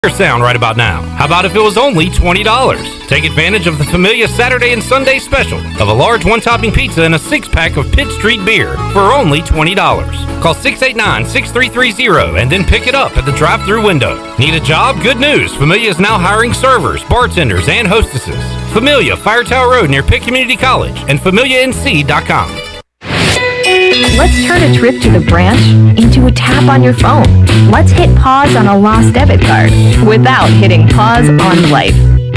Sound right about now. How about if it was only $20? Take advantage of the Familia Saturday and Sunday special of a large one-topping pizza and a six-pack of Pitt Street beer for only $20. Call 689-6330 and then pick it up at the drive-thru window. Need a job? Good news. Familia is now hiring servers, bartenders, and hostesses. Familia, Fire Tower Road near Pitt Community College and FamiliaNC.com. Let's turn a trip to the branch into a tap on your phone. Let's hit pause on a lost debit card without hitting pause on life.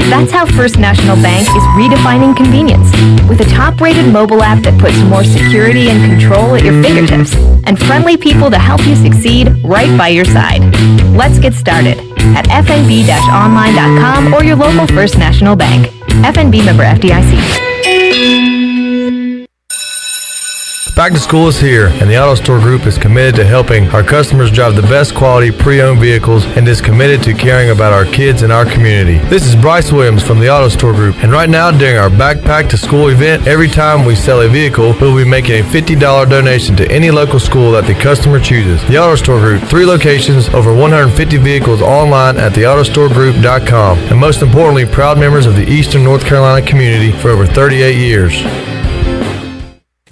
That's how First National Bank is redefining convenience with a top-rated mobile app that puts more security and control at your fingertips and friendly people to help you succeed right by your side. Let's get started at fnb-online.com or your local First National Bank. FNB member FDIC. Back to school is here, and the Auto Store Group is committed to helping our customers drive the best quality pre-owned vehicles and is committed to caring about our kids and our community. This is Bryce Williams from the Auto Store Group, and right now during our Backpack to School event, every time we sell a vehicle, we'll be making a $50 donation to any local school that the customer chooses. The Auto Store Group, 3 locations, over 150 vehicles online at theautostoregroup.com, and most importantly, proud members of the Eastern North Carolina community for over 38 years.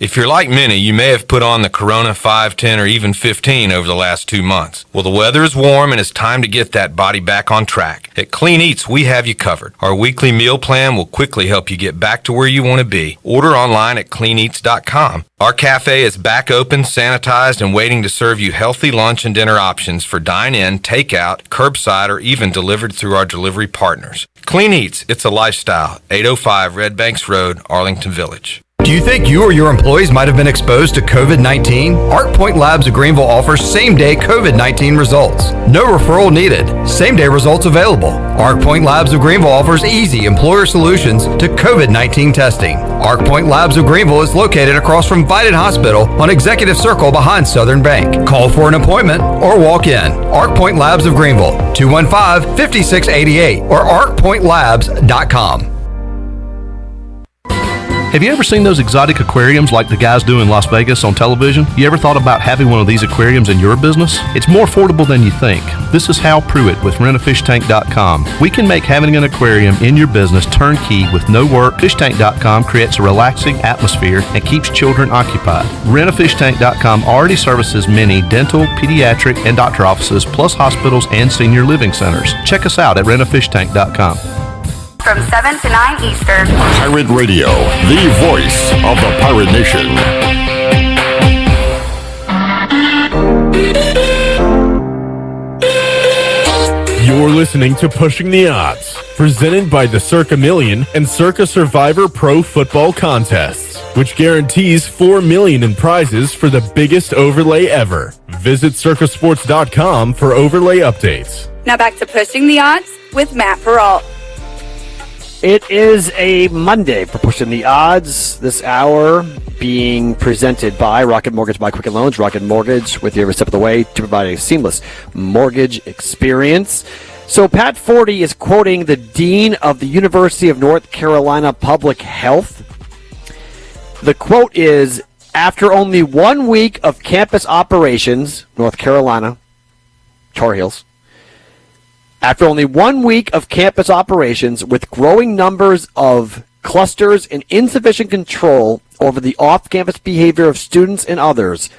If you're like many, you may have put on the Corona 5, 10, or even 15 over the last 2 months. Well, the weather is warm and it's time to get that body back on track. At Clean Eats, we have you covered. Our weekly meal plan will quickly help you get back to where you want to be. Order online at cleaneats.com. Our cafe is back open, sanitized, and waiting to serve you healthy lunch and dinner options for dine-in, takeout, curbside, or even delivered through our delivery partners. Clean Eats, it's a lifestyle. 805 Red Banks Road, Arlington Village. Do you think you or your employees might have been exposed to COVID-19? Arc Point Labs of Greenville offers same-day COVID-19 results. No referral needed. Same-day results available. Arc Point Labs of Greenville offers easy employer solutions to COVID-19 testing. Arc Point Labs of Greenville is located across from Vidant Hospital on Executive Circle behind Southern Bank. Call for an appointment or walk in. Arc Point Labs of Greenville, 215-5688 or arcpointlabs.com. Have you ever seen those exotic aquariums like the guys do in Las Vegas on television? You ever thought about having one of these aquariums in your business? It's more affordable than you think. This is Hal Pruitt with rentafishtank.com. We can make having an aquarium in your business turnkey with no work. Fishtank.com creates a relaxing atmosphere and keeps children occupied. Rentafishtank.com already services many dental, pediatric, and doctor offices, plus hospitals and senior living centers. Check us out at rentafishtank.com. From 7 to 9 Eastern. Pirate Radio, the voice of the pirate nation. You're listening to Pushing the Odds, presented by the Circa Million and Circa Survivor Pro Football Contests, which guarantees $4 million in prizes for the biggest overlay ever. Visit circasports.com for overlay updates. Now back to Pushing the Odds with Matt Peralt. It is a Monday for Pushing the Odds. This hour being presented by Rocket Mortgage by Quicken Loans. Rocket Mortgage with you every step of the way to provide a seamless mortgage experience. So Pat Forty is quoting the Dean of the University of North Carolina Public Health. The quote is, after only 1 week of campus operations, North Carolina, Tar Heels, after only 1 week of campus operations with growing numbers of clusters and insufficient control over the off-campus behavior of students and others,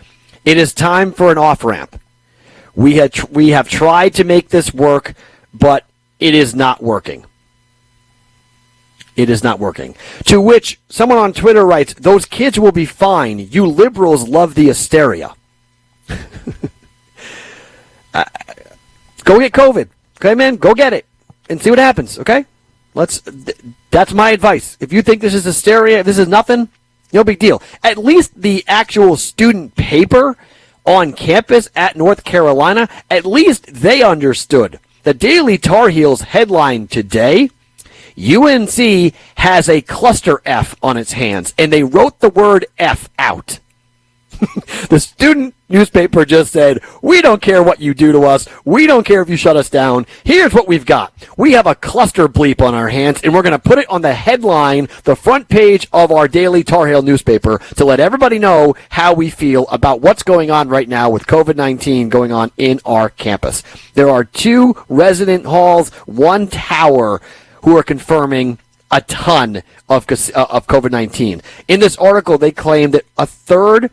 it is time for an off-ramp. We have tried to make this work, but it is not working. It is not working. To which someone on Twitter writes, those kids will be fine. You liberals love the hysteria. Go get COVID. Okay, man, go get it and see what happens, okay? That's my advice. If you think this is hysteria, if this is nothing, no big deal. At least the actual student paper on campus at North Carolina, at least they understood. The Daily Tar Heels headline today, UNC has a cluster F on its hands, and they wrote the word F out. The student newspaper just said, we don't care what you do to us. We don't care if you shut us down. Here's what we've got. We have a cluster bleep on our hands, and we're going to put it on the headline, the front page of our daily Tar Heel newspaper, to let everybody know how we feel about what's going on right now with COVID-19 going on in our campus. There are 2 resident halls, 1 tower, who are confirming a ton of COVID-19. In this article, they claim that a third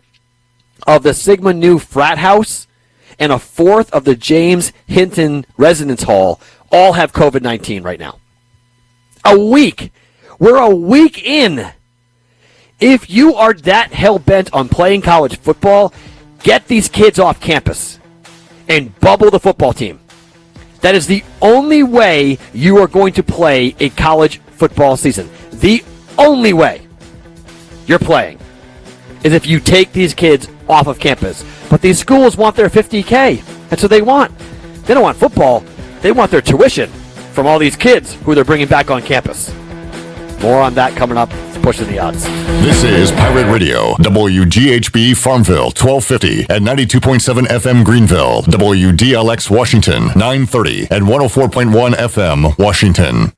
of the Sigma Nu frat house and a fourth of the James Hinton Residence Hall all have COVID-19 right now. A week. We're a week in. If you are that hell-bent on playing college football, get these kids off campus and bubble the football team. That is the only way you are going to play a college football season. The only way you're playing is if you take these kids off of campus. But these schools want their $50K. That's what they want. They don't want football. They want their tuition from all these kids who they're bringing back on campus. More on that coming up. It's Pushing the Odds. This is Pirate Radio, WGHB Farmville, 1250 and 92.7 FM Greenville, WDLX Washington, 930 and 104.1 FM Washington.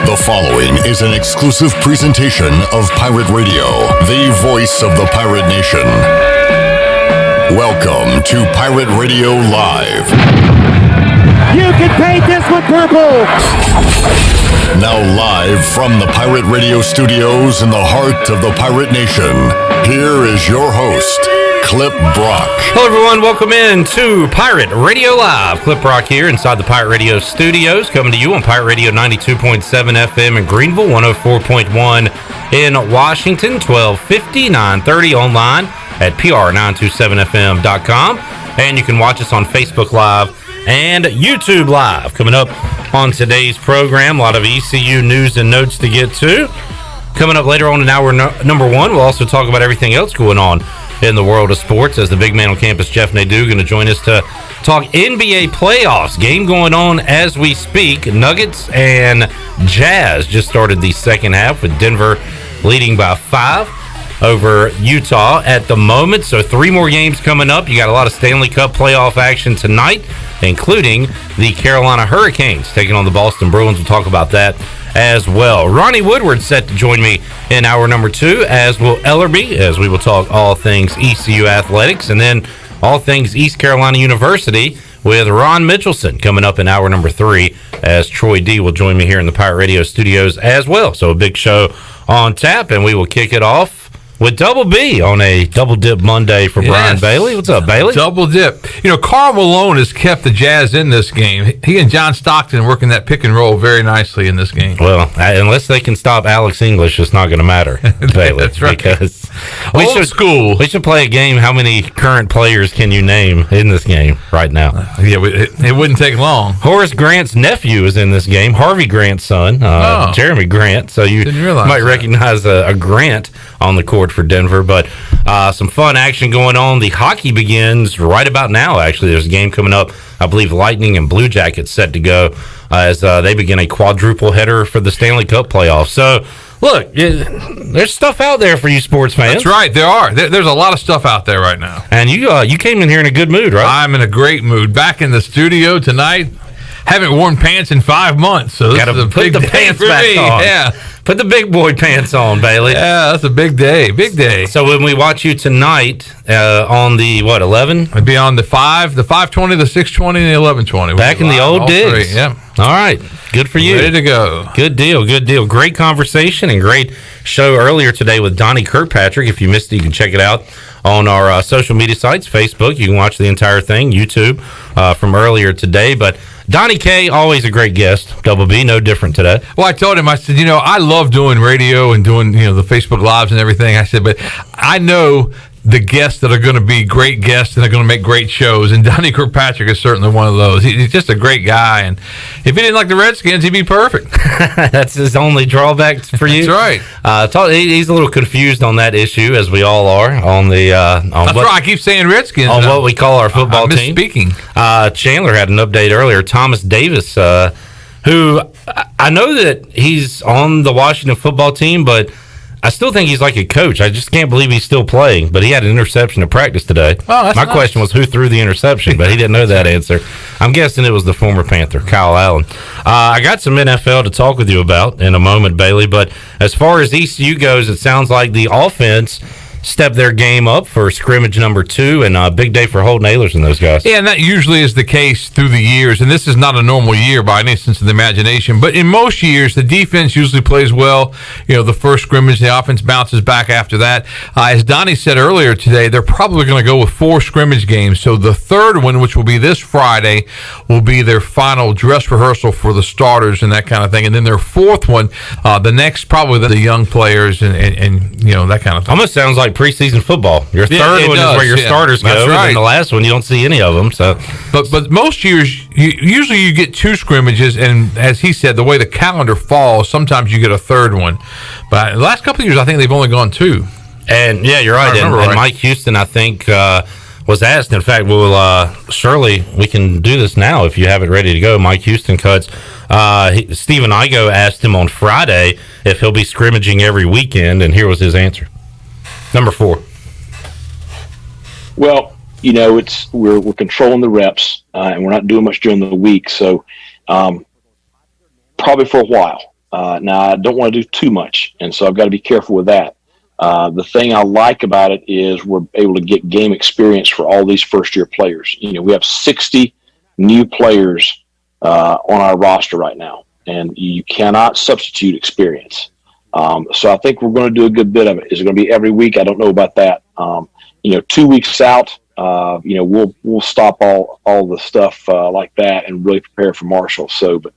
The following is an exclusive presentation of Pirate Radio, the voice of the pirate nation. Welcome to Pirate Radio Live. You can paint this one purple! Now live from the Pirate Radio studios in the heart of the pirate nation, here is your host, Clip Brock. Hello, everyone. Welcome in to Pirate Radio Live. Clip Brock here inside the Pirate Radio studios, coming to you on Pirate Radio 92.7 FM in Greenville, 104.1 in Washington, 1250, 930 online at pr927fm.com. And you can watch us on Facebook Live and YouTube Live. Coming up on today's program, a lot of ECU news and notes to get to. Coming up later on in hour number 1, we'll also talk about everything else going on in the world of sports, as the big man on campus, Jeff Nadeau, going to join us to talk NBA playoffs. Game going on as we speak. Nuggets and Jazz just started the second half with Denver leading by 5 over Utah at the moment. So 3 more games coming up. You got a lot of Stanley Cup playoff action tonight, including the Carolina Hurricanes taking on the Boston Bruins. We'll talk about that as well. Ronnie Woodward set to join me in hour number 2, as will Ellerbe, as we will talk all things ECU athletics, and then all things East Carolina University with Ron Mitchelson coming up in hour number 3, as Troy D will join me here in the Pirate Radio studios as well. So a big show on tap, and we will kick it off with Double B on a Double Dip Monday for Brian Bailey. What's up, Bailey? Double Dip. You know, Karl Malone has kept the Jazz in this game. He and John Stockton working that pick and roll very nicely in this game. Well, unless they can stop Alex English, it's not going to matter, Bailey. That's right. Because we should play a game. How many current players can you name in this game right now? It wouldn't take long. Horace Grant's nephew is in this game. Harvey Grant's son, Jeremy Grant. So you might recognize a Grant on the court for Denver, but some fun action going on. The hockey begins right about now, actually. There's a game coming up. I believe Lightning and Blue Jackets set to go as they begin a quadruple header for the Stanley Cup playoffs. So, look, there's stuff out there for you sports fans. That's right, there are. There's a lot of stuff out there right now. And you came in here in a good mood, right? I'm in a great mood. Back in the studio tonight. Haven't worn pants in 5 months, so this is a big day pants for back me. on. Yeah. Put the big boy pants on, Bailey. Yeah, that's a big day. Big day. So when we watch you tonight on the, 11? It'd be on the 520, the 620, and the 1120. Back in the old days. 3, yeah. All right. Good for you. Ready to go. Good deal. Great conversation and great show earlier today with Donnie Kirkpatrick. If you missed it, you can check it out on our social media sites, Facebook. You can watch the entire thing, YouTube, from earlier today. But Donnie K, always a great guest. Double B, no different today. Well, I told him, I said, I love doing radio and doing, the Facebook Lives and everything. I said, but I know the guests that are going to be great guests and are going to make great shows. And Donnie Kirkpatrick is certainly one of those. He's just a great guy. And if he didn't like the Redskins, he'd be perfect. That's his only drawback for you. That's right. He's a little confused on that issue, as we all are, on the That's right. I keep saying Redskins. On what we call our football team. Misspeaking. Chandler had an update earlier. Thomas Davis, who I know that he's on the Washington football team, but I still think he's like a coach. I just can't believe he's still playing. But he had an interception at practice today. Oh, My question was who threw the interception, but he didn't know that answer. I'm guessing it was the former Panther, Kyle Allen. I got some NFL to talk with you about in a moment, Bailey. But as far as ECU goes, it sounds like the offense stepped their game up for scrimmage number 2, and a big day for Holden Ahlers and those guys. Yeah, and that usually is the case through the years, and this is not a normal year by any sense of the imagination, but in most years, the defense usually plays well. The first scrimmage, the offense bounces back after that. As Donnie said earlier today, they're probably going to go with 4 scrimmage games, so the third one, which will be this Friday, will be their final dress rehearsal for the starters and that kind of thing, and then their fourth one, the next, probably the young players and that kind of thing. Almost sounds like preseason football. Your third one is where your starters go, and then the last one you don't see any of them. So, but most years, usually you get 2 scrimmages, and as he said, the way the calendar falls, sometimes you get a third one. But the last couple of years, I think they've only gone 2. And yeah, you're right. And Mike Houston, I think, was asked. In fact, surely we can do this now if you have it ready to go. Mike Houston cuts. Stephen Igo asked him on Friday if he'll be scrimmaging every weekend, and here was his answer. Number 4. Well, we're controlling the reps, and we're not doing much during the week, so probably for a while. Now, I don't want to do too much, and so I've got to be careful with that. The thing I like about it is we're able to get game experience for all these first-year players. We have 60 new players on our roster right now, and you cannot substitute experience. So I think we're going to do a good bit of it. Is it going to be every week? I don't know about that. 2 weeks out, we'll stop all the stuff like that and really prepare for Marshall. So, but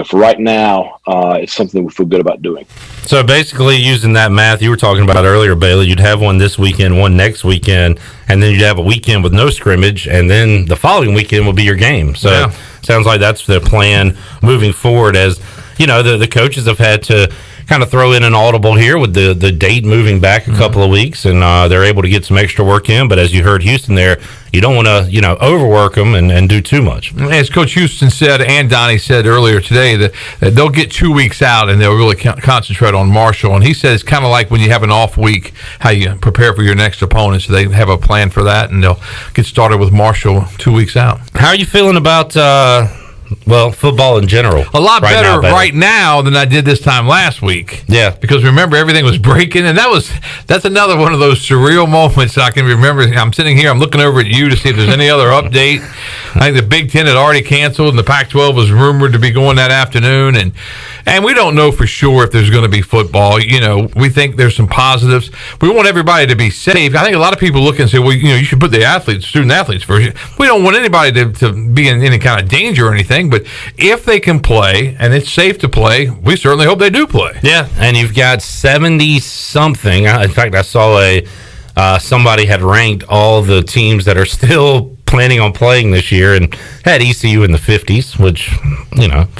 for right now, it's something we feel good about doing. So basically, using that math you were talking about earlier, Bailey, you'd have one this weekend, one next weekend, and then you'd have a weekend with no scrimmage, and then the following weekend will be your game. So sounds like that's the plan moving forward. As the coaches have had to kind of throw in an audible here with the date moving back a couple of weeks, and they're able to get some extra work in. But as you heard Houston there, you don't want to overwork them and do too much. As Coach Houston said, and Donnie said earlier today, that they'll get 2 weeks out and they'll really concentrate on Marshall. And he said it's kind of like when you have an off week, how you prepare for your next opponent. So they have a plan for that, and they'll get started with Marshall 2 weeks out. How are you feeling about football in general? A lot better right now than I did this time last week. Yeah. Because remember, everything was breaking, and that's another one of those surreal moments I can remember. I'm sitting here, I'm looking over at you to see if there's any other update. I think the Big Ten had already canceled, and the Pac-12 was rumored to be going that afternoon, and we don't know for sure if there's going to be football. We think there's some positives. We want everybody to be safe. I think a lot of people look and say, well, you should put the student athletes first. We don't want anybody to be in any kind of danger or anything. But if they can play and it's safe to play, we certainly hope they do play. Yeah, and you've got 70-something. In fact, I saw somebody had ranked all the teams that are still planning on playing this year and had ECU in the 50s, which,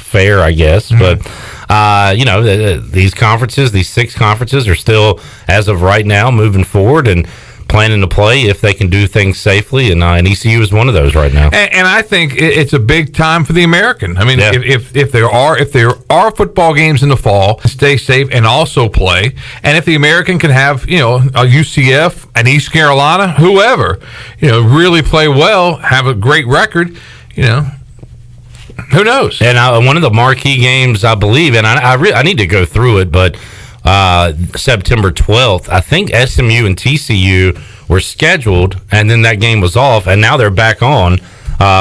fair, I guess. Mm-hmm. But, these conferences, these 6 conferences are still, as of right now, moving forward and planning to play if they can do things safely, and ECU is one of those right now. And I think it's a big time for the American. I mean, if there are football games in the fall, stay safe and also play. And if the American can have a UCF, an East Carolina, whoever, really play well, have a great record, who knows? And one of the marquee games, I believe, and I need to go through it, but September 12th, I think SMU and TCU were scheduled, and then that game was off, and now they're back on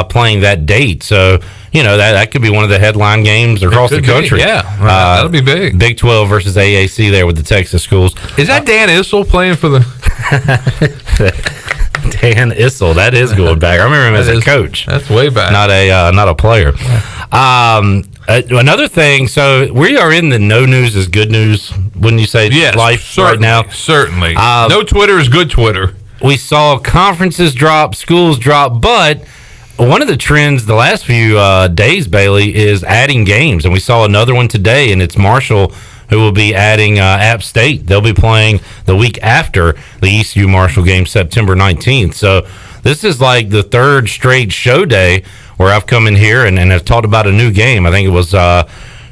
playing that date. So, that could be one of the headline games across the country. That'll be big. Big 12 versus AAC there with the Texas schools. Is that Dan Issel playing for the... Dan Issel, that is going back. I remember him as a coach. That's way back. Not a player. Another thing, so we are in the no news is good news, wouldn't you say, life right now? Certainly. No Twitter is good Twitter. we saw conferences drop, schools drop, but one of the trends the last few days, Bailey, is adding games. And we saw another one today, and it's Marshall who will be adding App State. They'll be playing the week after the ECU Marshall game, September 19th. So this is like the third straight show day where I've come in here and have talked about a new game. I think it was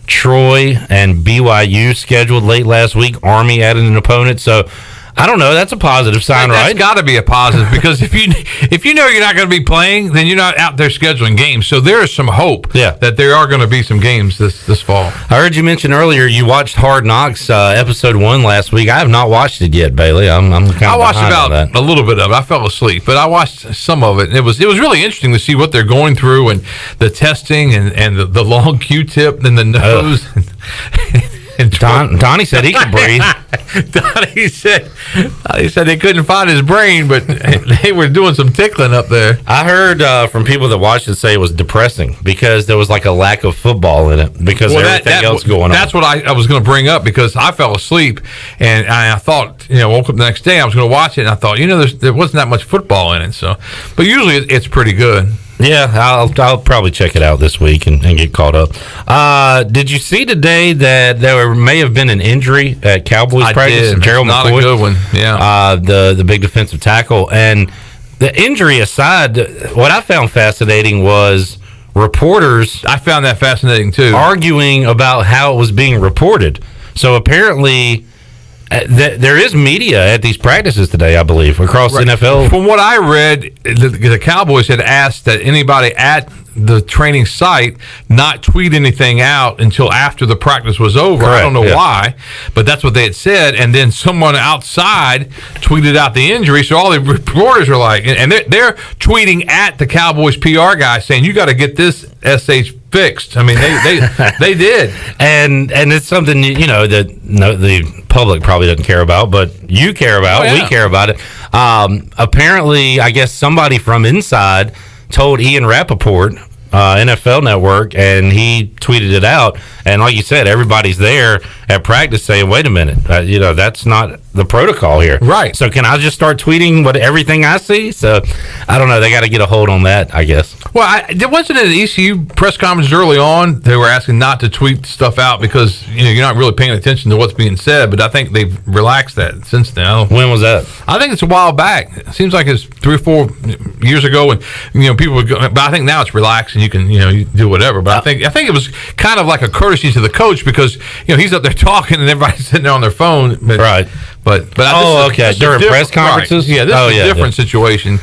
Troy and BYU scheduled late last week. Army added an opponent. So I don't know. That's a positive sign, right? That's got to be a positive because if you know you're not going to be playing, then you're not out there scheduling games. So there is some hope that there are going to be some games this fall. I heard you mention earlier you watched Hard Knocks episode 1 last week. I have not watched it yet, Bailey. I watched about a little bit of it. I fell asleep, but I watched some of it. It was really interesting to see what they're going through and the testing and the long Q-tip and the nose. And Donnie said he could breathe. Donnie said they couldn't find his brain, but they were doing some tickling up there. I heard from people that watched it say it was depressing because there was like a lack of football in it because everything else going on. That's what I was going to bring up because I fell asleep and I thought, woke up the next day, I was going to watch it and I thought, there wasn't that much football in it. So, but usually it's pretty good. Yeah, I'll probably check it out this week and get caught up. Did you see today that there may have been an injury at Cowboys practice? Did. Gerald Not McCoy, a good one. Yeah, the big defensive tackle. And the injury aside, what I found fascinating was reporters. I found that fascinating too. Arguing about how it was being reported. So apparently, there is media at these practices today, I believe, across the NFL. From what I read, the Cowboys had asked that anybody at the training site not tweet anything out until after the practice was over. Correct, I don't know why, but that's what they had said. And then someone outside tweeted out the injury, so all the reporters are like, and they're tweeting at the Cowboys PR guy saying, "You got to get this SH fixed." I mean, they did, and it's something that the public probably doesn't care about, but you care about. We care about it. Apparently, I guess somebody from inside told Ian Rappaport, NFL Network, and he tweeted it out. And like you said, everybody's there at practice saying, "Wait a minute, that's not the protocol here." Right. So can I just start tweeting everything I see? So I don't know. They got to get a hold on that, I guess. Well, there wasn't an ECU press conference early on. They were asking not to tweet stuff out because you're not really paying attention to what's being said. But I think they've relaxed that since then. When was that? I think it's a while back. It seems like it's 3 or 4 years ago, and people would go. But I think now it's relaxed and you can you do whatever. But I think it was kind of like a courtesy to the coach because he's up there talking and everybody's sitting there on their phone. But, right. But okay. During press conferences? Right. Yeah, this is a different situation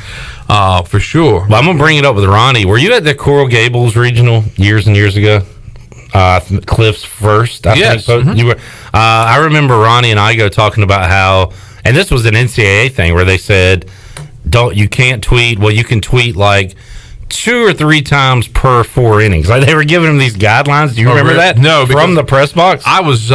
for sure. Well, I'm going to bring it up with Ronnie. Were you at the Coral Gables Regional years and years ago? Cliff's first, I think. Mm-hmm. You were. I remember Ronnie and Igo talking about how, and this was an NCAA thing where they said, you can't tweet. Well, you can tweet like 2 or 3 times per 4 innings. Like they were giving him these guidelines. Do you remember that? No, from the press box. I was.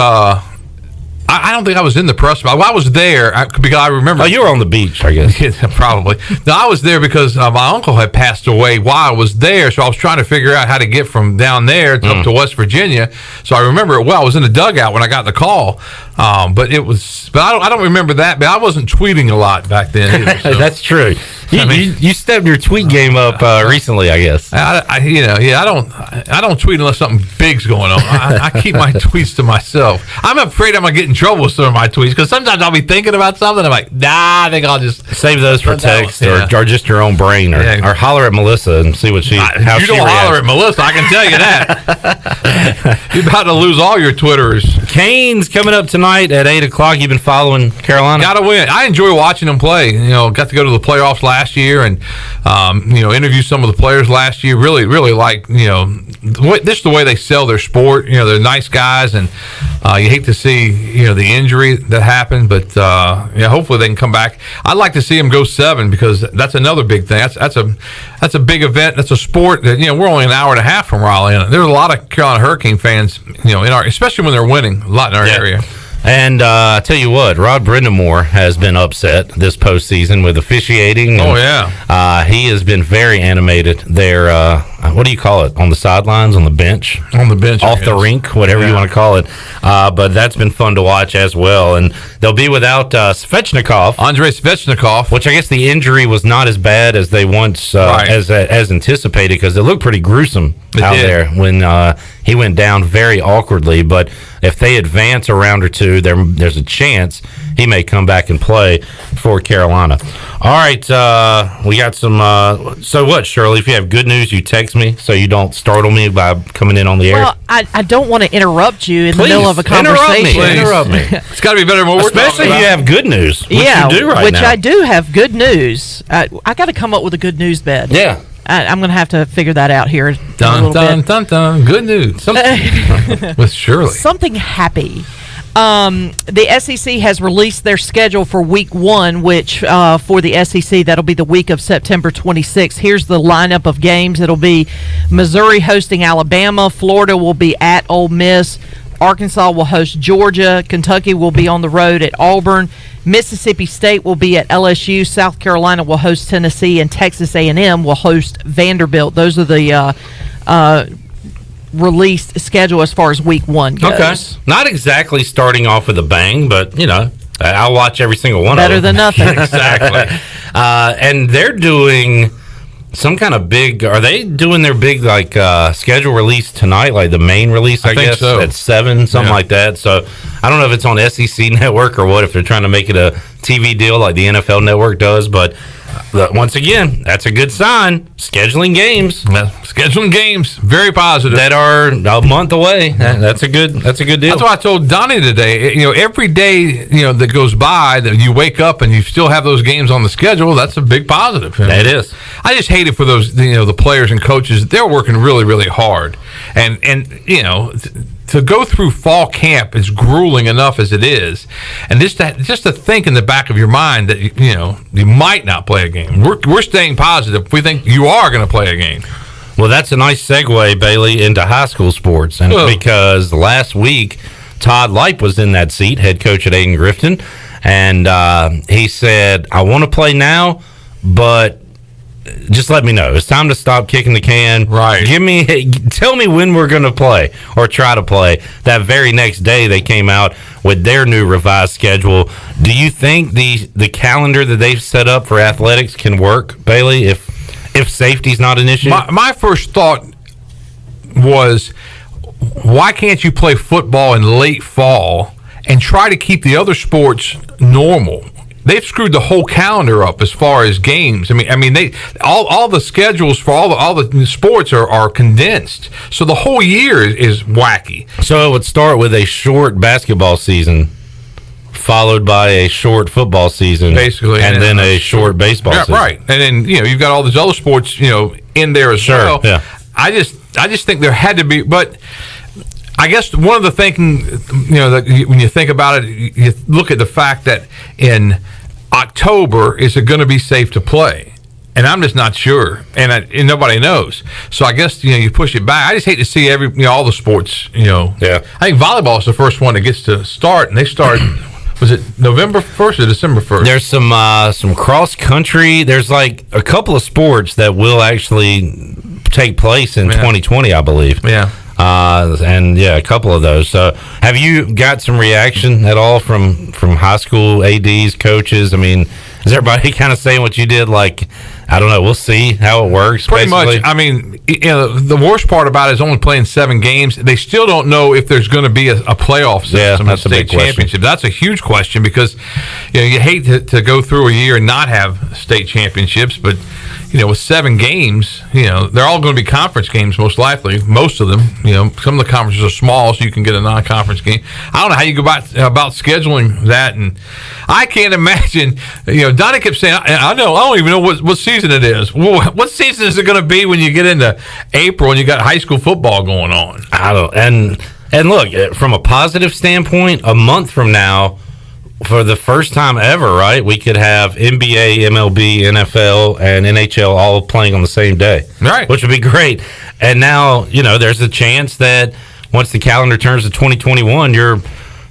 I don't think I was in the press box. Well, I was there because I remember. Oh, you were on the beach, I guess. Yeah, probably. No, I was there because my uncle had passed away while I was there, so I was trying to figure out how to get from down there up to West Virginia. So I remember it well. I was in the dugout when I got the call, but it was. But I don't remember that. But I wasn't tweeting a lot back then either, so. That's true. You stepped your tweet game up recently, I guess. I don't tweet unless something big's going on. I keep my tweets to myself. I'm afraid I'm gonna get in trouble with some of my tweets because sometimes I'll be thinking about something. I'm like, I think I'll just save those for text or just your own brain or holler at Melissa and see what she. How you don't holler at Melissa, I can tell you that. You're about to lose all your Twitters. Canes coming up tonight at 8:00. You've been following Carolina. Got to win. I enjoy watching them play. Got to go to the playoffs last year and interview some of the players last year. Really, really like this is the way they sell their sport. They're nice guys, and you hate to see the injury that happened, but hopefully they can come back. I'd like to see them go 7 because that's another big thing. That's a big event. That's a sport that we're only an hour and a half from Raleigh. And there's a lot of Carolina Hurricane fans, especially when they're winning a lot in our area. And I tell you what, Rod Brindamore has been upset this postseason with officiating. And, he has been very animated there what do you call it? On the sidelines, on the bench? On the bench. Off the rink, whatever you want to call it. But that's been fun to watch as well. And they'll be without Svechnikov. Andrei Svechnikov. Which I guess the injury was not as bad as they once, as anticipated, because it looked pretty gruesome there when he went down very awkwardly. But if they advance a round or two, there's a chance he may come back and play for Carolina. All right, we got some. So what, Shirley? If you have good news, you text me so you don't startle me by coming in on the air. Well, I don't want to interrupt you in the middle of a conversation. Interrupt me. It's got to be better than what we're talking Especially if about. you have good news. Which you do right now. I do have good news. I got to come up with a good news bed. Yeah. I'm going to have to figure that out here. Dun, dun, dun, dun. Good news. With Shirley. Something happy. The SEC has released their schedule for week 1, which for the SEC, that'll be the week of September 26th. Here's the lineup of games. It'll be Missouri hosting Alabama. Florida will be at Ole Miss. Arkansas will host Georgia. Kentucky will be on the road at Auburn. Mississippi State will be at LSU. South Carolina will host Tennessee. And Texas A&M will host Vanderbilt. Those are the released schedule as far as week 1 goes. Okay. Not exactly starting off with a bang, but, I'll watch every single one Better of them. than nothing. Exactly. And they're doing some kind of big, are they doing their big, schedule release tonight, like the main release, I guess, so. at 7, something like that. So I don't know if it's on SEC Network or what, if they're trying to make it a TV deal like the NFL Network does, but once again, that's a good sign. Scheduling games. Scheduling games, very positive. That are a month away. That's a good deal. That's why I told Donnie today, every day, that goes by that you wake up and you still have those games on the schedule, that's a big positive. It is. I just hate it for those, the players and coaches. They're working really, really hard. And to go through fall camp is grueling enough as it is, and just to think in the back of your mind that you might not play a game. We're staying positive. We think you are going to play a game. Well, that's a nice segue, Bailey, into high school sports, and because last week Todd Lipe was in that seat, head coach at Aiden Grifton, and he said, "I want to play now, but just let me know. It's time to stop kicking the can. Right. Tell me when we're going to play or try to play." That very next day, they came out with their new revised schedule. Do you think the calendar that they've set up for athletics can work, Bailey, if safety's not an issue? My first thought was, why can't you play football in late fall and try to keep the other sports normal? They've screwed the whole calendar up as far as games. I mean, they all the schedules for all the sports are condensed, so the whole year is wacky. So it would start with a short basketball season, followed by a short football season, basically, and then a short baseball season. Right, and then you've got all these other sports in there as well. Yeah. I just think there had to be, but I guess one of the thinking, that when you think about it, you look at the fact that in October, is it going to be safe to play? And I'm just not sure, and nobody knows. So I guess you push it back. I just hate to see all the sports. Yeah. I think volleyball is the first one that gets to start, and they start. Was it November 1st or December 1st? There's some cross country. There's like a couple of sports that will actually take place in 2020, I believe. Yeah. And a couple of those. So, have you got some reaction at all from high school ADs, coaches? I mean, is everybody kind of saying what you did? Like, I don't know. We'll see how it works. Pretty basically. much. I mean, the worst part about it is only playing 7 games. They still don't know if there's going to be a playoff system, that's a a big state championship. question. That's a huge question because you hate to go through a year and not have state championships, but with 7 games, they're all going to be conference games most likely. Most of them, some of the conferences are small, so you can get a non-conference game. I don't know how you go about scheduling that, and I can't imagine. Donnie kept saying, I don't even know what season it is. Well, what season is it going to be when you get into April and you got high school football going on? I don't. And look, from a positive standpoint, a month from now, for the first time ever, right, we could have NBA, MLB, NFL, and NHL all playing on the same day. Right. Which would be great. And now, there's a chance that once the calendar turns to 2021, you're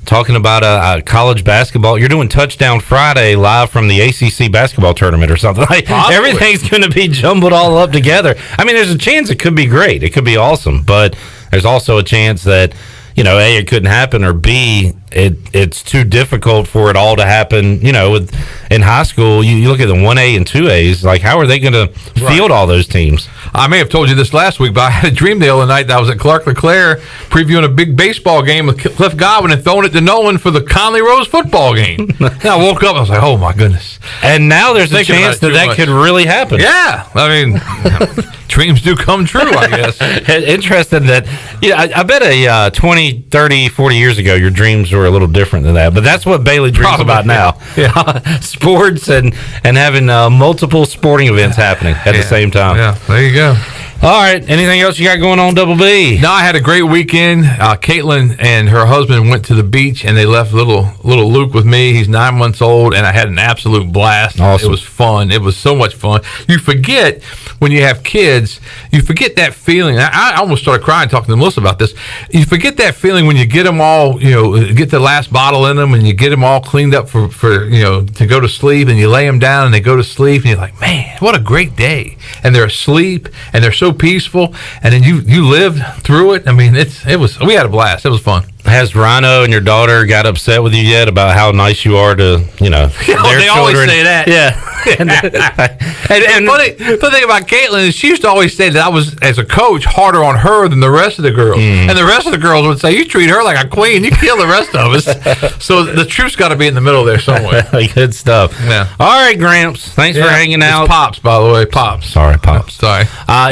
talking about a college basketball. You're doing Touchdown Friday live from the ACC basketball tournament or something. Like, everything's going to be jumbled all up together. I mean, there's a chance it could be great. It could be awesome, but there's also a chance that, you know, A, it couldn't happen, or B, it's too difficult for it all to happen. You know, in high school, you look at the 1A and 2As, like, how are they going to field all those teams? I may have told you this last week, but I had a dream the other night that I was at Clark LeClaire previewing a big baseball game with Cliff Godwin and throwing it to Nolan for the Conley Rose football game. And I woke up, I was like, oh my goodness. And now there's a chance that could really happen. Yeah. I mean, dreams do come true, I guess. Interesting that, I bet 20, 30, 40 years ago, your dreams were a little different than that. But that's what Bailey dreams about now. Yeah. Sports and having multiple sporting events happening at the same time. Yeah, there you go. All right. Anything else you got going on, Double B? No, I had a great weekend. Caitlin and her husband went to the beach, and they left little Luke with me. He's 9 months old, and I had an absolute blast. Awesome. It was fun. It was so much fun. You forget when you have kids, you forget that feeling. I almost started crying talking to Melissa about this. You forget that feeling when you get them all, get the last bottle in them, and you get them all cleaned up for to go to sleep, and you lay them down, and they go to sleep, and you're like, man, what a great day. And they're asleep, and they're so peaceful, and then you lived through it. I mean, we had a blast. It was fun. Has Rhino and your daughter got upset with you yet about how nice you are to, their they children? always say that. Yeah. and the funny thing about Caitlin is she used to always say that I was, as a coach, harder on her than the rest of the girls. And the rest of the girls would say, you treat her like a queen, you kill the rest of us. So the truth's got to be in the middle there somewhere. Good stuff. Yeah. All right, Gramps. Thanks for hanging out. It's Pops, by the way. Pops. Sorry, Pops. Sorry.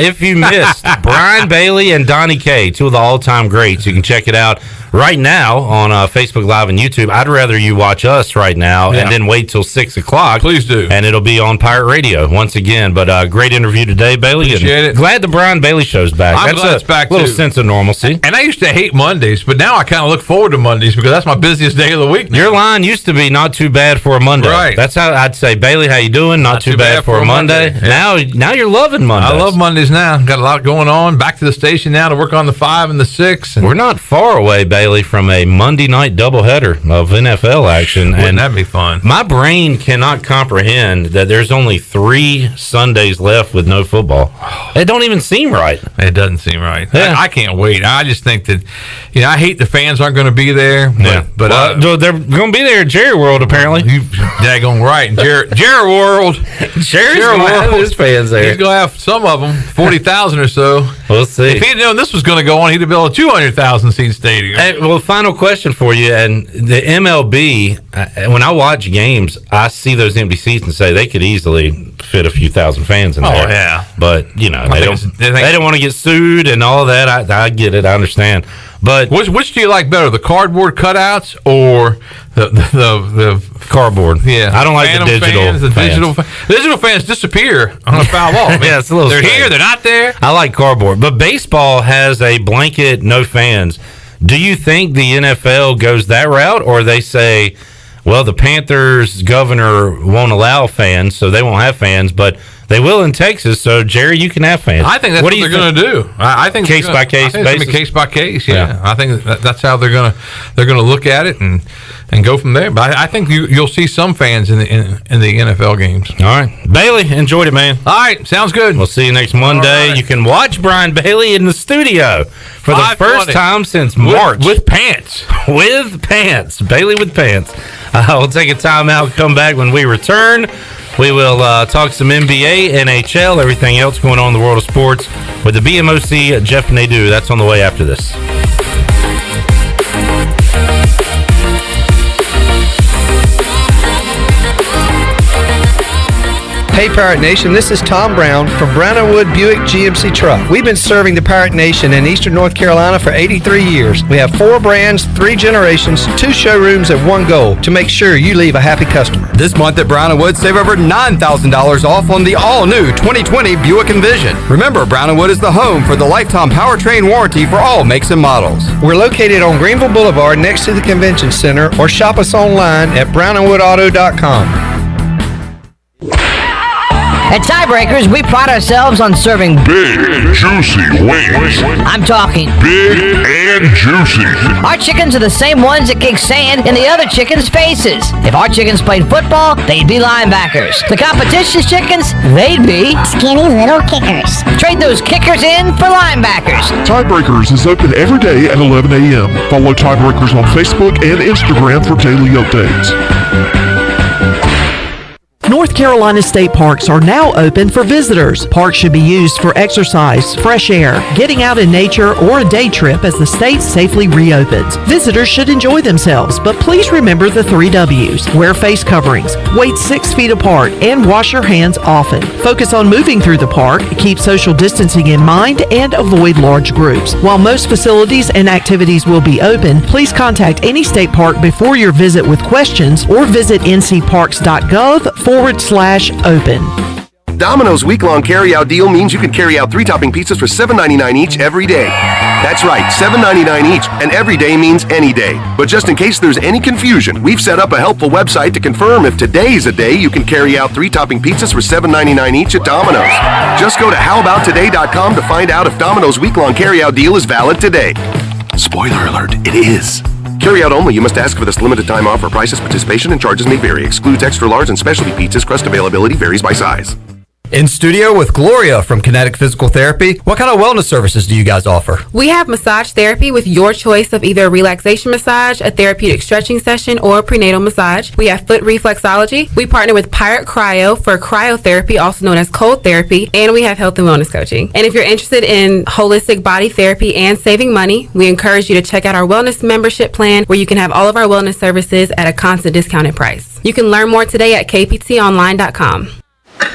If you missed Brian Bailey and Donnie K, two of the all-time greats, you can check it out right now on Facebook Live and YouTube. I'd rather you watch us right now and then wait till 6 o'clock. Please do. And it'll be on Pirate Radio once again. But great interview today, Bailey. Appreciate it. Glad the Brian Bailey show's back. I'm glad it's back, little too. sense of normalcy. And I used to hate Mondays, but now I kind of look forward to Mondays because that's my busiest day of the week now. Your line used to be not too bad for a Monday. Right. That's how I'd say, Bailey, how you doing? Not too bad for a Monday. Yeah. Now you're loving Mondays. I love Mondays now. Got a lot going on. Back to the station now to work on the 5 and the 6. We're not far away, Bailey, from a Monday night doubleheader of NFL action. Wouldn't that be fun? My brain cannot comprehend that there's only 3 Sundays left with no football. It don't even seem right. It doesn't seem right. Yeah. I can't wait. I just think that, I hate the fans aren't going to be there. But they're going to be there at Jerry World, apparently. You daggone right. Jerry World. Jerry's going to have his fans there. He's going to have some of them, 40,000 or so. We'll see. If he'd known this was going to go on, he'd have built a 200,000 seat stadium. Hey, well, final question for you. And the MLB, when I watch games, I see those empty seats and say they could easily fit a few thousand fans in there. Oh, yeah. But, they don't want to get sued and all that. I get it. I understand. But which do you like better, the cardboard cutouts or the cardboard? Yeah, I don't like the digital fans. The digital fans disappear on a foul ball. Yeah, it's a little. They're strange. here. They're not there. I like cardboard, but baseball has a blanket no fans. Do you think the NFL goes that route, or they say, well, the Panthers governor won't allow fans, so they won't have fans, but they will in Texas, so Jerry, you can have fans. I think that's what they're going to do. I think case by case basis. Case by case. Yeah. I think that's how they're going to look at it and go from there. But I think you'll see some fans in the NFL games. All right, Bailey, enjoyed it, man. All right, sounds good. We'll see you next Monday. Right. You can watch Brian Bailey in the studio for the first time since March with pants. With pants, Bailey with pants. We'll take a time out. Come back when we return. We will talk some NBA, NHL, everything else going on in the world of sports with the BMOC, Jeff Nadeau. That's on the way after this. Hey Pirate Nation, this is Tom Brown from Brown & Wood Buick GMC Truck. We've been serving the Pirate Nation in Eastern North Carolina for 83 years. We have 4 brands, 3 generations, 2 showrooms, and 1 goal to make sure you leave a happy customer. This month at Brown & Wood, save over $9,000 off on the all-new 2020 Buick Envision. Remember, Brown & Wood is the home for the lifetime powertrain warranty for all makes and models. We're located on Greenville Boulevard next to the Convention Center, or shop us online at brownandwoodauto.com. At Tiebreakers, we pride ourselves on serving big, juicy wings. I'm talking big and juicy. Our chickens are the same ones that kick sand in the other chickens' faces. If our chickens played football, they'd be linebackers. The competition's chickens, they'd be skinny little kickers. Trade those kickers in for linebackers. Tiebreakers is open every day at 11 a.m. Follow Tiebreakers on Facebook and Instagram for daily updates. North Carolina state parks are now open for visitors. Parks should be used for exercise, fresh air, getting out in nature, or a day trip as the state safely reopens. Visitors should enjoy themselves, but please remember the 3 W's. Wear face coverings, wait 6 feet apart, and wash your hands often. Focus on moving through the park, keep social distancing in mind, and avoid large groups. While most facilities and activities will be open, please contact any state park before your visit with questions or visit ncparks.gov/open. Domino's week-long carry-out deal means you can carry out 3-topping pizzas for $7.99 each every day. That's right, $7.99 each, and every day means any day. But just in case there's any confusion, we've set up a helpful website to confirm if today's a day you can carry out 3-topping pizzas for $7.99 each at Domino's. Just go to howaboutoday.com to find out if Domino's week-long carry-out deal is valid today. Spoiler alert, it is. Carry out only. You must ask for this limited time offer. Prices, participation, and charges may vary. Excludes extra large and specialty pizzas. Crust availability varies by size. In studio with Gloria from Kinetic Physical Therapy. What kind of wellness services do you guys offer? We have massage therapy with your choice of either a relaxation massage, a therapeutic stretching session, or a prenatal massage. We have foot reflexology. We partner with Pirate Cryo for cryotherapy, also known as cold therapy, and we have health and wellness coaching. And if you're interested in holistic body therapy and saving money, we encourage you to check out our wellness membership plan where you can have all of our wellness services at a constant discounted price. You can learn more today at kptonline.com.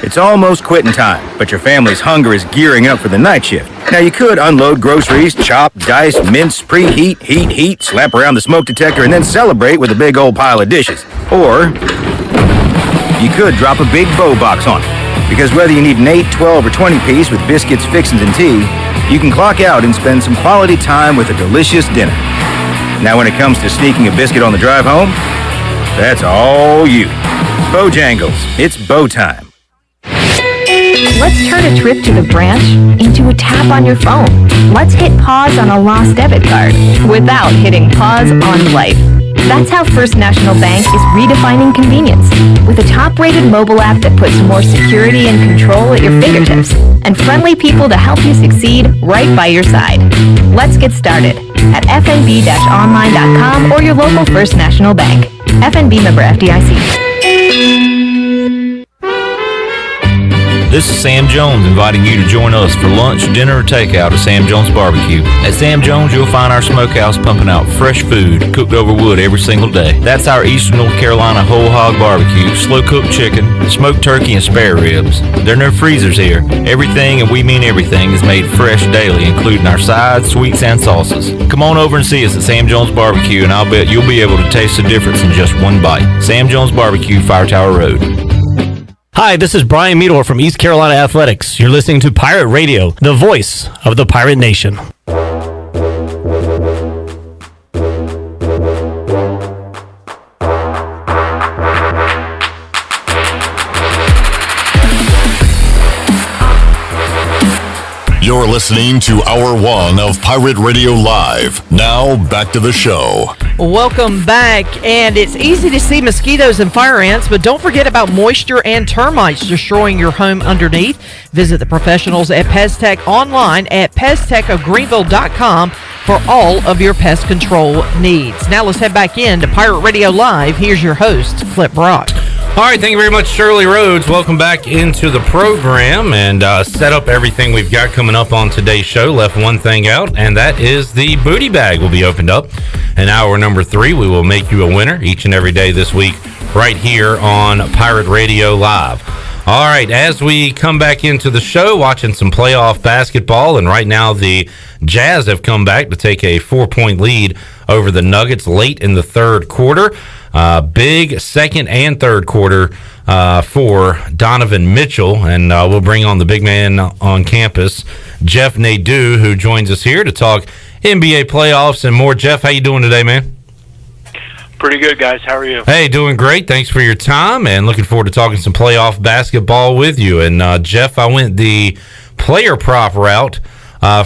It's almost quitting time, but your family's hunger is gearing up for the night shift. Now you could unload groceries, chop, dice, mince, preheat, heat, slap around the smoke detector, and then celebrate with a big old pile of dishes. Or you could drop a big bow box on it, because whether you need an 8, 12, or 20 piece with biscuits, fixins, and tea, you can clock out and spend some quality time with a delicious dinner. Now when it comes to sneaking a biscuit on the drive home, that's all you. Bojangles, it's bow time. Let's turn a trip to the branch into a tap on your phone. Let's hit pause on a lost debit card without hitting pause on life. That's how First National Bank is redefining convenience with a top-rated mobile app that puts more security and control at your fingertips and friendly people to help you succeed right by your side. Let's get started at fnb-online.com or your local First National Bank. FNB member FDIC. This is Sam Jones inviting you to join us for lunch, dinner, or takeout at Sam Jones Barbecue. At Sam Jones, you'll find our smokehouse pumping out fresh food cooked over wood every single day. That's our Eastern North Carolina whole hog barbecue, slow-cooked chicken, smoked turkey, and spare ribs. There are no freezers here. Everything, and we mean everything, is made fresh daily, including our sides, sweets, and sauces. Come on over and see us at Sam Jones Barbecue, and I'll bet you'll be able to taste the difference in just one bite. Sam Jones Barbecue, Fire Tower Road. Hi, this is Brian Meador from East Carolina Athletics. You're listening to Pirate Radio, the voice of the Pirate Nation. You're listening to Hour 1 of Pirate Radio Live. Now, back to the show. Welcome back, and it's easy to see mosquitoes and fire ants, but don't forget about moisture and termites destroying your home underneath. Visit the professionals at PestTech online at pesttechofgreenville.com for all of your pest control needs. Now let's head back in to Pirate Radio Live. Here's your host, Flip Brock. All right, thank you very much, Shirley Rhodes. Welcome back into the program and set up everything we've got coming up on today's show. Left one thing out, and that is the booty bag will be opened up. In hour number 3, we will make you a winner each and every day this week right here on Pirate Radio Live. All right, as we come back into the show, watching some playoff basketball, and right now the Jazz have come back to take a 4-point lead over the Nuggets late in the third quarter. Big second and third quarter for Donovan Mitchell, and we'll bring on the big man on campus, Jeff Nadeau, who joins us here to talk NBA playoffs and more. Jeff, how you doing today, man? Pretty good, guys. How are you? Hey, doing great. Thanks for your time, and looking forward to talking some playoff basketball with you. And Jeff, I went the player prop route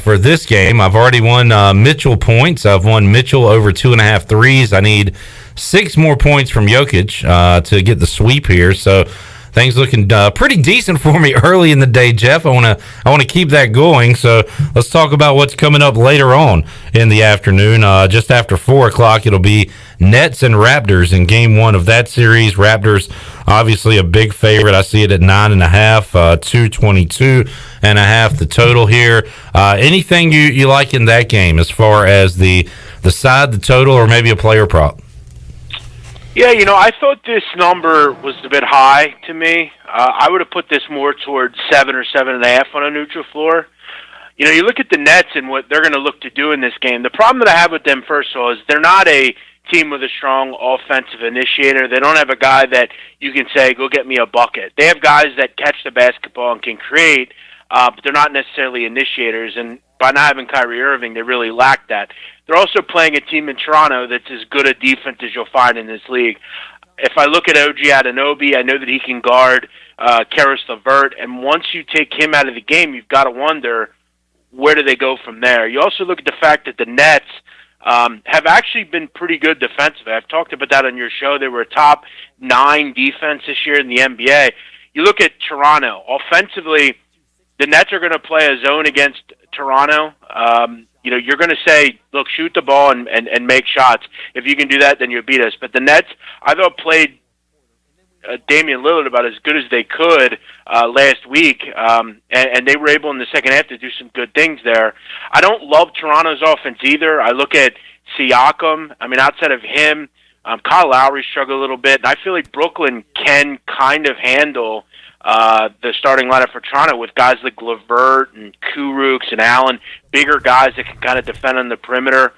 for this game. I've already won Mitchell points. I've won Mitchell over 2.5 threes. I need 6 more points from Jokic to get the sweep here. So things looking pretty decent for me early in the day, Jeff. I want to keep that going. So let's talk about what's coming up later on in the afternoon. Just after 4 o'clock, it'll be Nets and Raptors in Game 1 of that series. Raptors obviously a big favorite. I see it at 9.5, 222.5 the total here. Anything you like in that game as far as the side, the total, or maybe a player prop? Yeah, I thought this number was a bit high to me. I would have put this more towards 7 or 7.5 on a neutral floor. You look at the Nets and what they're going to look to do in this game. The problem that I have with them, first of all, is they're not a team with a strong offensive initiator. They don't have a guy that you can say, go get me a bucket. They have guys that catch the basketball and can create, but they're not necessarily initiators. And by not having Kyrie Irving, they really lack that. They're also playing a team in Toronto that's as good a defense as you'll find in this league. If I look at OG Anunoby, I know that he can guard Karis LeVert, and once you take him out of the game, you've got to wonder, where do they go from there? You also look at the fact that the Nets have actually been pretty good defensively. I've talked about that on your show. They were a top 9 defense this year in the NBA. You look at Toronto. Offensively, the Nets are going to play a zone against Toronto. You're going to say, look, shoot the ball and make shots. If you can do that, then you'll beat us. But the Nets, I thought, played Damian Lillard about as good as they could last week, and they were able in the second half to do some good things there. I don't love Toronto's offense either. I look at Siakam. I mean, outside of him, Kyle Lowry struggled a little bit, and I feel like Brooklyn can kind of handle the starting lineup for Toronto with guys like LeVert and Kurucs and Allen, bigger guys that can kind of defend on the perimeter.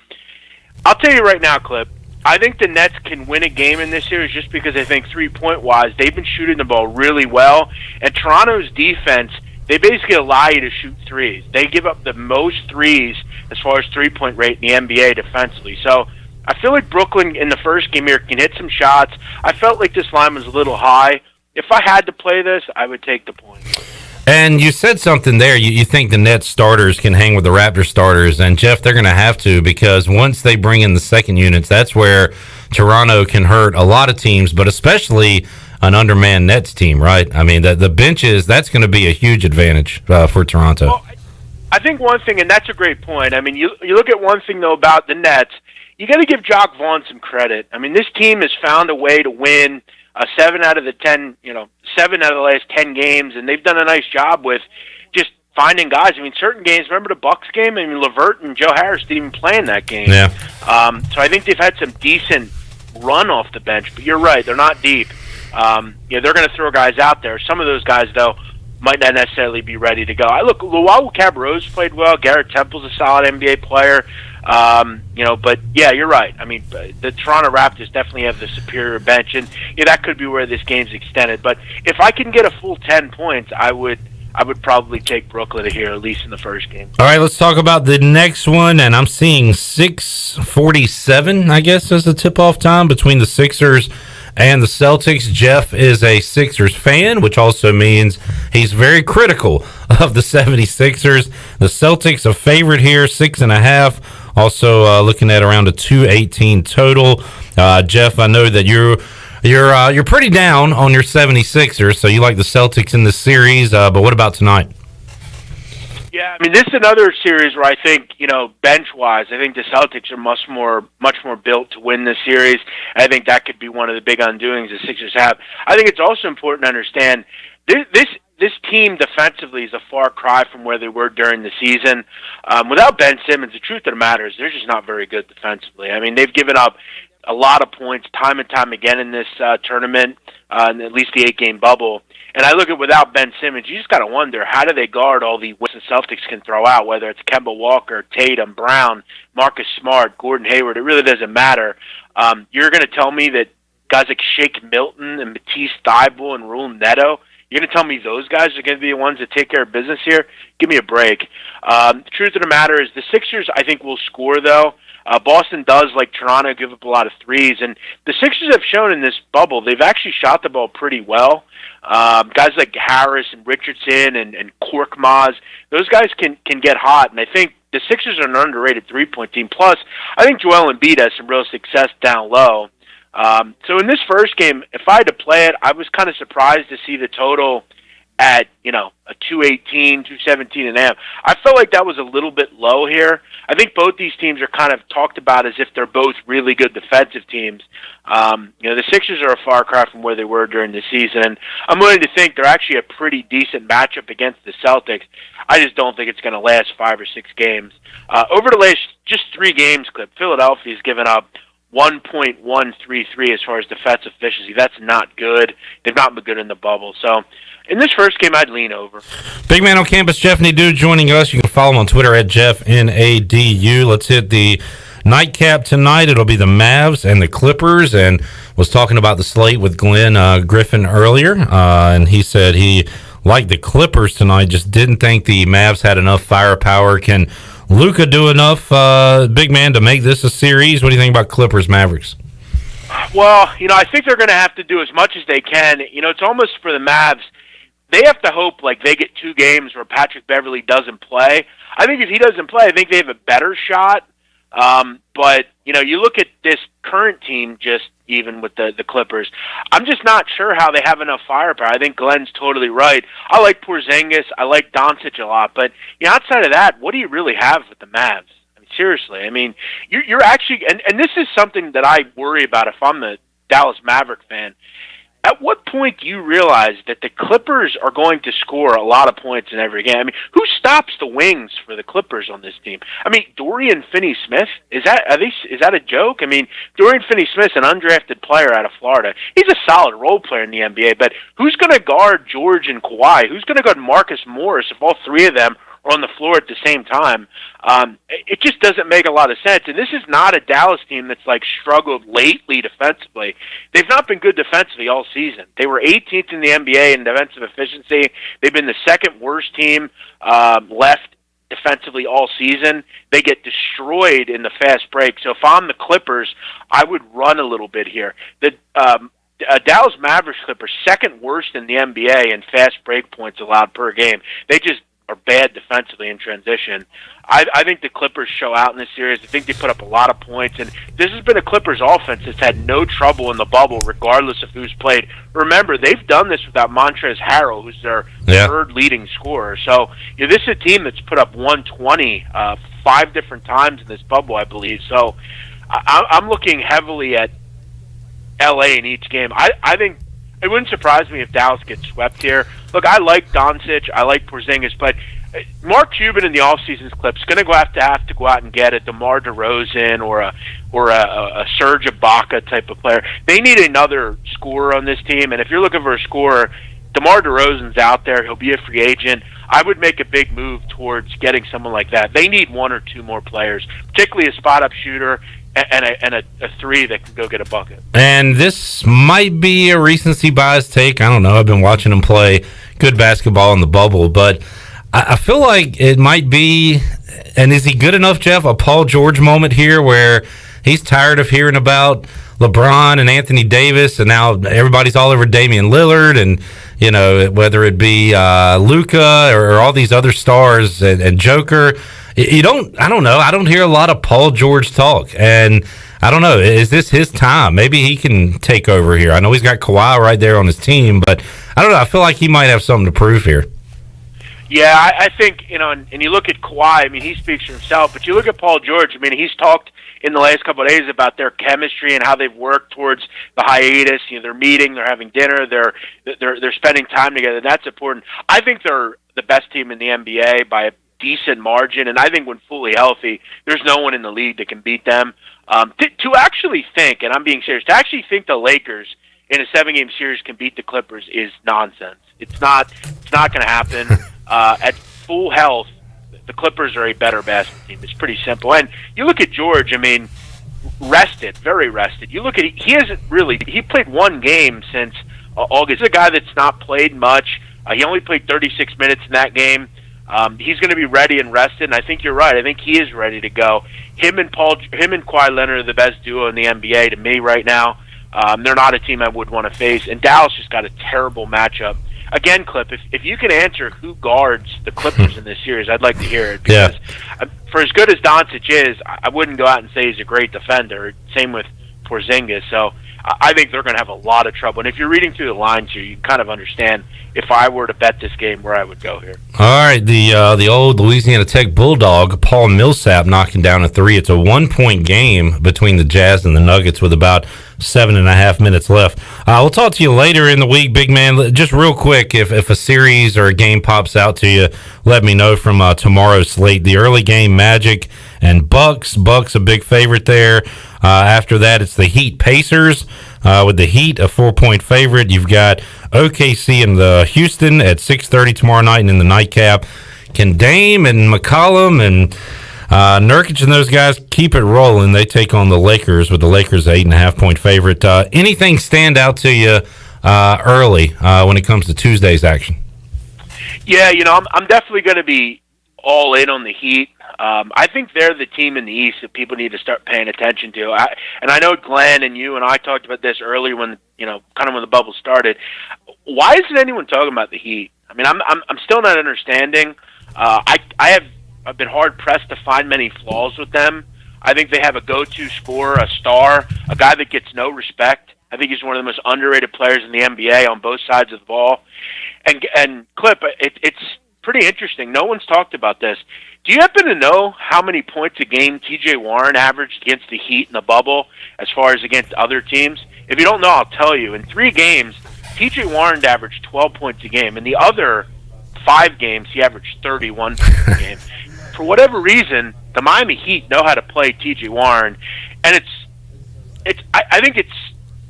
I'll tell you right now, Clip, I think the Nets can win a game in this series just because I think 3-point-wise, they've been shooting the ball really well. And Toronto's defense, they basically allow you to shoot threes. They give up the most threes as far as three-point rate in the NBA defensively. So I feel like Brooklyn in the first game here can hit some shots. I felt like this line was a little high. If I had to play this, I would take the point. And you said something there. You think the Nets starters can hang with the Raptors starters. And, Jeff, they're going to have to, because once they bring in the second units, that's where Toronto can hurt a lot of teams, but especially an undermanned Nets team, right? I mean, the benches, that's going to be a huge advantage for Toronto. Well, I think one thing, and that's a great point. I mean, you look at one thing, though, about the Nets, you got to give Jock Vaughn some credit. I mean, this team has found a way to win 7 out of the last 10 games, and they've done a nice job with just finding guys. I mean, certain games, remember the Bucks game? I mean, LeVert and Joe Harris didn't even play in that game. Yeah. So I think they've had some decent run off the bench, but you're right, they're not deep. They're going to throw guys out there. Some of those guys, though, might not necessarily be ready to go. Luau Cabarrose played well. Garrett Temple's a solid NBA player. But yeah, you're right. I mean, the Toronto Raptors definitely have the superior bench, and that could be where this game's extended. But if I can get a full 10 points, I would probably take Brooklyn here, at least in the first game. All right, let's talk about the next one, and I'm seeing 6:47, I guess, as the tip-off time between the Sixers and the Celtics. Jeff is a Sixers fan, which also means he's very critical of the 76ers. The Celtics a favorite here, 6.5. Also looking at around a 218 total. Jeff, I know that you're pretty down on your 76ers, so you like the Celtics in this series. But what about tonight? Yeah, I mean, this is another series where I think, bench-wise, I think the Celtics are much more built to win this series. I think that could be one of the big undoings the Sixers have. I think it's also important to understand this team defensively is a far cry from where they were during the season. Without Ben Simmons, the truth of the matter is they're just not very good defensively. I mean, they've given up a lot of points time and time again in this tournament, in at least the 8-game bubble. And I look at without Ben Simmons, you just got to wonder, how do they guard all the what the Celtics can throw out, whether it's Kemba Walker, Tatum, Brown, Marcus Smart, Gordon Hayward. It really doesn't matter. You're going to tell me that guys like Shake Milton and Matisse Thybulle and Raul Neto, you're going to tell me those guys are going to be the ones that take care of business here? Give me a break. The truth of the matter is the Sixers, I think, will score, though. Boston does, like Toronto, give up a lot of threes, and the Sixers have shown in this bubble they've actually shot the ball pretty well. Guys like Harris and Richardson and Korkmaz, those guys can get hot, and I think the Sixers are an underrated three-point team. Plus, I think Joel Embiid has some real success down low. So in this first game, if I had to play it, I was kind of surprised to see the total at, a 218, 217 and a half. I felt like that was a little bit low here. I think both these teams are kind of talked about as if they're both really good defensive teams. The Sixers are a far cry from where they were during the season, and I'm willing to think they're actually a pretty decent matchup against the Celtics. I just don't think it's going to last 5 or 6 games. Over the last just 3 games, Clip, Philadelphia's given up 1.133 as far as defensive efficiency. That's not good. They've not been good in the bubble. So in this first game, I'd lean over. Big man on campus, Jeff Nadeau joining us. You can follow him on Twitter at JeffNADU. Let's hit the nightcap tonight. It'll be the Mavs and the Clippers, and was talking about the slate with Glenn Griffin earlier, and he said he liked the Clippers tonight, just didn't think the Mavs had enough firepower. Can Luka do enough, big man, to make this a series? What do you think about Clippers Mavericks? Well, I think they're going to have to do as much as they can. It's almost for the Mavs, they have to hope like they get 2 games where Patrick Beverley doesn't play. I think if he doesn't play, I think they have a better shot. But you look at this current team, just even with the Clippers, I'm just not sure how they have enough firepower. I think Glenn's totally right. I like Porzingis, I like Doncic a lot, but outside of that, what do you really have with the Mavs? I mean, seriously, you're actually, and this is something that I worry about if I'm the Dallas Maverick fan. At what point do you realize that the Clippers are going to score a lot of points in every game? Who stops the wings for the Clippers on this team? Dorian Finney-Smith, is that a joke? Dorian Finney-Smith's an undrafted player out of Florida. He's a solid role player in the NBA, but who's going to guard George and Kawhi? Who's going to guard Marcus Morris if all 3 of them are on the floor at the same time? It just doesn't make a lot of sense. And this is not a Dallas team that's struggled lately defensively. They've not been good defensively all season. They were 18th in the NBA in defensive efficiency. They've been the second worst team left defensively all season. They get destroyed in the fast break. So if I'm the Clippers, I would run a little bit here. The Dallas Mavericks Clippers, second worst in the NBA in fast break points allowed per game. They just are bad defensively in transition. I think the Clippers show out in this series. I think they put up a lot of points, and this has been a Clippers offense that's had no trouble in the bubble, regardless of who's played. Remember, they've done this without Montrezl Harrell, who's their third leading scorer. So this is a team that's put up 120 5 different times in this bubble, I believe. So I'm looking heavily at LA in each game. I think it wouldn't surprise me if Dallas gets swept here. Look, I like Doncic, I like Porzingis, but Mark Cuban in the offseason's Clips is going to have to go out and get a DeMar DeRozan or a Serge Ibaka type of player. They need another scorer on this team, and if you're looking for a scorer, DeMar DeRozan's out there. He'll be a free agent. I would make a big move towards getting someone like that. They need 1 or 2 more players, particularly a spot-up shooter and a 3 that can go get a bucket. And this might be a recency bias take. I don't know. I've been watching him play good basketball in the bubble, but I feel like it might be, and is he good enough, Jeff, a Paul George moment here where he's tired of hearing about LeBron and Anthony Davis, and now everybody's all over Damian Lillard, and whether it be Luka or all these other stars and Joker. I don't know. I don't hear a lot of Paul George talk, and I don't know. Is this his time? Maybe he can take over here. I know he's got Kawhi right there on his team, but I don't know. I feel like he might have something to prove here. Yeah, I think, and you look at Kawhi, he speaks for himself, but you look at Paul George, he's talked in the last couple of days about their chemistry and how they've worked towards the hiatus. They're meeting, they're having dinner, they're spending time together. That's important. I think they're the best team in the NBA by a decent margin, and I think when fully healthy, there's no one in the league that can beat them. To actually think, and I'm being serious, to actually think the Lakers in a 7-game series can beat the Clippers is nonsense. It's not going to happen. At full health, the Clippers are a better basketball team. It's pretty simple. And you look at George, rested, very rested. You look at he played 1 game since August. He's a guy that's not played much. He only played 36 minutes in that game. He's going to be ready and rested, and I think you're right. I think he is ready to go. Him and Kawhi Leonard are the best duo in the NBA to me right now. They're not a team I would want to face, and Dallas just got a terrible matchup. Again, Clip, if you can answer who guards the Clippers in this series, I'd like to hear it. Because for as good as Doncic is, I wouldn't go out and say he's a great defender. Same with Porzingis. So I think they're going to have a lot of trouble. And if you're reading through the lines here, you can kind of understand if I were to bet this game where I would go here. All right, the old Louisiana Tech Bulldog, Paul Millsap, knocking down a three. It's a 1-point game between the Jazz and the Nuggets with about 7.5 minutes left. We'll talk to you later in the week, big man. Just real quick, if a series or a game pops out to you, let me know from tomorrow's slate. The early game, Magic and Bucks. Bucks a big favorite there. After that, it's the Heat Pacers. With the Heat, a 4-point favorite. You've got OKC and the Houston at 6:30 tomorrow night, and in the nightcap, can Dame and McCollum and Nurkic and those guys keep it rolling? They take on the Lakers, with the Lakers 8.5-point favorite. Anything stand out to you early when it comes to Tuesday's action? Yeah, I'm definitely going to be all in on the Heat. I think they're the team in the East that people need to start paying attention to. And I know Glenn and you and I talked about this earlier when, kind of when the bubble started. Why isn't anyone talking about the Heat? I mean, I'm still not understanding. I've been hard pressed to find many flaws with them. I think they have a go-to scorer, a star, a guy that gets no respect. I think he's one of the most underrated players in the NBA on both sides of the ball. And Clip, it's pretty interesting. No one's talked about this. Do you happen to know how many points a game T.J. Warren averaged against the Heat in the bubble as far as against other teams? If you don't know, I'll tell you. In 3 games, T.J. Warren averaged 12 points a game. In the other 5 games, he averaged 31 points a game. For whatever reason, the Miami Heat know how to play T.J. Warren, and I think it's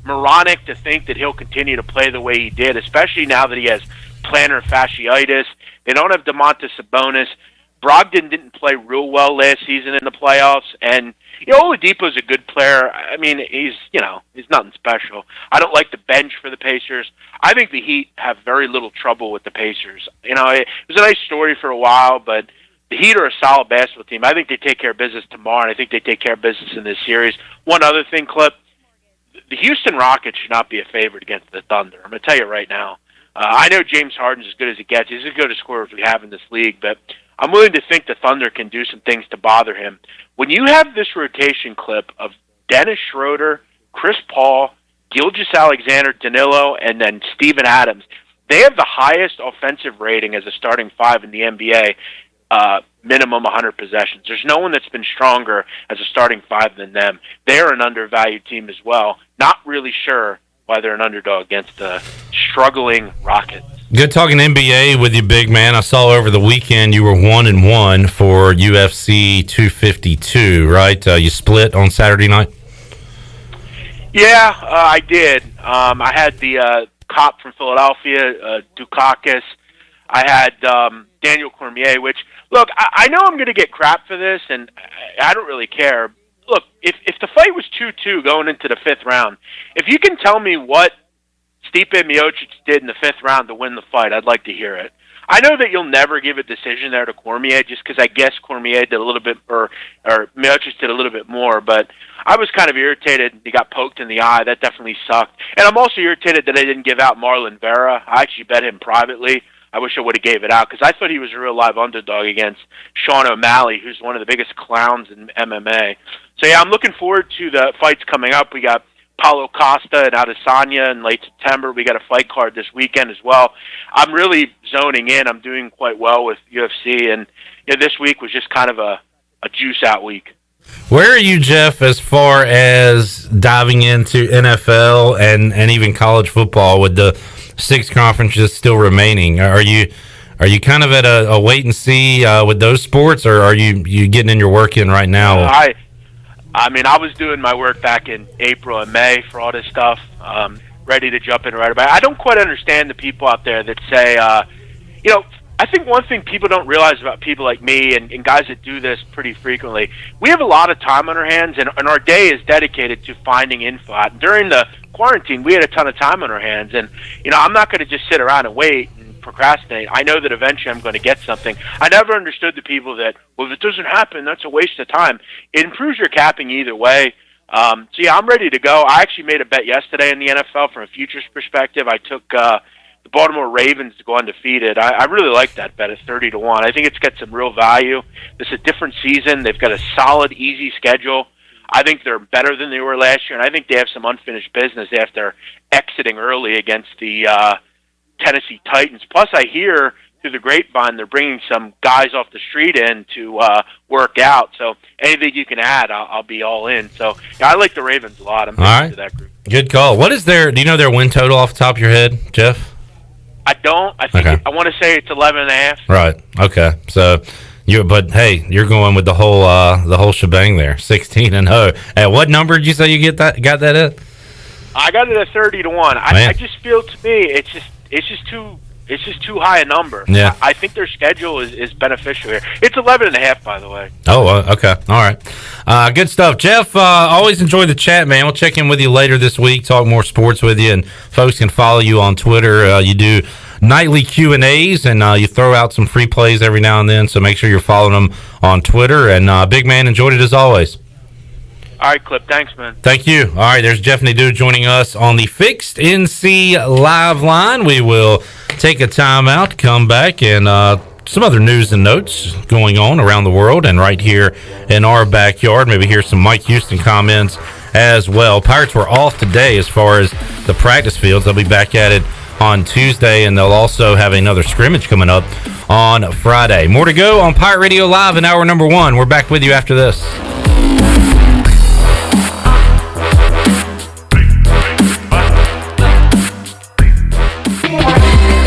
moronic to think that he'll continue to play the way he did, especially now that he has plantar fasciitis. They don't have DeMontis Sabonis. Brogdon didn't play real well last season in the playoffs, and Oladipo's a good player. I mean, he's nothing special. I don't like the bench for the Pacers. I think the Heat have very little trouble with the Pacers. It was a nice story for a while, but the Heat are a solid basketball team. I think they take care of business tomorrow, and I think they take care of business in this series. One other thing, Clip, the Houston Rockets should not be a favorite against the Thunder. I'm going to tell you right now. I know James Harden's as good as he gets. He's as good a scorer as we have in this league, but I'm willing to think the Thunder can do some things to bother him. When you have this rotation, Clip, of Dennis Schroeder, Chris Paul, Gilgeous-Alexander, Danilo, and then Steven Adams, they have the highest offensive rating as a starting 5 in the NBA, minimum 100 possessions. There's no one that's been stronger as a starting 5 than them. They're an undervalued team as well. Not really sure why they're an underdog against the struggling Rockets. Good talking NBA with you, big man. I saw over the weekend you were 1-1 for UFC 252, right? You split on Saturday night? Yeah, I did. I had the cop from Philadelphia, Dukakis. I had Daniel Cormier, which, look, I know I'm going to get crap for this, and I don't really care. Look, if the fight was 2-2 going into the 5th round, if you can tell me what Stipe Miocic did in the 5th round to win the fight, I'd like to hear it. I know that you'll never give a decision there to Cormier, just because I guess Cormier did a little bit, or Miocic did a little bit more, but I was kind of irritated. He got poked in the eye. That definitely sucked. And I'm also irritated that I didn't give out Marlon Vera. I actually bet him privately. I wish I would have gave it out, because I thought he was a real live underdog against Sean O'Malley, who's one of the biggest clowns in MMA. So, yeah, I'm looking forward to the fights coming up. We got Paulo Costa and Adesanya in late September. We got a fight card this weekend as well. I'm really zoning in. I'm doing quite well with UFC, and this week was just kind of a juice-out week. Where are you, Jeff, as far as diving into NFL and even college football with the 6 conferences still remaining? Are you kind of at a wait and see with those sports, or are you getting in your work in right now? I mean, I was doing my work back in April and May for all this stuff, ready to jump in right away. I don't quite understand the people out there that say, I think one thing people don't realize about people like me and guys that do this pretty frequently, we have a lot of time on our hands, and our day is dedicated to finding info. During the quarantine, we had a ton of time on our hands, and I'm not going to just sit around and wait and procrastinate. I know that eventually I'm going to get something. I never understood the people that, well, if it doesn't happen, that's a waste of time. It improves your capping either way. So yeah, I'm ready to go. I actually made a bet yesterday in the NFL from a futures perspective. I took the Baltimore Ravens to go undefeated. I really like that bet at 30-1. I think it's got some real value. This is a different season. They've got a solid, easy schedule. I think they're better than they were last year, and I think they have some unfinished business after exiting early against the Tennessee Titans. Plus, I hear through the grapevine they're bringing some guys off the street in to work out. So anything you can add, I'll be all in. So yeah, I like the Ravens a lot. I'm big into that group. Good call. What is do you know their win total off the top of your head, Jeff? I don't. I think I want to say it's 11.5. Right. Okay. So but hey, you're going with the whole shebang there. 16-0. At what number did you say you got that at? I got it at 30-1. I just feel, to me, it's just too high a number. Yeah. I think their schedule is beneficial here. It's 11.5, by the way. Oh, okay. All right. Good stuff. Jeff, always enjoy the chat, man. We'll check in with you later this week, talk more sports with you, and folks can follow you on Twitter. You do nightly Q&As, and you throw out some free plays every now and then, so make sure you're following them on Twitter. And big man, enjoyed it as always. All right, Clip. Thanks, man. Thank you. All right, there's Jeff Nadeau joining us on the Fixed NC Live line. We will take a timeout, come back, and some other news and notes going on around the world and right here in our backyard. Maybe hear some Mike Houston comments as well. Pirates were off today as far as the practice fields. They'll be back at it on Tuesday, and they'll also have another scrimmage coming up on Friday. More to go on Pirate Radio Live in hour number 1. We're back with you after this.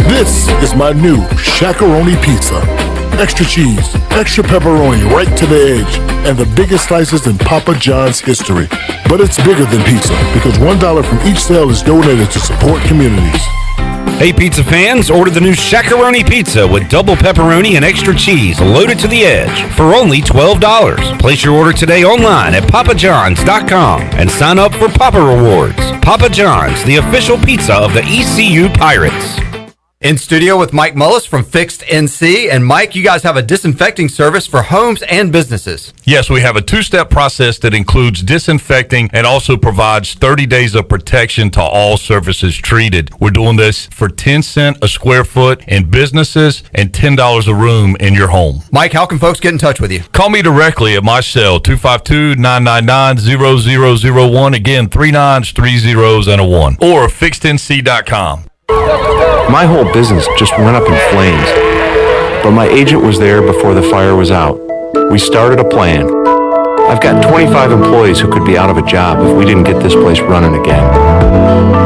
This is my new Shaq-a-Roni pizza. Extra cheese, extra pepperoni right to the edge, and the biggest slices in Papa John's history. But it's bigger than pizza, because $1 from each sale is donated to support communities. Hey pizza fans, order the new Shaq-a-Roni pizza with double pepperoni and extra cheese loaded to the edge for only $12. Place your order today online at papajohns.com and sign up for Papa Rewards. Papa John's, the official pizza of the ECU Pirates. In studio with Mike Mullis from Fixed NC. And Mike, you guys have a disinfecting service for homes and businesses. Yes, we have a two-step process that includes disinfecting and also provides 30 days of protection to all surfaces treated. We're doing this for 10 cents a square foot in businesses and $10 a room in your home. Mike, how can folks get in touch with you? Call me directly at my cell, 252-999-0001. Again, 3 9s, 3 zeros, and a 1. Or fixednc.com. My whole business just went up in flames, but my agent was there before the fire was out. We started a plan. I've got 25 employees who could be out of a job if we didn't get this place running again.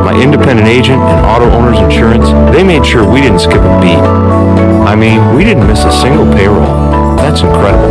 My independent agent and auto owner's insurance, they made sure we didn't skip a beat. I mean, we didn't miss a single payroll. That's incredible.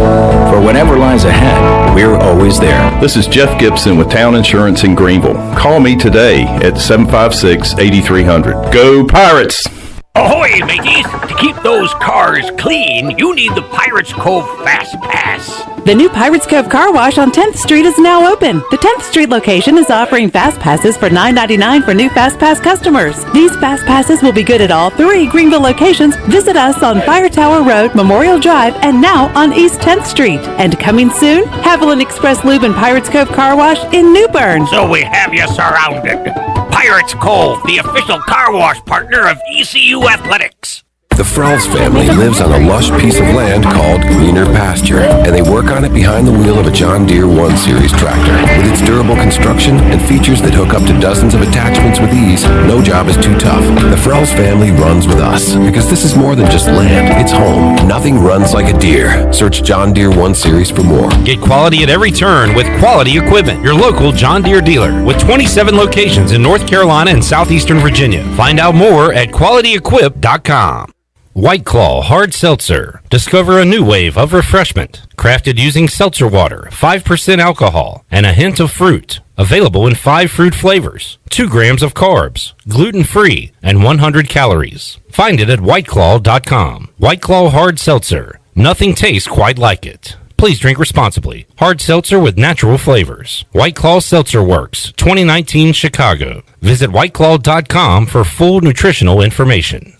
For whatever lies ahead, we're always there. This is Jeff Gibson with Town Insurance in Greenville. Call me today at 756-8300. Go Pirates! Ahoy, mateys! To keep those cars clean, you need the Pirates Cove Fast Pass. The new Pirates Cove Car Wash on 10th Street is now open. The 10th Street location is offering Fast Passes for $9.99 for new Fast Pass customers. These Fast Passes will be good at all 3 Greenville locations. Visit us on Fire Tower Road, Memorial Drive, and now on East 10th Street. And coming soon, Haviland Express Lube and Pirates Cove Car Wash in New Bern. So we have you surrounded. Pirates Cove, the official car wash partner of ECU Athletics. The Frells family lives on a lush piece of land called Greener Pasture, and they work on it behind the wheel of a John Deere 1 Series tractor. With its durable construction and features that hook up to dozens of attachments with ease, no job is too tough. The Frells family runs with us, because this is more than just land, it's home. Nothing runs like a Deere. Search John Deere 1 Series for more. Get quality at every turn with Quality Equipment, your local John Deere dealer, with 27 locations in North Carolina and southeastern Virginia. Find out more at QualityEquip.com. White Claw Hard Seltzer. Discover a new wave of refreshment. Crafted using seltzer water, 5% alcohol, and a hint of fruit. Available in 5 fruit flavors, 2 grams of carbs, gluten-free, and 100 calories. Find it at whiteclaw.com. White Claw Hard Seltzer. Nothing tastes quite like it. Please drink responsibly. Hard seltzer with natural flavors. White Claw Seltzer Works, 2019 Chicago. Visit whiteclaw.com for full nutritional information.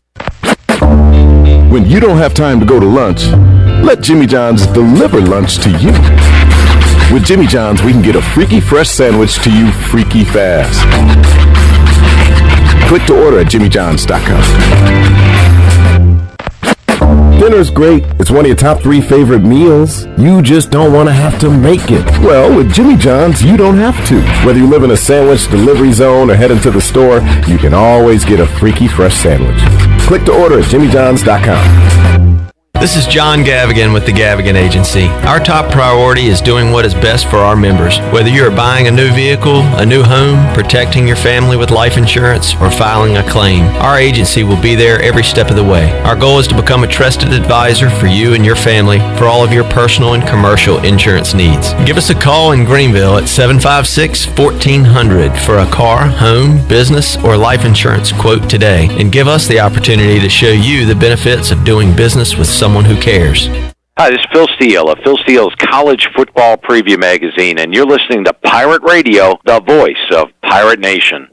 When you don't have time to go to lunch, let Jimmy John's deliver lunch to you. With Jimmy John's, we can get a freaky fresh sandwich to you freaky fast. Click to order at jimmyjohns.com. Dinner's great. It's one of your top 3 favorite meals. You just don't want to have to make it. Well, with Jimmy John's, you don't have to. Whether you live in a sandwich delivery zone or head into the store, you can always get a freaky fresh sandwich. Click to order at jimmyjohns.com. This is John Gavigan with the Gavigan Agency. Our top priority is doing what is best for our members. Whether you are buying a new vehicle, a new home, protecting your family with life insurance, or filing a claim, our agency will be there every step of the way. Our goal is to become a trusted advisor for you and your family for all of your personal and commercial insurance needs. Give us a call in Greenville at 756-1400 for a car, home, business, or life insurance quote today, and give us the opportunity to show you the benefits of doing business with someone who cares. Hi, this is Phil Steele of Phil Steele's College Football Preview Magazine, and you're listening to Pirate Radio, the voice of Pirate Nation.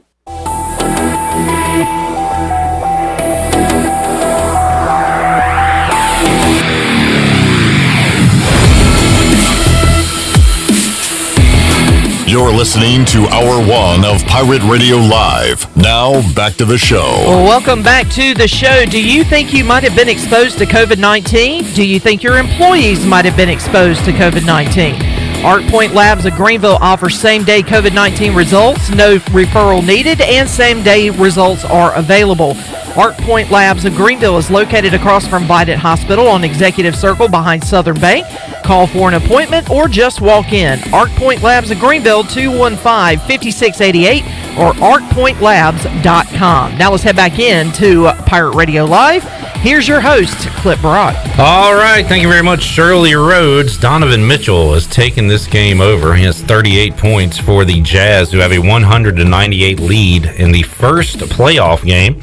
You're listening to Hour 1 of Pirate Radio Live. Now, back to the show. Well, welcome back to the show. Do you think you might have been exposed to COVID-19? Do you think your employees might have been exposed to COVID-19? ArcPoint Labs of Greenville offers same-day COVID-19 results, no referral needed, and same-day results are available. ArcPoint Labs of Greenville is located across from Vidant Hospital on Executive Circle behind Southern Bank. Call for an appointment or just walk in. ArcPoint Labs of Greenville, 215-5688 or arcpointlabs.com. Now let's head back in to Pirate Radio Live. Here's your host, Clip Barat. All right, thank you very much, Shirley Rhodes. Donovan Mitchell has taken this game over. He has 38 points for the Jazz, who have a 198 lead in the first playoff game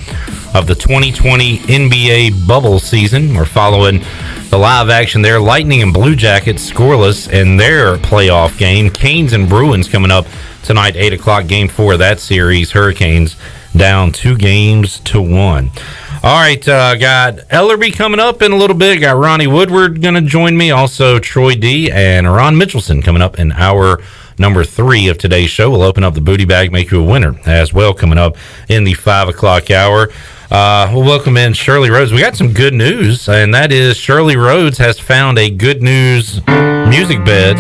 of the 2020 NBA bubble season. We're following the live action there. Lightning and Blue Jackets scoreless in their playoff game. Canes and Bruins coming up tonight, 8 o'clock, game 4 of that series. Hurricanes down 2-1. All right, got Ellerbe coming up in a little bit. Got Ronnie Woodward going to join me. Also, Troy D. and Ron Mitchelson coming up in hour number 3 of today's show. We'll open up the booty bag, make you a winner as well coming up in the 5 o'clock hour. We'll welcome in Shirley Rhodes. We got some good news, and that is Shirley Rhodes has found a good news music bed.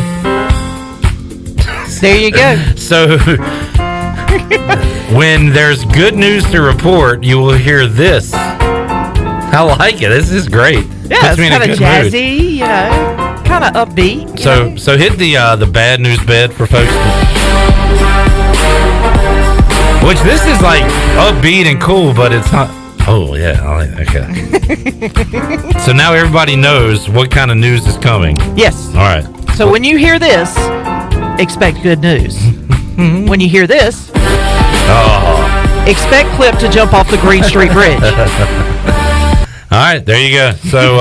There you go. So when there's good news to report, you will hear this. I like it. This is great. Yeah, it's kind of jazzy, you know, kind of upbeat. So hit the bad news bed for folks. Which this is like upbeat and cool, but it's not. Oh yeah, okay. So now everybody knows what kind of news is coming. Yes. All right. So when you hear this, expect good news. When you hear this, expect Clip to jump off the Green Street Bridge. All right, there you go. So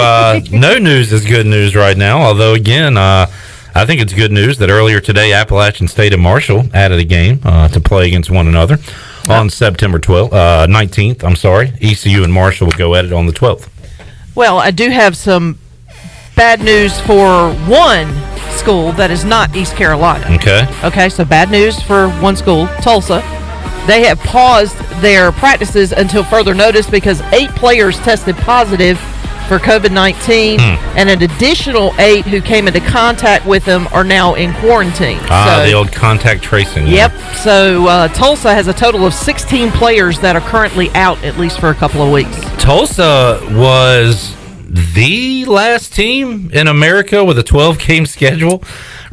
no news is good news right now, although again, I think it's good news that earlier today, Appalachian State and Marshall added a game to play against one another on September 19th. I'm sorry. ECU and Marshall will go at it on the 12th. Well, I do have some bad news for one school that is not East Carolina. Okay, so bad news for one school, Tulsa. They have paused their practices until further notice because 8 players tested positive for COVID-19, and an additional 8 who came into contact with them are now in quarantine. The old contact tracing. Yep. So Tulsa has a total of 16 players that are currently out, at least for a couple of weeks. Tulsa was the last team in America with a 12-game schedule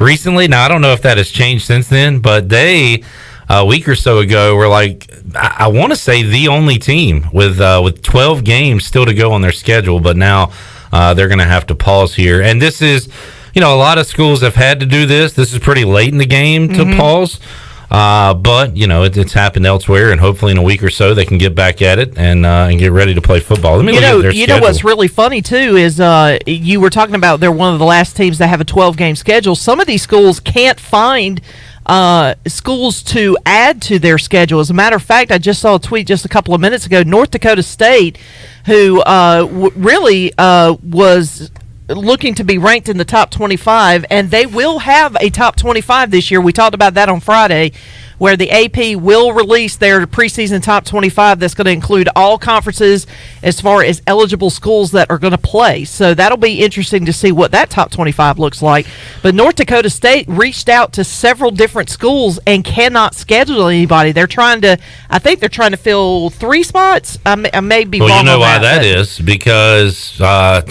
recently. Now, I don't know if that has changed since then, but they, a week or so ago, were like, I want to say the only team with 12 games still to go on their schedule, but now they're going to have to pause here. And this is, a lot of schools have had to do this. This is pretty late in the game to pause. But, it's happened elsewhere, and hopefully in a week or so they can get back at it and get ready to play football. Let me look at their schedule. What's really funny, too, is you were talking about they're one of the last teams that have a 12-game schedule. Some of these schools can't find schools to add to their schedule. As a matter of fact, I just saw a tweet just a couple of minutes ago. North Dakota State, who really was looking to be ranked in the top 25, and they will have a top 25 this year. We talked about that on Friday, where the AP will release their preseason top 25 that's going to include all conferences as far as eligible schools that are going to play. So that'll be interesting to see what that top 25 looks like. But North Dakota State reached out to several different schools and cannot schedule anybody. I think they're trying to fill 3 spots. I may be wrong on that. Well, you know why that is, because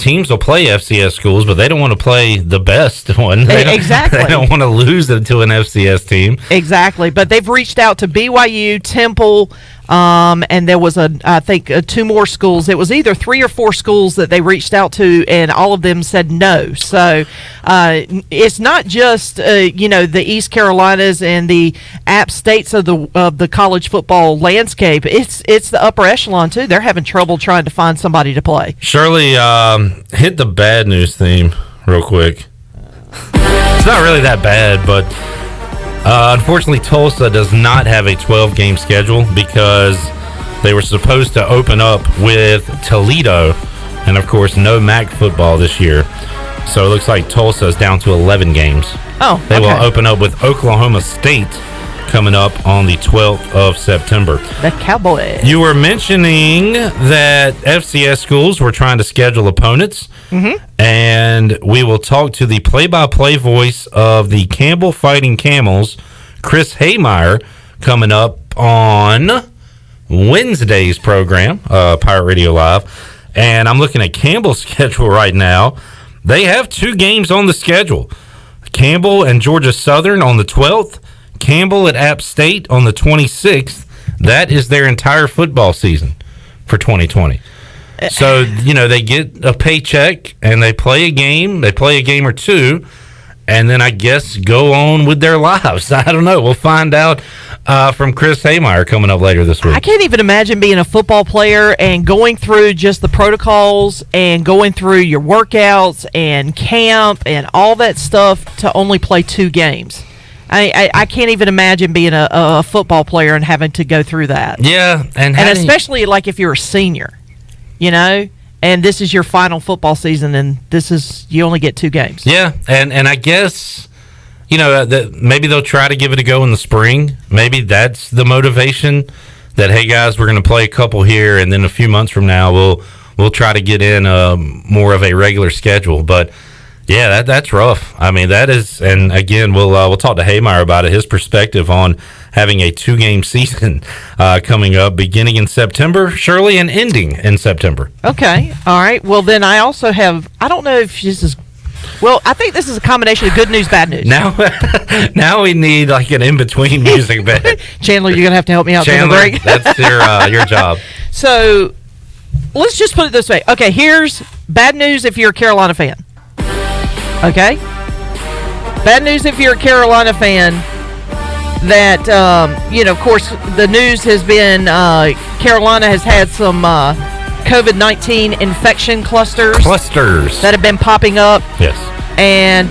teams will play FCS schools, but they don't want to play the best one. Exactly. They don't want to lose it to an FCS team. Exactly. But they've reached out to BYU, Temple, and there was I think 2 more schools. It was either 3 or 4 schools that they reached out to, and all of them said no. So it's not just the East Carolinas and the App States of the college football landscape. It's the upper echelon too. They're having trouble trying to find somebody to play. Shirley, hit the bad news theme real quick. It's not really that bad, but unfortunately, Tulsa does not have a 12-game schedule because they were supposed to open up with Toledo, and of course, no MAC football this year. So it looks like Tulsa is down to 11 games. Oh, They will open up with Oklahoma State coming up on the 12th of September. The Cowboys. You were mentioning that FCS schools were trying to schedule opponents. Mm-hmm. And we will talk to the play-by-play voice of the Campbell Fighting Camels, Chris Haymeyer, coming up on Wednesday's program, Pirate Radio Live. And I'm looking at Campbell's schedule right now. They have 2 games on the schedule. Campbell and Georgia Southern on the 12th. Campbell at App State on the 26th. That is their entire football season for 2020. So, they get a paycheck and they play a game. They play a game or 2, and then I guess go on with their lives. I don't know. We'll find out from Chris Haymeyer coming up later this week. I can't even imagine being a football player and going through just the protocols and going through your workouts and camp and all that stuff to only play 2 games. I can't even imagine being a football player and having to go through that. Yeah, and especially like if you're a senior. And this is your final football season, and you only get 2 games. Yeah, and I guess, maybe they'll try to give it a go in the spring. Maybe that's the motivation that, hey, guys, we're going to play a couple here, and then a few months from now we'll try to get in more of a regular schedule. But, yeah, that's rough. I mean, that is, and again, we'll talk to Haymeyer about it, his perspective on having a 2-game season coming up, beginning in September, Shirley, and ending in September. Okay, all right. Well, then I also have, I don't know if this is, well, I think this is a combination of good news, bad news. Now we need like an in-between music bed. Chandler, you're going to have to help me out. Chandler, for the break. that's your job. So let's just put it this way. Okay, here's bad news if you're a Carolina fan. Okay? Bad news if you're a Carolina fan. That, of course, the news has been Carolina has had some COVID-19 infection clusters that have been popping up. Yes. And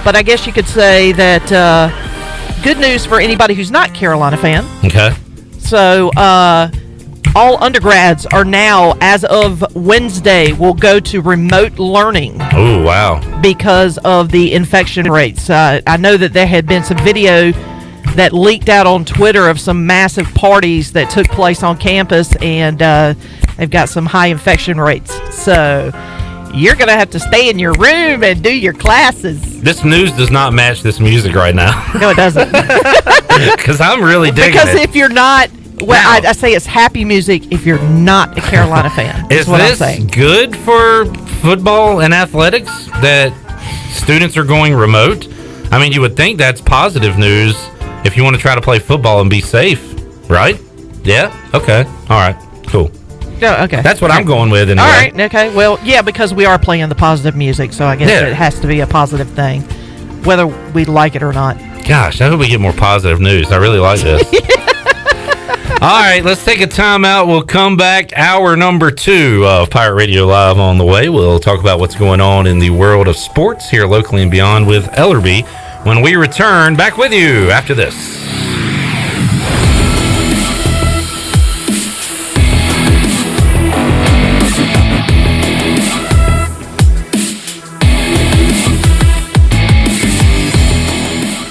but I guess you could say that good news for anybody who's not a Carolina fan. Okay. So all undergrads are now, as of Wednesday, will go to remote learning. Oh, wow. Because of the infection rates. I know that there had been some video that leaked out on Twitter of some massive parties that took place on campus, and they've got some high infection rates. So you're going to have to stay in your room and do your classes. This news does not match this music right now. No, it doesn't. Because I'm really digging because it. if you're not, I say it's happy music if you're not a Carolina fan. Is what I'm this saying. good for football and athletics that students are going remote? I mean, you would think that's positive news if you want to try to play football and be safe, right? Yeah? Okay. All right. Cool. Oh, okay. That's what I'm going with anyway. All right. Okay. Well, yeah, because we are playing the positive music, so I guess it has to be a positive thing, whether we like it or not. Gosh, I hope we get more positive news. I really like this. All right, let's take a time out. We'll come back. Hour number 2 of Pirate Radio Live on the way. We'll talk about what's going on in the world of sports here locally and beyond with Ellerbe when we return. Back with you after this.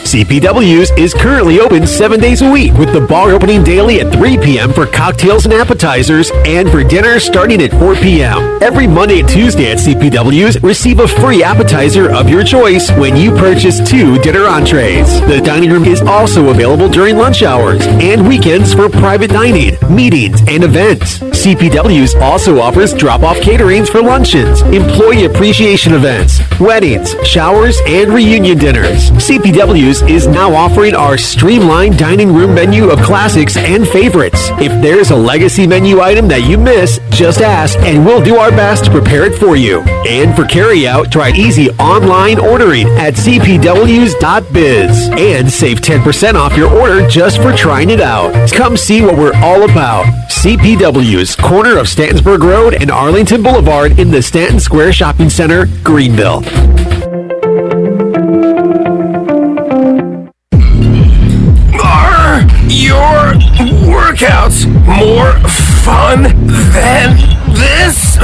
CPW's is currently open 7 days a week, with the bar opening daily at 3 p.m. for cocktails and appetizers, and for dinner starting at 4 p.m. Every Monday and Tuesday at CPW's, receive a free appetizer of your choice when you purchase 2 dinner entrees. The dining room is also available during lunch hours and weekends for private dining, meetings, and events. CPW's also offers drop-off caterings for luncheons, employee appreciation events, weddings, showers, and reunion dinners. CPW's is now offering our streamlined dining room menu of classics and favorites. If there's a legacy menu item that you miss, just ask and we'll do our best to prepare it for you. And for carryout, try easy online ordering at cpws.biz and save 10% off your order just for trying it out. Come see what we're all about. CPW's, corner of Stantonsburg Road and Arlington Boulevard in the Stanton Square Shopping Center, Greenville. Are your workouts more fun than this?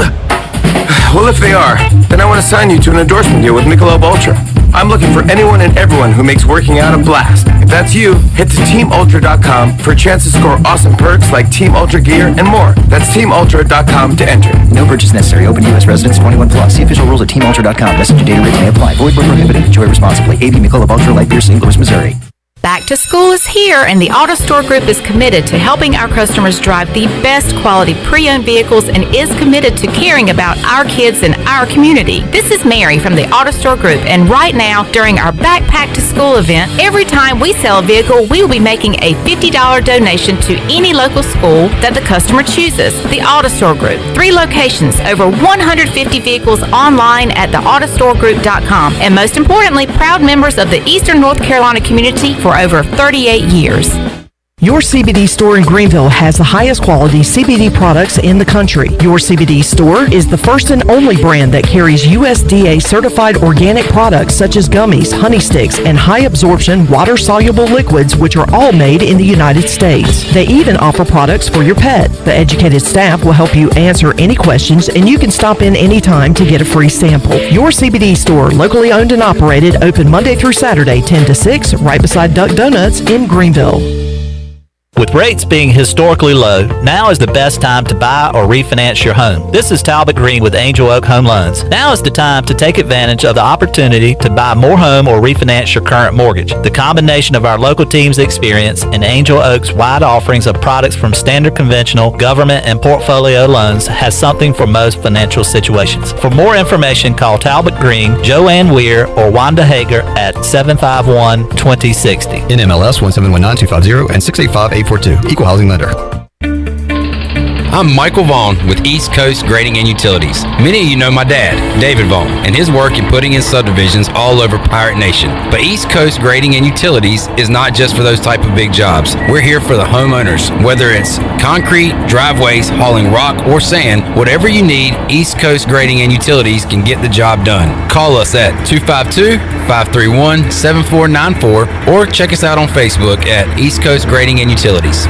Well, if they are, then I want to sign you to an endorsement deal with Michelob Ultra. I'm looking for anyone and everyone who makes working out a blast. If that's you, head to TeamUltra.com for a chance to score awesome perks like Team Ultra gear and more. That's TeamUltra.com to enter. No purchase necessary. Open U.S. residents 21 plus. See official rules at TeamUltra.com. Message and data rates may apply. Void where prohibited. Enjoy responsibly. AB Michelob Ultra Light Beer, St. Louis, Missouri. Back to school is here, and the Auto Store Group is committed to helping our customers drive the best quality pre-owned vehicles and is committed to caring about our kids and our community. This is Mary from the Auto Store Group, and right now, during our Backpack to School event, every time we sell a vehicle, we will be making a $50 donation to any local school that the customer chooses. The Auto Store Group, 3 locations, over 150 vehicles online at theautostoregroup.com, and most importantly, proud members of the Eastern North Carolina community for over 38 years. Your CBD store in Greenville has the highest quality CBD products in the country. Your CBD store is the first and only brand that carries USDA certified organic products such as gummies, honey sticks, and high absorption water soluble liquids, which are all made in the United States. They even offer products for your pet. The educated staff will help you answer any questions, and you can stop in anytime to get a free sample. Your CBD store, locally owned and operated, open Monday through Saturday 10 to 6, right beside Duck Donuts in Greenville. With rates being historically low, now is the best time to buy or refinance your home. This is Talbot Green with Angel Oak Home Loans. Now is the time to take advantage of the opportunity to buy more home or refinance your current mortgage. The combination of our local team's experience and Angel Oak's wide offerings of products from standard conventional, government, and portfolio loans has something for most financial situations. For more information, call Talbot Green, Joanne Weir, or Wanda Hager at 751-2060. NMLS 1719250 and 685-842. Equal housing lender. I'm Michael Vaughn with East Coast Grading and Utilities. Many of you know my dad, David Vaughn, and his work in putting in subdivisions all over Pirate Nation. But East Coast Grading and Utilities is not just for those type of big jobs. We're here for the homeowners. Whether it's concrete, driveways, hauling rock, or sand, whatever you need, East Coast Grading and Utilities can get the job done. Call us at 252-531-7494 or check us out on Facebook at East Coast Grading and Utilities.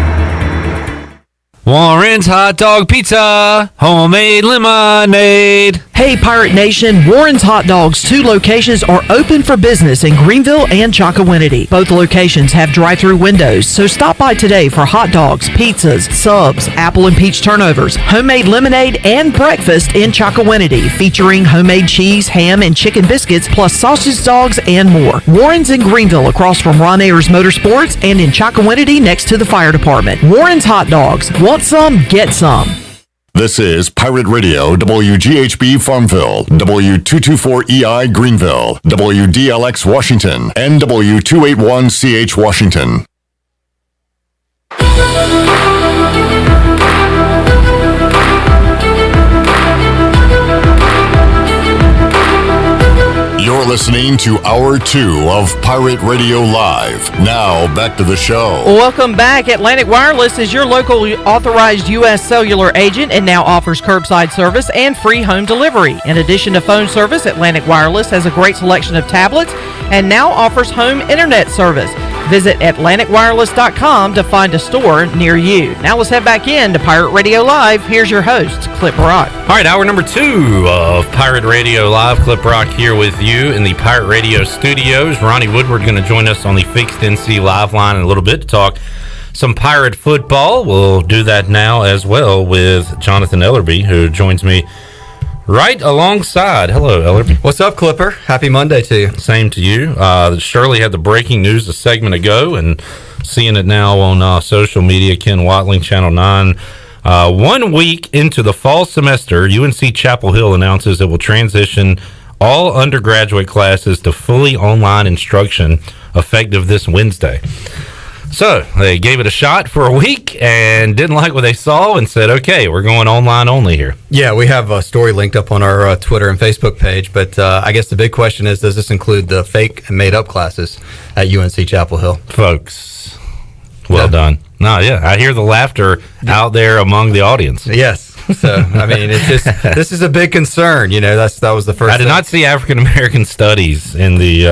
Warren's Hot Dog Pizza, homemade lemonade. Hey Pirate Nation, Warren's Hot Dogs 2 locations are open for business in Greenville and Chocowinity. Both locations have drive-through windows, so stop by today for hot dogs, pizzas, subs, apple and peach turnovers, homemade lemonade, and breakfast in Chocowinity, featuring homemade cheese, ham, and chicken biscuits, plus sausage dogs and more. Warren's in Greenville across from Ron Ayers Motorsports and in Chocowinity next to the fire department. Warren's Hot Dogs. Want some? Get some. This is Pirate Radio, WGHB Farmville, W224EI Greenville, WDLX Washington, and W281CH Washington. You're listening listening to Hour 2 of Pirate Radio Live. Now, back to the show. Welcome back. Atlantic Wireless is your local authorized U.S. cellular agent and now offers curbside service and free home delivery. In addition to phone service, Atlantic Wireless has a great selection of tablets and now offers home internet service. Visit AtlanticWireless.com to find a store near you. Now let's head back in to Pirate Radio Live. Here's your host, Clip Rock. All right, hour number 2 of Pirate Radio Live. Clip Rock here with you in the Pirate Radio studios. Ronnie Woodward going to join us on the Fixed NC Live line in a little bit to talk some Pirate football. We'll do that now as well with Jonathan Ellerbe, who joins me right alongside. Hello, Ellerbe. What's up, Clipper? Happy Monday to you. Same to you. Shirley had the breaking news a segment ago, and seeing it now on social media. Ken Watling, Channel 9. 1 week into the fall semester, UNC Chapel Hill announces it will transition all undergraduate classes to fully online instruction effective this Wednesday. So they gave it a shot for a week and didn't like what they saw and said, okay, we're going online only here. Yeah, we have a story linked up on our Twitter and Facebook page, but I guess the big question is, does this include the fake and made-up classes at UNC Chapel Hill? Folks, well done. No, yeah, I hear the laughter out there among the audience. Yes. So, I mean, it's just, this is a big concern. You know, that was the first I did not see African American studies in the,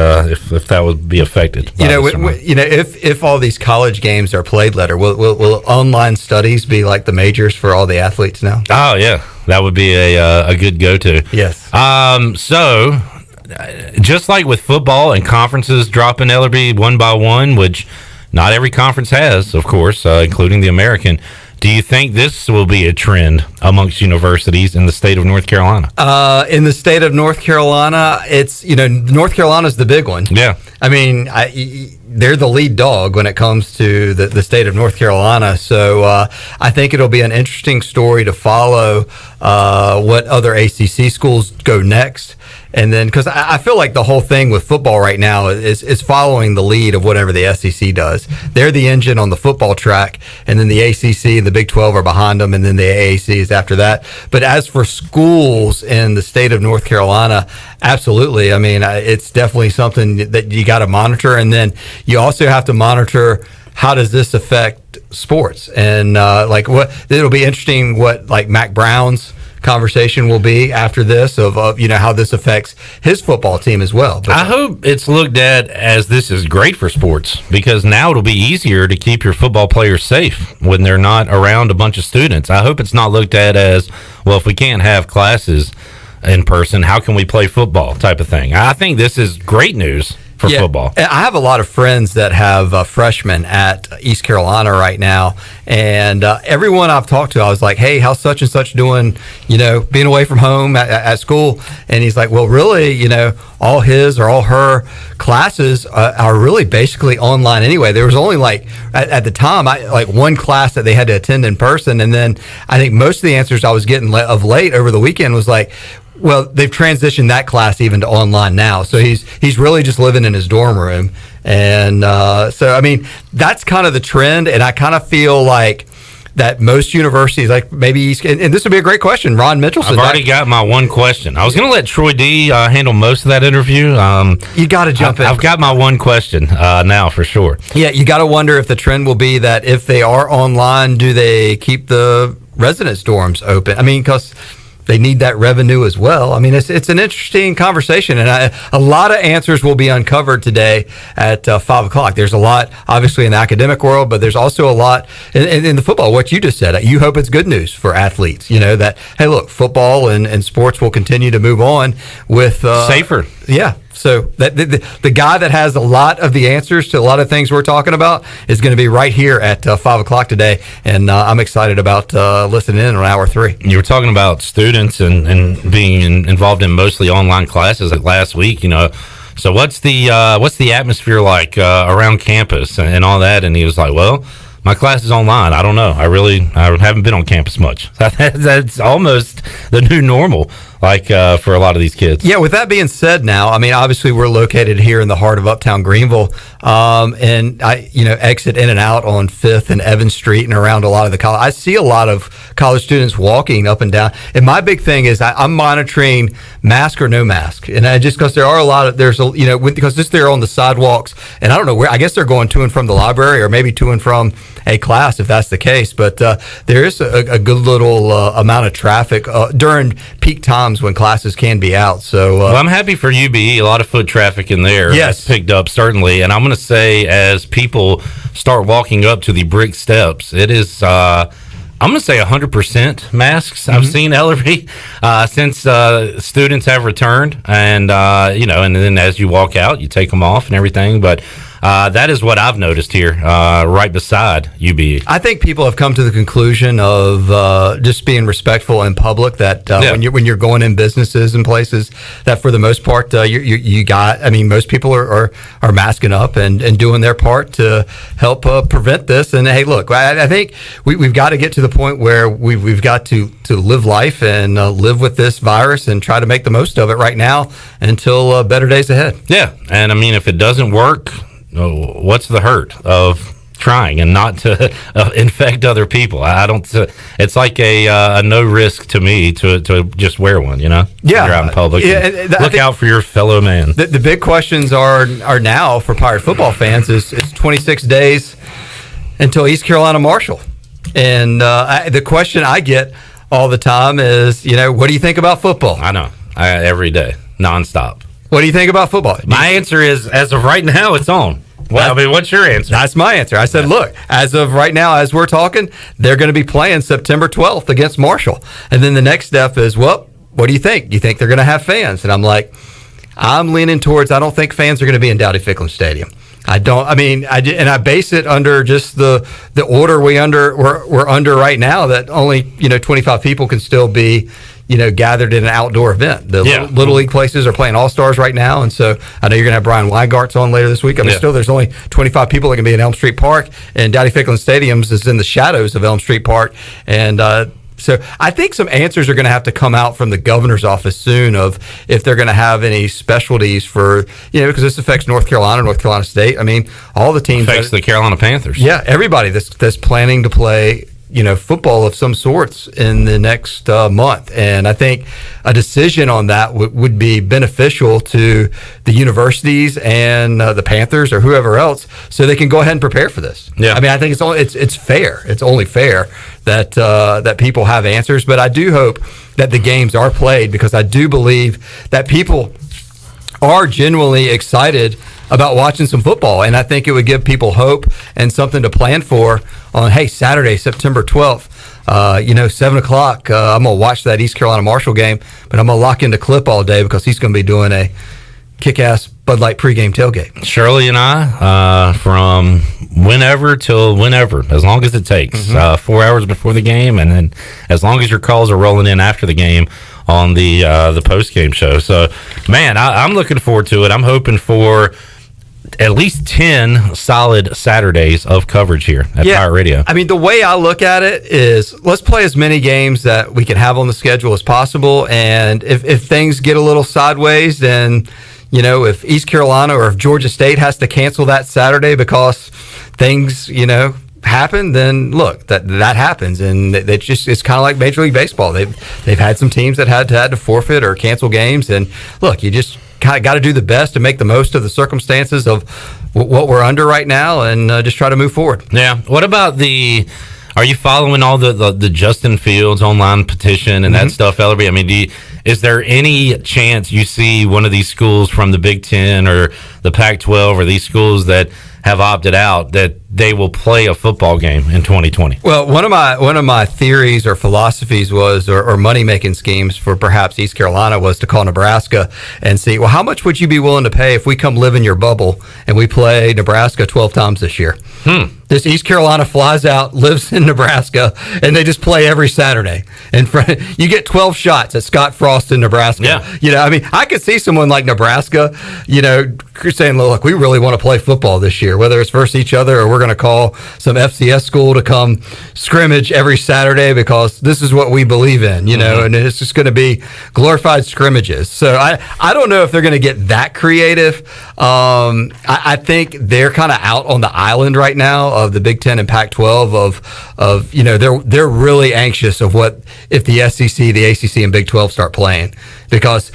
if that would be affected. You know, if all these college games are played later, will online studies be like the majors for all the athletes now? Oh, yeah. That would be a good go-to. Yes. So, just like with football and conferences dropping Ellerbe one by one, which not every conference has, of course, including the American. Do you think this will be a trend amongst universities in the state of North Carolina? In the state of North Carolina, it's, North Carolina's the big one. Yeah. I mean, they're the lead dog when it comes to the state of North Carolina. So I think it'll be an interesting story to follow what other ACC schools go next. And then, because I feel like the whole thing with football right now is following the lead of whatever the SEC does. They're the engine on the football track, and then the ACC and the Big 12 are behind them, and then the AAC is after that. But as for schools in the state of North Carolina, absolutely. I mean, it's definitely something that you got to monitor. And then you also have to monitor, how does this affect sports? And it'll be interesting what Mac Brown's conversation will be after this of how this affects his football team as well. But I hope it's looked at as this is great for sports, because now it'll be easier to keep your football players safe when they're not around a bunch of students. I hope it's not looked at as, well, if we can't have classes in person, how can we play football type of thing. I think this is great news for football. I have a lot of friends that have freshmen at East Carolina right now, and everyone I've talked to, I was like, hey, how's such and such doing, being away from home at school? And he's like, well, really, all his or all her classes are really basically online anyway. There was only at the time, one class that they had to attend in person, and then I think most of the answers I was getting of late over the weekend was like, well, they've transitioned that class even to online now. So he's really just living in his dorm room. And so, I mean, that's kind of the trend. And I kind of feel like that most universities, like maybe, and this would be a great question, Ron Mitchelson. I've already got my one question. I was going to let Troy D handle most of that interview. You got to jump in. I've got my one question now for sure. Yeah, you got to wonder if the trend will be that if they are online, do they keep the residence dorms open? I mean, because they need that revenue as well. I mean, it's an interesting conversation, and a lot of answers will be uncovered today at 5 o'clock. There's a lot, obviously, in the academic world, but there's also a lot in the football, what you just said. You hope it's good news for athletes, that, hey, look, football and sports will continue to move on with... safer. Yeah. So that the guy that has a lot of the answers to a lot of things we're talking about is going to be right here at 5 o'clock today, and I'm excited about listening in on hour 3. You were talking about students and being involved in mostly online classes like last week. So what's the atmosphere like around campus and all that? And he was like, well, my class is online. I don't know. I haven't been on campus much. That's almost the new normal. like for a lot of these kids. Yeah, with that being said now, I mean, obviously we're located here in the heart of Uptown Greenville, and I, exit in and out on 5th and Evans Street and around a lot of the college. I see a lot of college students walking up and down. And my big thing is I'm monitoring mask or no mask. And just because there are a lot of, because just they're on the sidewalks, and I don't know where, I guess they're going to and from the library or maybe to and from a class if that's the case. But there is a good little amount of traffic during peak times when classes can be out. So well, I'm happy for UBE. A lot of foot traffic in there. Yes, picked up certainly. And I'm going to say, as people start walking up to the brick steps, it is. I'm going to say 100% masks. I've seen Ellerbe since students have returned, and and then as you walk out, you take them off and everything. But that is what I've noticed here, right beside UBE. I think people have come to the conclusion of just being respectful in public. That when you're going in businesses and places, that for the most part, you got. I mean, most people are masking up and doing their part to help prevent this. And hey, look, I think we've got to get to the point where we've got to live life and live with this virus and try to make the most of it right now until better days ahead. Yeah, and I mean, if it doesn't work, what's the hurt of trying and not to infect other people? I don't. It's like a no risk to me to just wear one. Yeah, you're out in public. Look out for your fellow man. The big questions are now for Pirate football fans is it's 26 days until East Carolina Marshall, and the question I get all the time is, what do you think about football? I know, every day, nonstop. What do you think about football? My answer is, as of right now, it's on. Well, I mean, what's your answer? That's my answer. I said, look, as of right now, as we're talking, they're going to be playing September 12th against Marshall. And then the next step is, well, what do you think? Do you think they're going to have fans? And I'm like, I'm leaning towards, I don't think fans are going to be in Dowdy-Ficklen Stadium. I don't. I mean, I base it under just the order we're under right now, that only 25 people can still be gathered in an outdoor event. The Little League places are playing All-Stars right now, and so I know you're going to have Brian Weigart's on later this week. I mean, still, there's only 25 people that can be in Elm Street Park, and Dowdy-Ficklen Stadiums is in the shadows of Elm Street Park, and so I think some answers are going to have to come out from the governor's office soon of if they're going to have any specialties for, because this affects North Carolina State. I mean, all the teams. Affects the Carolina Panthers. Yeah, everybody that's planning to play football of some sorts in the next month. And I think a decision on that would be beneficial to the universities and the Panthers or whoever else, so they can go ahead and prepare for this. Yeah. I mean, I think it's fair. It's only fair that people have answers. But I do hope that the games are played, because I do believe that people are genuinely excited about watching some football, and I think it would give people hope and something to plan for on, hey, Saturday, September 12th, 7 o'clock, I'm going to watch that East Carolina Marshall game, but I'm going to lock into Clip all day because he's going to be doing a kick-ass Bud Light pregame tailgate. Shirley and I, from whenever till whenever, as long as it takes, 4 hours before the game, and then as long as your calls are rolling in after the game on the post-game show. So, man, I'm looking forward to it. I'm hoping for at least 10 solid Saturdays of coverage here at Pirate Radio. I mean, the way I look at it is, let's play as many games that we can have on the schedule as possible, and if things get a little sideways, then if East Carolina or if Georgia State has to cancel that Saturday because things happen, then look, that happens, and it's kind of like Major League Baseball. They've had some teams that had to forfeit or cancel games, and look, you just kind of got to do the best to make the most of the circumstances of what we're under right now, and just try to move forward. Yeah. What about are you following all the Justin Fields online petition and that stuff, Ellerbe? I mean, is there any chance you see one of these schools from the Big Ten or the Pac-12 or these schools that have opted out that they will play a football game in 2020? Well, one of my theories or philosophies was, or money making schemes for perhaps East Carolina, was to call Nebraska and see, well, how much would you be willing to pay if we come live in your bubble and we play Nebraska 12 times this year? This East Carolina flies out, lives in Nebraska, and they just play every Saturday. And you get 12 shots at Scott Frost in Nebraska. Yeah. I mean, I could see someone like Nebraska, saying, look, we really want to play football this year, whether it's versus each other or we're going to call some FCS school to come scrimmage every Saturday because this is what we believe in, and it's just going to be glorified scrimmages. So I don't know if they're going to get that creative. I think they're kind of out on the island right now of the Big Ten and Pac-12 they're really anxious of what if the SEC, the ACC, and Big 12 start playing because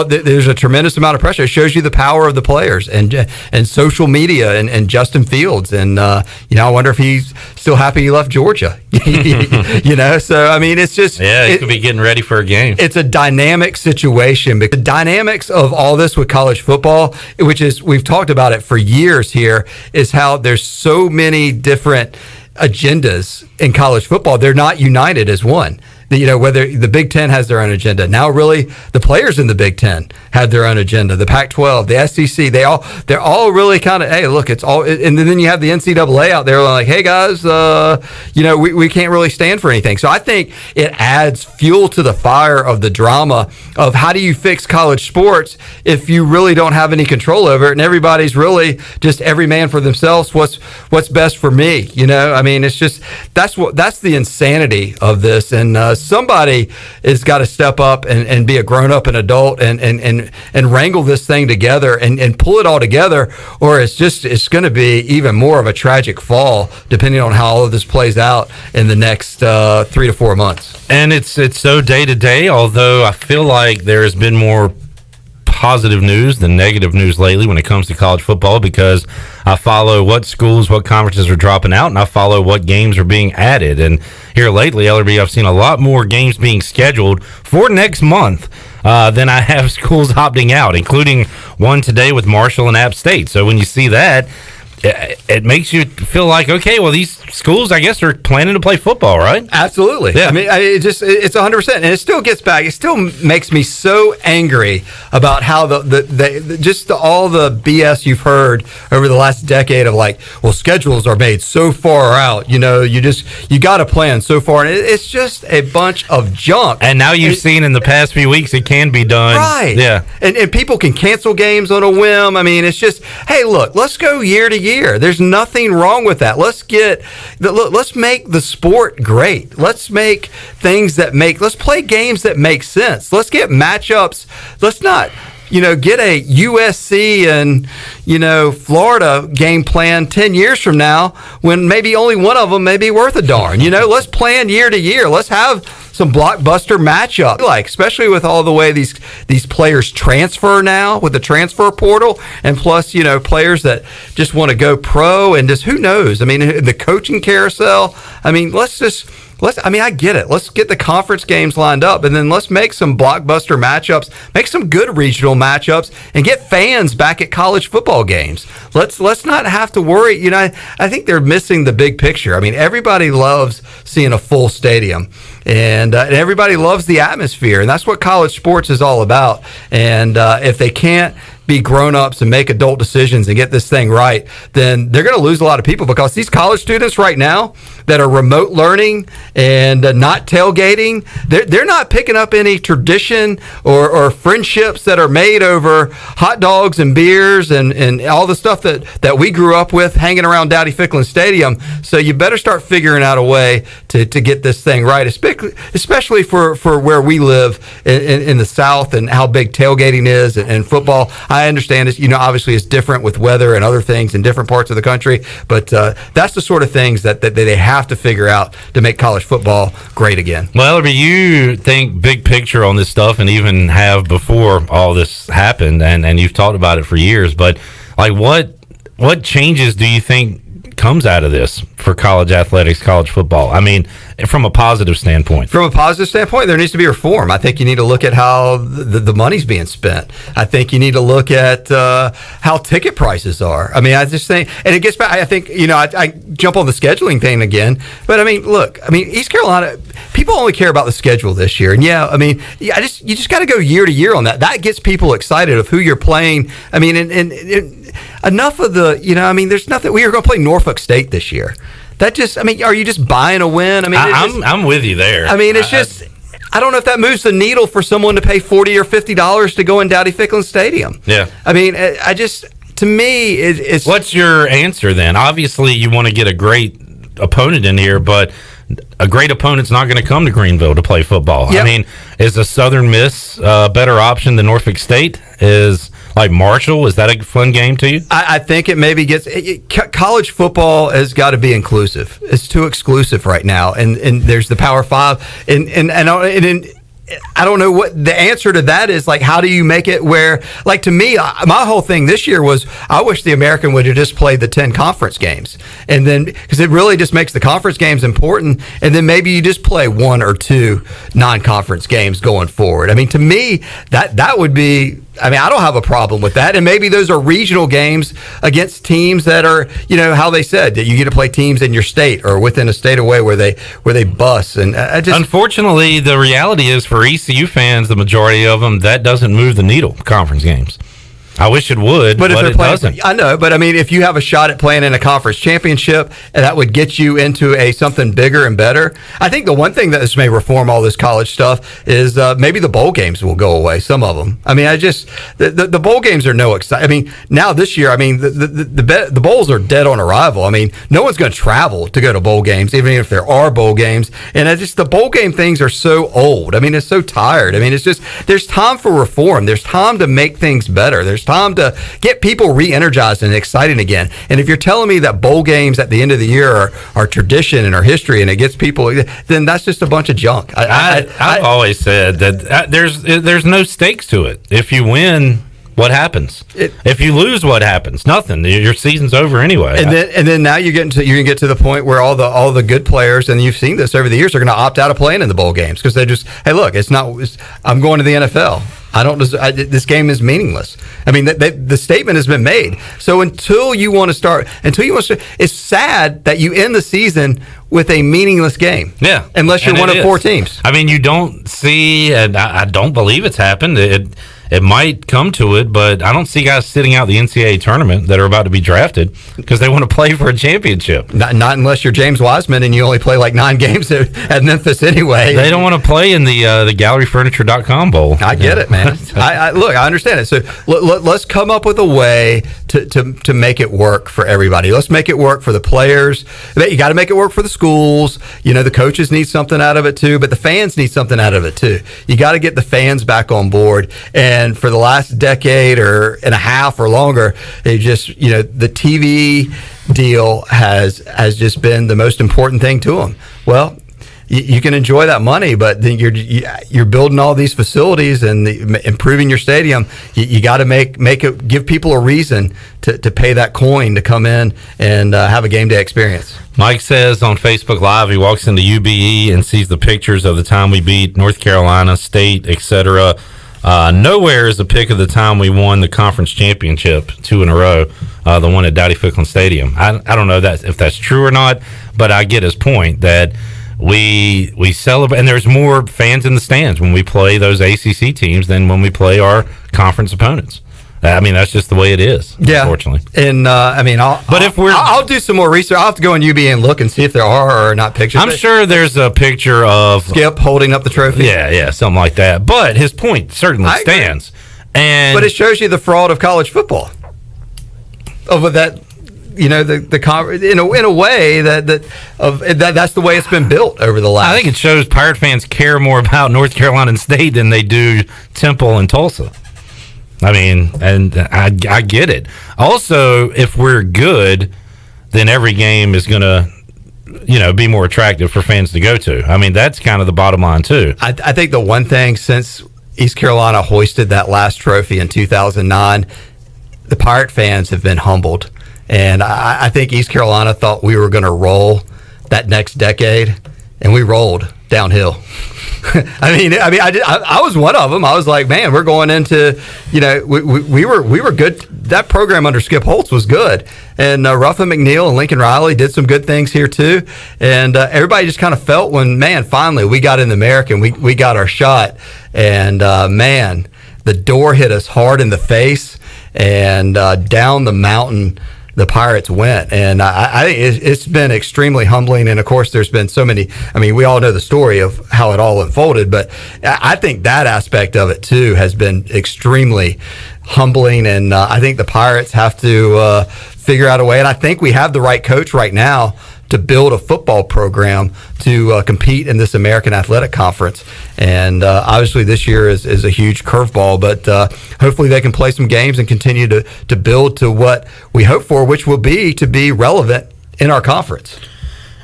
there's a tremendous amount of pressure. It shows you the power of the players and social media and Justin Fields and I wonder if he's still happy he left Georgia. So I mean it's just he could be getting ready for a game. It's a dynamic situation. The dynamics of all this with college football, which is we've talked about it for years here, is how there's so many different agendas in college football. They're not united as one. Whether the Big Ten has their own agenda. Now really the players in the Big Ten have their own agenda. The Pac-12, the SEC, they're all really kind of, hey, look, it's all, and then you have the NCAA out there like, hey guys, we can't really stand for anything. So I think it adds fuel to the fire of the drama of how do you fix college sports if you really don't have any control over it and everybody's really just every man for themselves. What's best for me? I mean, it's just, that's the insanity of this. And somebody has got to step up and be a grown-up and adult and wrangle this thing together and pull it all together, or it's going to be even more of a tragic fall depending on how all of this plays out in the next 3 to 4 months. And it's so day to day, although I feel like there has been more positive news than negative news lately when it comes to college football because I follow what schools, what conferences are dropping out, and I follow what games are being added. And here lately, Ellerbe, I've seen a lot more games being scheduled for next month than I have schools opting out, including one today with Marshall and App State. So when you see that, it makes you feel like, okay, well, these schools, I guess, are planning to play football, right? Absolutely. Yeah. I mean, it's 100%. And it still gets back. It still makes me so angry about how all the BS you've heard over the last decade of like, well, schedules are made so far out. You got to plan so far. And it's just a bunch of junk. And now you've seen in the past few weeks it can be done. Right. Yeah. And people can cancel games on a whim. I mean, it's just, hey, look, let's go year to year. There's nothing wrong with that. Let's make the sport great. Let's make let's play games that make sense. Let's get matchups. Let's not, get a USC and, Florida game plan 10 years from now when maybe only one of them may be worth a darn. Let's plan year to year. Let's have some blockbuster matchup, especially with all the way these players transfer now with the transfer portal, and plus players that just want to go pro and just who knows. I mean, the coaching carousel. I mean, I get it. Let's get the conference games lined up, and then let's make some blockbuster matchups, make some good regional matchups, and get fans back at college football games. Let's not have to worry. I think they're missing the big picture. I mean, everybody loves seeing a full stadium, and everybody loves the atmosphere, and that's what college sports is all about. And if they can't be grown-ups and make adult decisions and get this thing right, then they're going to lose a lot of people because these college students right now that are remote learning and not tailgating, they're not picking up any tradition or friendships that are made over hot dogs and beers and all the stuff that we grew up with hanging around Dowdy-Ficklin Stadium. So you better start figuring out a way to get this thing right, especially for where we live in the South and how big tailgating is and football. I understand it's, obviously it's different with weather and other things in different parts of the country, but that's the sort of things that they have to figure out to make college football great again. Well, Ellerbe, you think big picture on this stuff and even have before all this happened, and you've talked about it for years, but like what changes do you think comes out of this for college athletics, college football? I mean, from a positive standpoint. From a positive standpoint, there needs to be reform. I think you need to look at how the money's being spent. I think you need to look at how ticket prices are. I mean, I just think, and it gets back, I think, I jump on the scheduling thing again, but I mean, look, East Carolina, people only care about the schedule this year. And you just got to go year to year on that. That gets people excited of who you're playing. I mean, and enough of the, there's nothing. We are going to play Norfolk State this year. That just, are you just buying a win? I'm with you there. It's just, I don't know if that moves the needle for someone to pay $40 or $50 to go in Dowdy-Ficklin Stadium. Yeah. To me, it's... What's your answer then? Obviously, you want to get a great opponent in here, but a great opponent's not going to come to Greenville to play football. Yep. Is a Southern Miss a better option than Norfolk State? Is like Marshall, is that a fun game to you? I think it maybe gets... college football has got to be inclusive. It's too exclusive right now. And there's the Power Five. And I don't know what the answer to that is. Like, how do you make it where, like, to me, my whole thing this year was I wish the American would have just played the 10 conference games. And then, because it really just makes the conference games important. And then maybe you just play 1 or 2 non-conference games going forward. To me, that would be, I don't have a problem with that. And maybe those are regional games against teams that are, how they said that you get to play teams in your state or within a state away where they bus. And unfortunately, the reality is for ECU fans, the majority of them, that doesn't move the needle. Conference games. I wish it would, but it doesn't. I know, but if you have a shot at playing in a conference championship, and that would get you into something bigger and better. I think the one thing that this may reform all this college stuff is maybe the bowl games will go away. Some of them. The bowl games are no exciting. Now this year, the bowls are dead on arrival. No one's going to travel to go to bowl games, even if there are bowl games. And the bowl game things are so old. It's so tired. It's just there's time for reform. There's time to make things better. There's time to get people re-energized and excited again. And if you're telling me that bowl games at the end of the year are tradition and are history and it gets people, then that's just a bunch of junk. I've always said that there's no stakes to it. If you win, what happens? If you lose, what happens? Nothing. Your season's over anyway. And then now you're going to get to the point where all the good players, and you've seen this over the years, are going to opt out of playing in the bowl games because they just, hey, look, I'm going to the NFL. This game is meaningless. The statement has been made. So until you want to start, it's sad that you end the season with a meaningless game. Yeah. Unless you're one of 4 teams. You don't see, and I don't believe it's happened. It might come to it, but I don't see guys sitting out the NCAA tournament that are about to be drafted because they want to play for a championship. Not unless you're James Wiseman and you only play like 9 games at Memphis anyway. They don't want to play in the GalleryFurniture.com bowl. I get it, man. I understand it. So let's come up with a way to make it work for everybody. Let's make it work for the players. You got to make it work for the schools. The coaches need something out of it too, but the fans need something out of it too. You got to get the fans back on board. And for the last decade and a half or longer, they just, the TV deal has just been the most important thing to them. Well, you can enjoy that money, but then you're building all these facilities and improving your stadium. You got to give people a reason to pay that coin to come in and have a game day experience. Mike says on Facebook Live he walks into UBE and sees the pictures of the time we beat North Carolina State, etc. Nowhere is a pic of the time we won the conference championship 2 in a row, the one at Dowdy-Ficklin Stadium. I don't know if that's true or not, but I get his point that we celebrate, and there's more fans in the stands when we play those ACC teams than when we play our conference opponents. That's just the way it is, unfortunately. And I'll do some more research. I'll have to go on UBA and look and see if there are or not pictures. I'm sure there's a picture of Skip holding up the trophy. Yeah, something like that. But his point certainly stands. But it shows you the fraud of college football. Of that, in a way that's the way it's been built over the last. I think it shows Pirate fans care more about North Carolina State than they do Temple and Tulsa. And I get it. Also, if we're good, then every game is going to, be more attractive for fans to go to. That's kind of the bottom line, too. I think the one thing since East Carolina hoisted that last trophy in 2009, the Pirate fans have been humbled. And I think East Carolina thought we were going to roll that next decade, and we rolled downhill. I was one of them. I was like, man, we're going into, we were good. That program under Skip Holtz was good, and Ruffin McNeil and Lincoln Riley did some good things here too. And everybody just kind of felt when, man, finally we got in the American, we got our shot, and man, the door hit us hard in the face. and down the mountain the Pirates went. And I think it's been extremely humbling. And of course, there's been so many. I mean, we all know the story of how it all unfolded, but I think that aspect of it too has been extremely humbling. And I think the Pirates have to figure out a way. And I think we have the right coach right now to build a football program to compete in this American Athletic Conference. And obviously this year is a huge curveball, but hopefully they can play some games and continue to build to what we hope for, which will be to be relevant in our conference.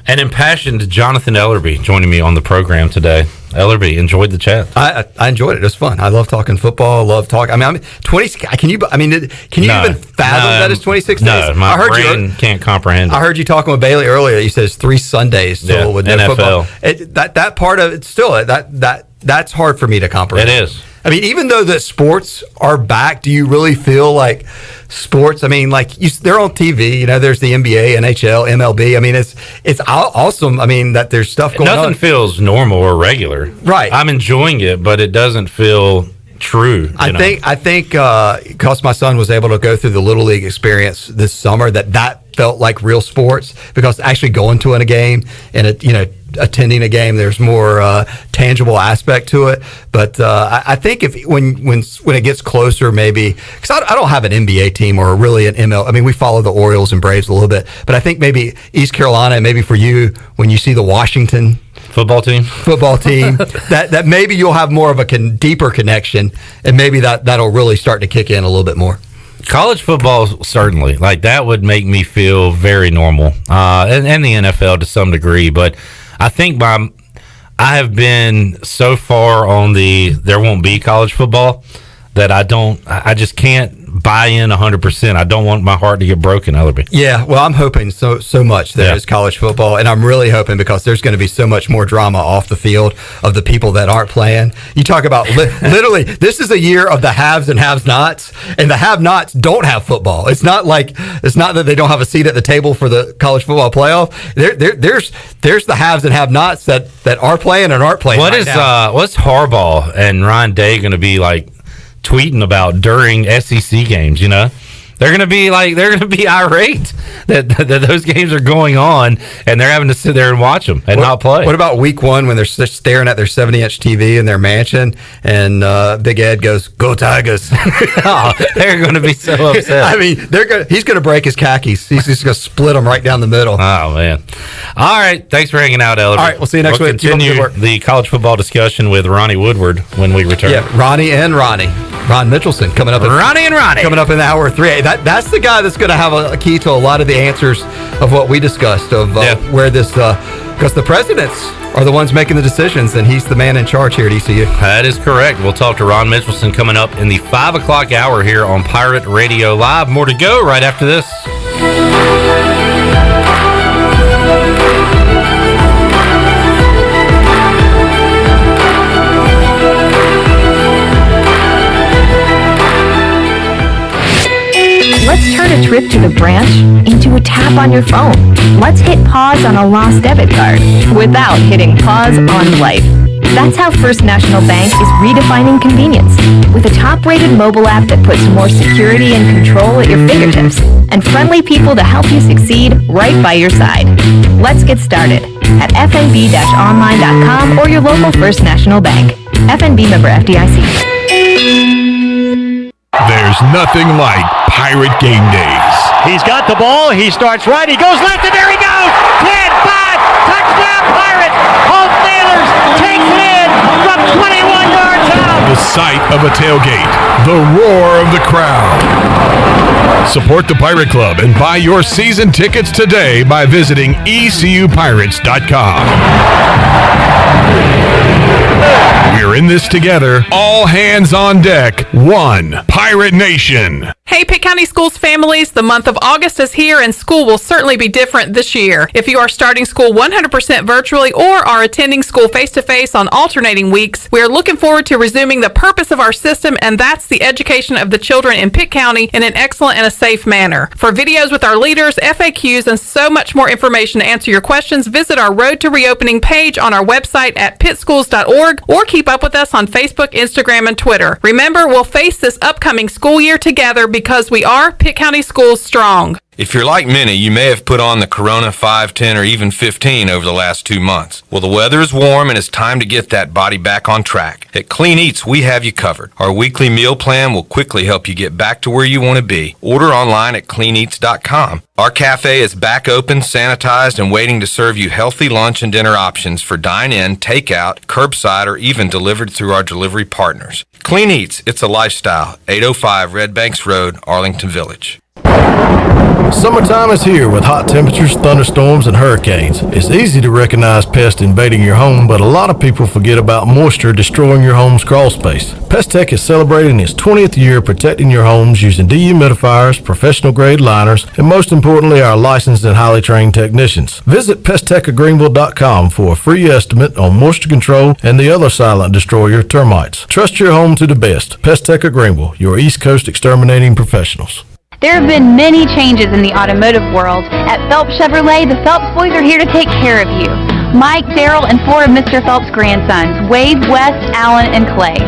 An impassioned Jonathan Ellerbe joining me on the program today. Ellerbe, enjoyed the chat. I enjoyed it. It was fun. I love talking football. I love talking. I mean, 20. Can you even fathom that it's 26 days? No, my brain can't comprehend it. I heard you talking with Bailey earlier. You said it's 3 Sundays still with no NFL. Football. That part of it still that's hard for me to comprehend. It is. I mean, even though the sports are back, do you really feel like sports? I mean, like they're on TV. You know, there's the NBA, NHL, MLB. I mean, it's awesome. I mean, that there's stuff going on. Nothing feels normal or regular. Right. I'm enjoying it, but it doesn't feel true. I think because my son was able to go through the Little League experience this summer, that felt like real sports, because actually going to a game and attending a game, there's more tangible aspect to it. But I think when it gets closer, maybe, because I don't have an NBA team or really an ML. I mean, we follow the Orioles and Braves a little bit, but I think maybe East Carolina, and maybe for you, when you see the Washington football team that maybe you'll have more of a deeper connection, and maybe that'll really start to kick in a little bit more. College football, certainly, like that would make me feel very normal, and the NFL to some degree. But I think I have been so far on there won't be college football that I just can't buy in 100%. I don't want my heart to get broken, Ellerbe. Yeah, well, I'm hoping so much that it's college football, and I'm really hoping, because there's going to be so much more drama off the field of the people that aren't playing. You talk about literally, this is a year of the haves and have-nots, and the have-nots don't have football. It's not that they don't have a seat at the table for the college football playoff. There's the haves and have-nots that are playing and aren't playing. What's Harbaugh and Ryan Day going to be like tweeting about during SEC games? You know, they're going to be irate that those games are going on, and they're having to sit there and watch them and not play. What about week one when they're staring at their 70-inch TV in their mansion, and Big Ed goes, "Go Tigers"? Oh, they're going to be so upset. I mean, he's going to break his khakis. He's just going to split them right down the middle. Oh man! All right, thanks for hanging out, Ellerbe. All right, we'll see you next week. Continue the college football discussion with Ronnie Woodward when we return. Yeah, Ronnie. Ron Mitchelson coming up. Ronnie coming up in hour 3. That's the guy that's going to have a key to a lot of the answers of what we discussed of where this, because the presidents are the ones making the decisions, and he's the man in charge here at ECU. That is correct. We'll talk to Ron Mitchelson coming up in the 5 o'clock hour here on Pirate Radio Live. More to go right after this. Let's turn a trip to the branch into a tap on your phone. Let's hit pause on a lost debit card without hitting pause on life. That's how First National Bank is redefining convenience, with a top-rated mobile app that puts more security and control at your fingertips, and friendly people to help you succeed right by your side. Let's get started at fnb-online.com or your local First National Bank. FNB member FDIC. There's nothing like Pirate Game Days. He's got the ball. He starts right. He goes left, and there he goes. 10, 5, touchdown Pirates. Hope Nailers takes it in from 21 yards out. The sight of a tailgate. The roar of the crowd. Support the Pirate Club and buy your season tickets today by visiting ECUPirates.com. We're in this together. All hands on deck. One Pirate Nation. Hey, Pitt County Schools families, the month of August is here, and school will certainly be different this year. If you are starting school 100% virtually or are attending school face-to-face on alternating weeks, we are looking forward to resuming the purpose of our system, and that's the education of the children in Pitt County in an excellent and a safe manner. For videos with our leaders, FAQs, and so much more information to answer your questions, visit our Road to Reopening page on our website at pittschools.org, or keep up with us on Facebook, Instagram, and Twitter. Remember, we'll face this upcoming school year together because because we are Pitt County Schools strong. If you're like many, you may have put on the Corona 5, 10, or even 15 over the last 2 months. Well, the weather is warm and it's time to get that body back on track. At Clean Eats, we have you covered. Our weekly meal plan will quickly help you get back to where you want to be. Order online at cleaneats.com. Our cafe is back open, sanitized, and waiting to serve you healthy lunch and dinner options for dine-in, takeout, curbside, or even delivered through our delivery partners. Clean Eats, it's a lifestyle. 805 Red Banks Road, Arlington Village. Summertime is here with hot temperatures, thunderstorms, and hurricanes. It's easy to recognize pests invading your home, but a lot of people forget about moisture destroying your home's crawl space. Pest Tech is celebrating its 20th year protecting your homes using dehumidifiers, professional-grade liners, and most importantly, our licensed and highly trained technicians. Visit pesttechofgreenville.com for a free estimate on moisture control and the other silent destroyer, termites. Trust your home to the best. Pest Tech of Greenville, your East Coast exterminating professionals. There have been many changes in the automotive world. At Phelps Chevrolet, the Phelps boys are here to take care of you. Mike, Daryl, and 4 of Mr. Phelps' grandsons, Wade, Wes, Alan, and Clay.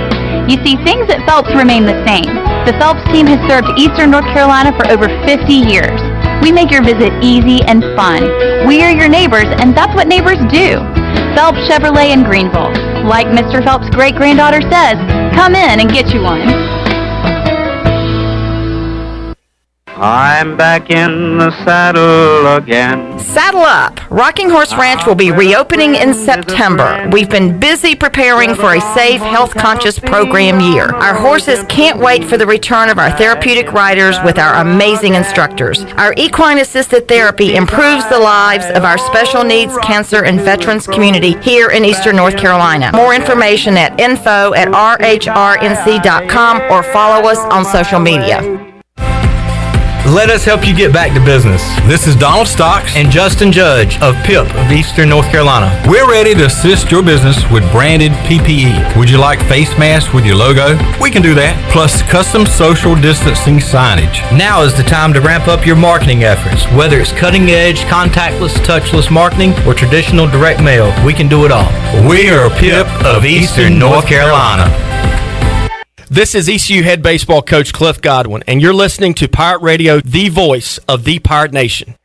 You see, things at Phelps remain the same. The Phelps team has served Eastern North Carolina for over 50 years. We make your visit easy and fun. We are your neighbors, and that's what neighbors do. Phelps Chevrolet in Greenville. Like Mr. Phelps' great-granddaughter says, come in and get you one. I'm back in the saddle again. Saddle up! Rocking Horse Ranch will be reopening in September. We've been busy preparing for a safe, health-conscious program year. Our horses can't wait for the return of our therapeutic riders with our amazing instructors. Our equine-assisted therapy improves the lives of our special needs, cancer, and veterans community here in Eastern North Carolina. More information at info@rhrnc.com or follow us on social media. Let us help you get back to business. This is Donald Stocks and Justin Judge of PIP of Eastern North Carolina. We're ready to assist your business with branded PPE. Would you like face masks with your logo? We can do that. Plus custom social distancing signage. Now is the time to ramp up your marketing efforts. Whether it's cutting edge, contactless, touchless marketing, or traditional direct mail, we can do it all. We are PIP of Eastern North Carolina. This is ECU head baseball coach Cliff Godwin, and you're listening to Pirate Radio, the voice of the Pirate Nation.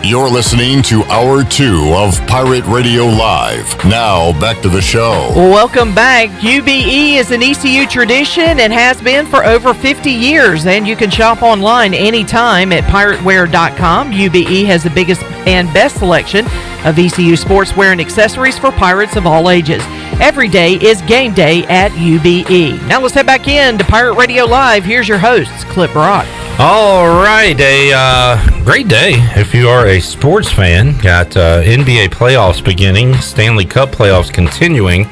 You're listening to Hour 2 of Pirate Radio Live. Now, back to the show. Welcome back. UBE is an ECU tradition and has been for over 50 years, and you can shop online anytime at pirateware.com. UBE has the biggest and best selection of ECU sportswear and accessories for pirates of all ages. Every day is game day at UBE. Now let's head back in to Pirate Radio Live. Here's your hosts, Clip Brock. All right, a great day if you are a sports fan. Got NBA playoffs beginning, Stanley Cup playoffs continuing.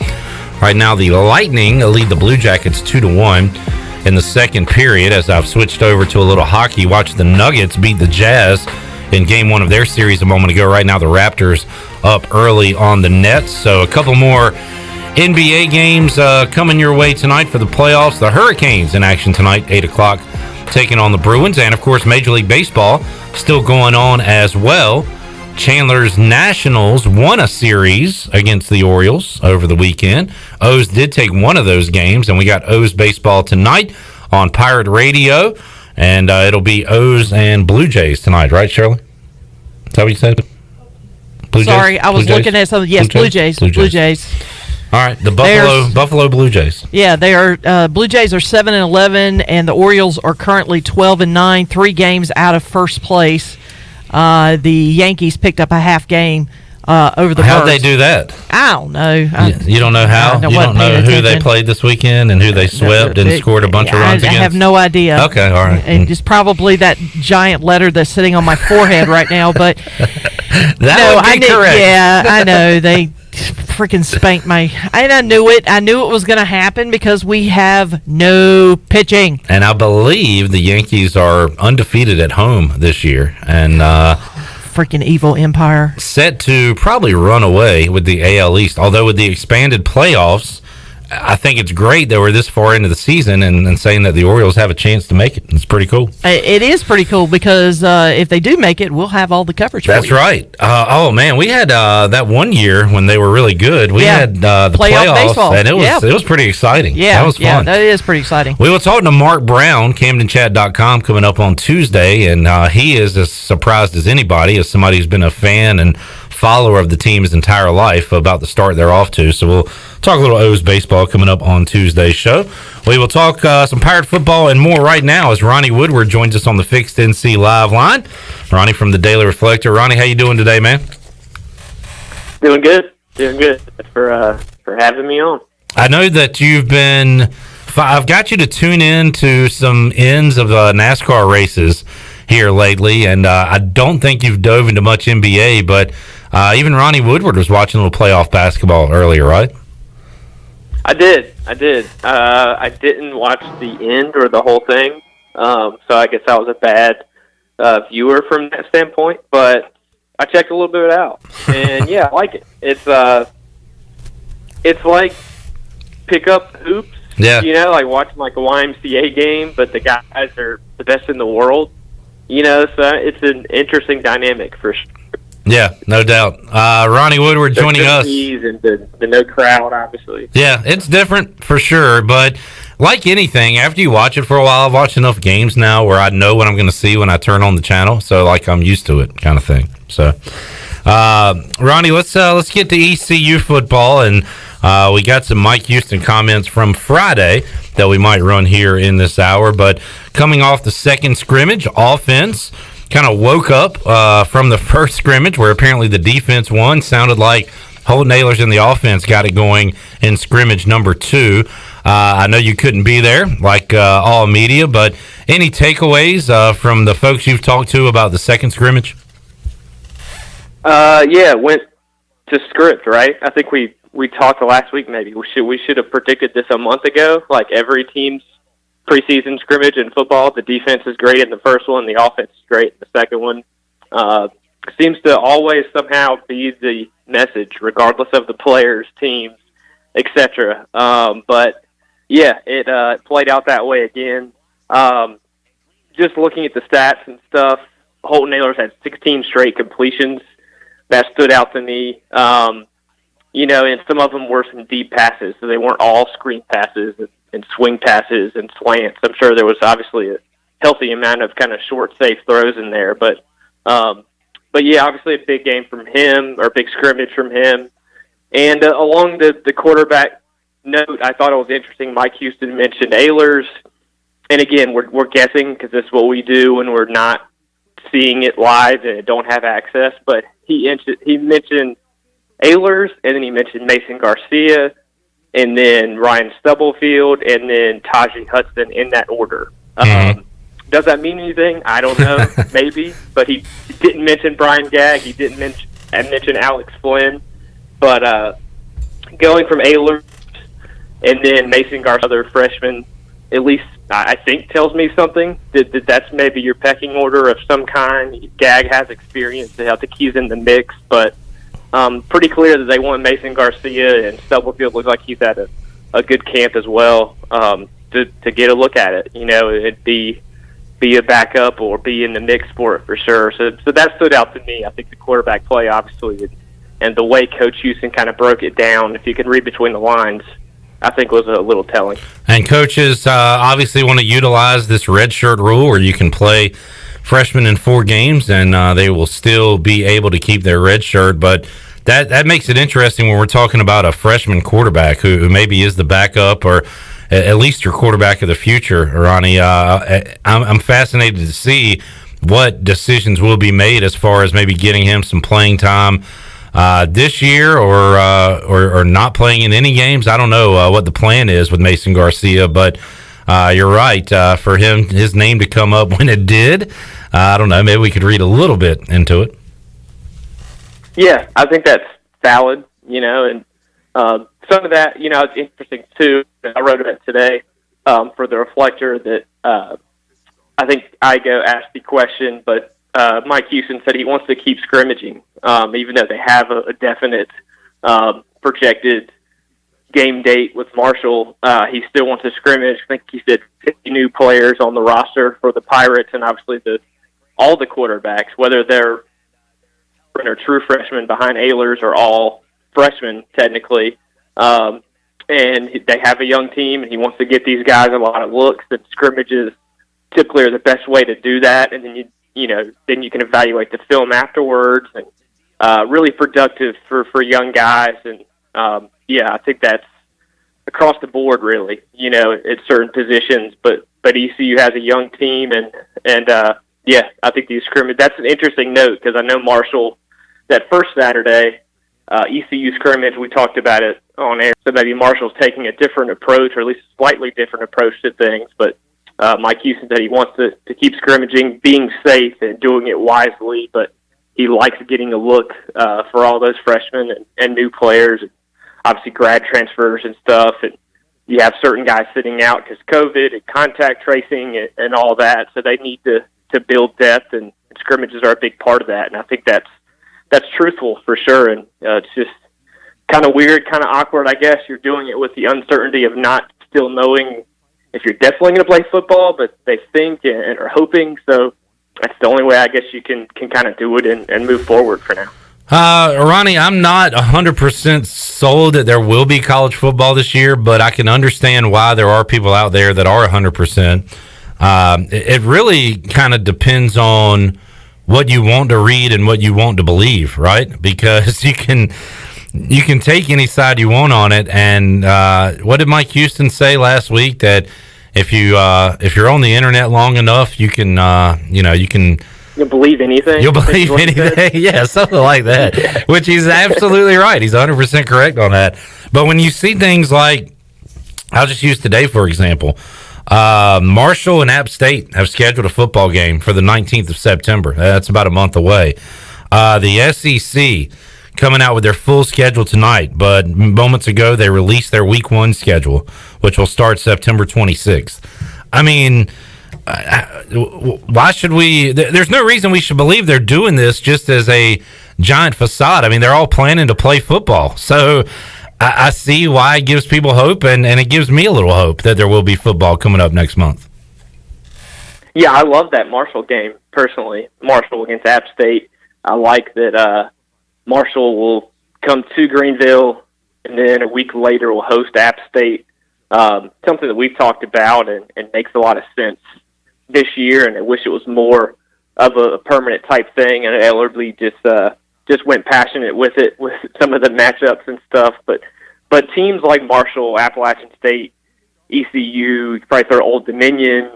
Right now, the Lightning lead the Blue Jackets 2-1 in the second period. As I've switched over to a little hockey, watch the Nuggets beat the Jazz in Game 1 of their series a moment ago. Right now, the Raptors up early on the Nets. So a couple more NBA games coming your way tonight for the playoffs. The Hurricanes in action tonight, 8 o'clock. Taking on the Bruins, and of course Major League Baseball still going on as well. Chandler's Nationals won a series against the Orioles over the weekend. O's did take one of those games, and we got O's baseball tonight on Pirate Radio, and it'll be O's and Blue Jays tonight, right, Shirley? Is that what you said? Sorry, I was looking at something. Yes, Blue Jays. Blue Jays. All right, the Buffalo Blue Jays. Yeah, they are. Blue Jays are 7-11, and the Orioles are currently 12-9, 3 games out of first place. The Yankees picked up a half game over the Birds. How'd they do that? I don't know. You don't know how? You don't know who they played this weekend and who they swept and scored a bunch of runs against? I have no idea. Okay, all right. And it's probably that giant letter that's sitting on my forehead right now, but that would be correct. Yeah, I know. They freaking spanked my, and I knew it was going to happen because we have no pitching. And I believe the Yankees are undefeated at home this year, and freaking evil empire set to probably run away with the AL East. Although with the expanded playoffs, I think it's great that we're this far into the season and saying that the Orioles have a chance to make it. It's pretty cool. It is pretty cool because if they do make it, we'll have all the coverage. That's for you. right. Oh man, we had that one year when they were really good. We had the Playoff baseball. and it was pretty exciting. Yeah, that was fun. Yeah, that is pretty exciting. We were talking to Mark Brown, CamdenChat.com, coming up on Tuesday, and he is as surprised as anybody, as somebody who's been a fan and follower of the team his entire life, about the start they're off to. So we'll talk a little O's baseball coming up on Tuesday's show. We will talk some Pirate football and more right now as Ronnie Woodward joins us on the Fixed NC Live line. Ronnie from the Daily Reflector. Ronnie, how you doing today, man? Doing good. Thanks for having me on. I know that you've been... I've got you to tune in to some ends of NASCAR races here lately, and I don't think you've dove into much NBA, but even Ronnie Woodward was watching a little playoff basketball earlier, right? I did. I didn't watch the end or the whole thing, so I guess I was a bad viewer from that standpoint, but I checked a little bit out, and yeah, I like it. It's like pick up hoops. Yeah. Like watching like a YMCA game, but the guys are the best in the world. So it's an interesting dynamic for sure. Yeah, no doubt. Ronnie Woodward joining us. And the no crowd, obviously. Yeah, it's different for sure, but like anything, after you watch it for a while, I've watched enough games now where I know what I'm going to see when I turn on the channel, so like I'm used to it kind of thing. So, Ronnie, let's get to ECU football, and we got some Mike Houston comments from Friday that we might run here in this hour, but coming off the second scrimmage, offense kind of woke up from the first scrimmage where apparently the defense won. Sounded like Holton Ahlers in the offense got it going in scrimmage number 2. I know you couldn't be there like all media, but any takeaways from the folks you've talked to about the second scrimmage? Yeah, went to script, right? I think we talked last week maybe. We should have predicted this a month ago. Like every team's preseason scrimmage in football, the defense is great in the first one, the offense is great in the second one. Seems to always somehow be the message, regardless of the players, teams, etc. But yeah, it played out that way again. Just looking at the stats and stuff, Holton Ahlers had 16 straight completions. That stood out to me. And some of them were some deep passes, so they weren't all screen passes and swing passes and slants. I'm sure there was obviously a healthy amount of kind of short, safe throws in there, but yeah, obviously a big game from him, or big scrimmage from him. And along the quarterback note, I thought it was interesting. Mike Houston mentioned Ahlers, and again, we're guessing because this is what we do when we're not seeing it live and don't have access. But he mentioned Ahlers, and then he mentioned Mason Garcia, and then Ryan Stubblefield, and then Tajee Hudson in that order. Does that mean anything? I don't know. Maybe. But he didn't mention Brian Gagg. He didn't mention Alex Flynn. But going from Ahlers and then Mason Garcia, other freshman, at least I think tells me something. That that's maybe your pecking order of some kind. Gagg has experience. I think he's in the mix. But pretty clear that they want Mason Garcia, and Stubblefield looks like he's at a good camp as well to get a look at it. It'd be a backup or be in the mix for it for sure. So that stood out to me. I think the quarterback play, obviously, and the way Coach Houston kind of broke it down, if you can read between the lines, I think was a little telling. And coaches obviously want to utilize this redshirt rule where you can play freshmen in 4 games and they will still be able to keep their red shirt. But that makes it interesting when we're talking about a freshman quarterback who maybe is the backup or at least your quarterback of the future, Ronnie. I'm fascinated to see what decisions will be made as far as maybe getting him some playing time this year or not playing in any games. I don't know what the plan is with Mason Garcia, but you're right. For him, his name to come up when it did, I don't know, maybe we could read a little bit into it. Yeah, I think that's valid, and some of that, it's interesting too. I wrote about it today for the Reflector that I think Igo asked the question, but Mike Houston said he wants to keep scrimmaging, even though they have a definite projected game date with Marshall. He still wants to scrimmage. I think he said 50 new players on the roster for the Pirates, and obviously all the quarterbacks, whether they're true freshmen behind Ehlers or all freshmen technically. And they have a young team, and he wants to get these guys a lot of looks. And scrimmages typically are the best way to do that. And then then you can evaluate the film afterwards, and really productive for young guys. And I think that's across the board, really. At certain positions, but ECU has a young team, and I think these scrimmage. That's an interesting note because I know Marshall that first Saturday. ECU scrimmage, we talked about it on air, so maybe Marshall's taking a different approach, or at least a slightly different approach to things, but Mike Houston said he wants to keep scrimmaging, being safe and doing it wisely, but he likes getting a look for all those freshmen and new players, and obviously grad transfers and stuff, and you have certain guys sitting out because COVID and contact tracing and all that, so they need to build depth, and scrimmages are a big part of that, and I think that's truthful for sure, and it's just kind of weird, kind of awkward, I guess. You're doing it with the uncertainty of not still knowing if you're definitely going to play football, but they think and are hoping, so that's the only way I guess you can kind of do it and move forward for now. Ronnie, I'm not 100% sold that there will be college football this year, but I can understand why there are people out there that are 100%. It really kind of depends on what you want to read and what you want to believe, right? Because you can take any side you want on it. And what did Mike Houston say last week? That if you're on the internet long enough, you can You'll believe anything. You'll believe anything. Yeah, something like that. Which he's absolutely right. He's 100% correct on that. But when you see things like, I'll just use today for example. Marshall and App State have scheduled a football game for the 19th of September. That's about a month away. The SEC coming out with their full schedule tonight, but moments ago they released their Week 1 schedule, which will start September 26th. I mean, why should we? There's no reason we should believe they're doing this just as a giant facade. I mean, they're all planning to play football. So I see why it gives people hope, and it gives me a little hope that there will be football coming up next month. Yeah, I love that Marshall game, personally. Marshall against App State. I like that Marshall will come to Greenville, and then a week later will host App State. Something that we've talked about and makes a lot of sense this year, and I wish it was more of a permanent type thing. And Ellerbe just went passionate with it, with some of the matchups and stuff. But teams like Marshall, Appalachian State, ECU, you could probably throw Old Dominion,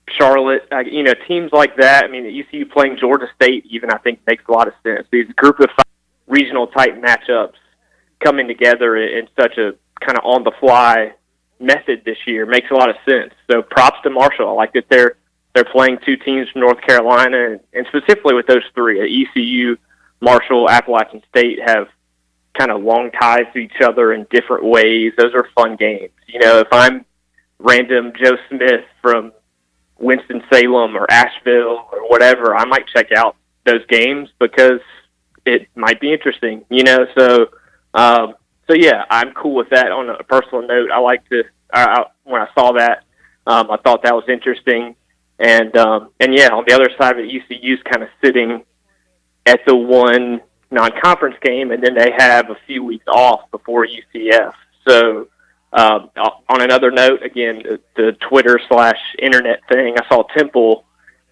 Charlotte, teams like that. I mean, ECU playing Georgia State even, I think, makes a lot of sense. These group of regional type matchups coming together in such a kind of on the fly method this year makes a lot of sense. So props to Marshall. I like that they're playing two teams from North Carolina, and specifically with those three, ECU, Marshall, Appalachian State have kind of long ties to each other in different ways. Those are fun games. If I'm random Joe Smith from Winston-Salem or Asheville or whatever, I might check out those games because it might be interesting, So yeah, I'm cool with that. On a personal note, I like to. When I saw that, I thought that was interesting, and yeah, on the other side of it, ECU's kind of sitting at the one non-conference game, and then they have a few weeks off before UCF. So on another note, again, the Twitter/internet thing, I saw Temple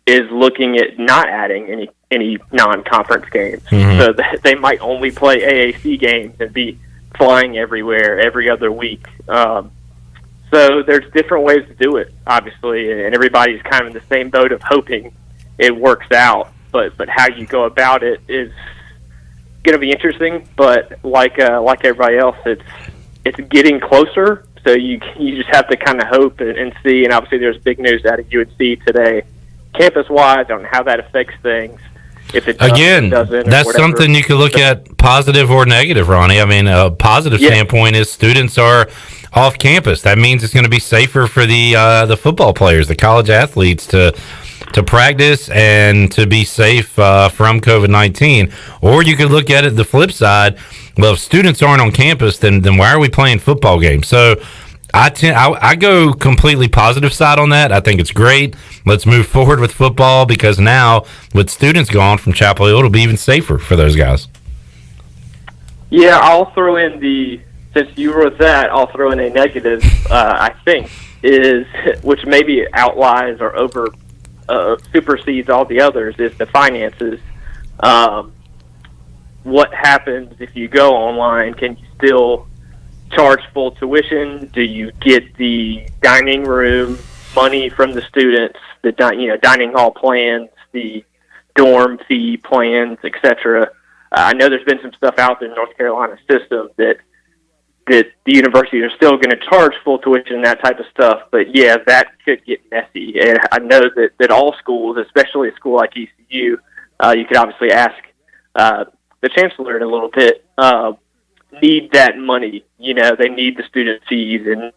is looking at not adding any non-conference games, so they might only play AAC games and be flying everywhere every other week. So there's different ways to do it, obviously, and everybody's kind of in the same boat of hoping it works out. But how you go about it is going to be interesting. But like everybody else, it's getting closer. So you just have to kind of hope and see. And obviously, there's big news out of UNC today, campus-wise, on how that affects things. If it doesn't, that's something you could look at positive or negative, Ronnie. I mean, a positive standpoint is students are off campus. That means it's going to be safer for the football players, the college athletes, to to practice and to be safe from COVID-19. Or you could look at it the flip side. Well, if students aren't on campus, then why are we playing football games? So I go completely positive side on that. I think it's great. Let's move forward with football, because now with students gone from Chapel Hill, it'll be even safer for those guys. Yeah, I'll throw in since you wrote that, I'll throw in a negative, I think, which maybe outlies or supersedes all the others, is the finances. What happens if you go online? Can you still charge full tuition? Do you get the dining room money from the students, the dining hall plans, the dorm fee plans, etc.? I know there's been some stuff out there in North Carolina system that the universities are still going to charge full tuition and that type of stuff, but yeah, that could get messy. And I know that all schools, especially a school like ECU, you could obviously ask the Chancellor in a little bit, need that money. They need the student fees and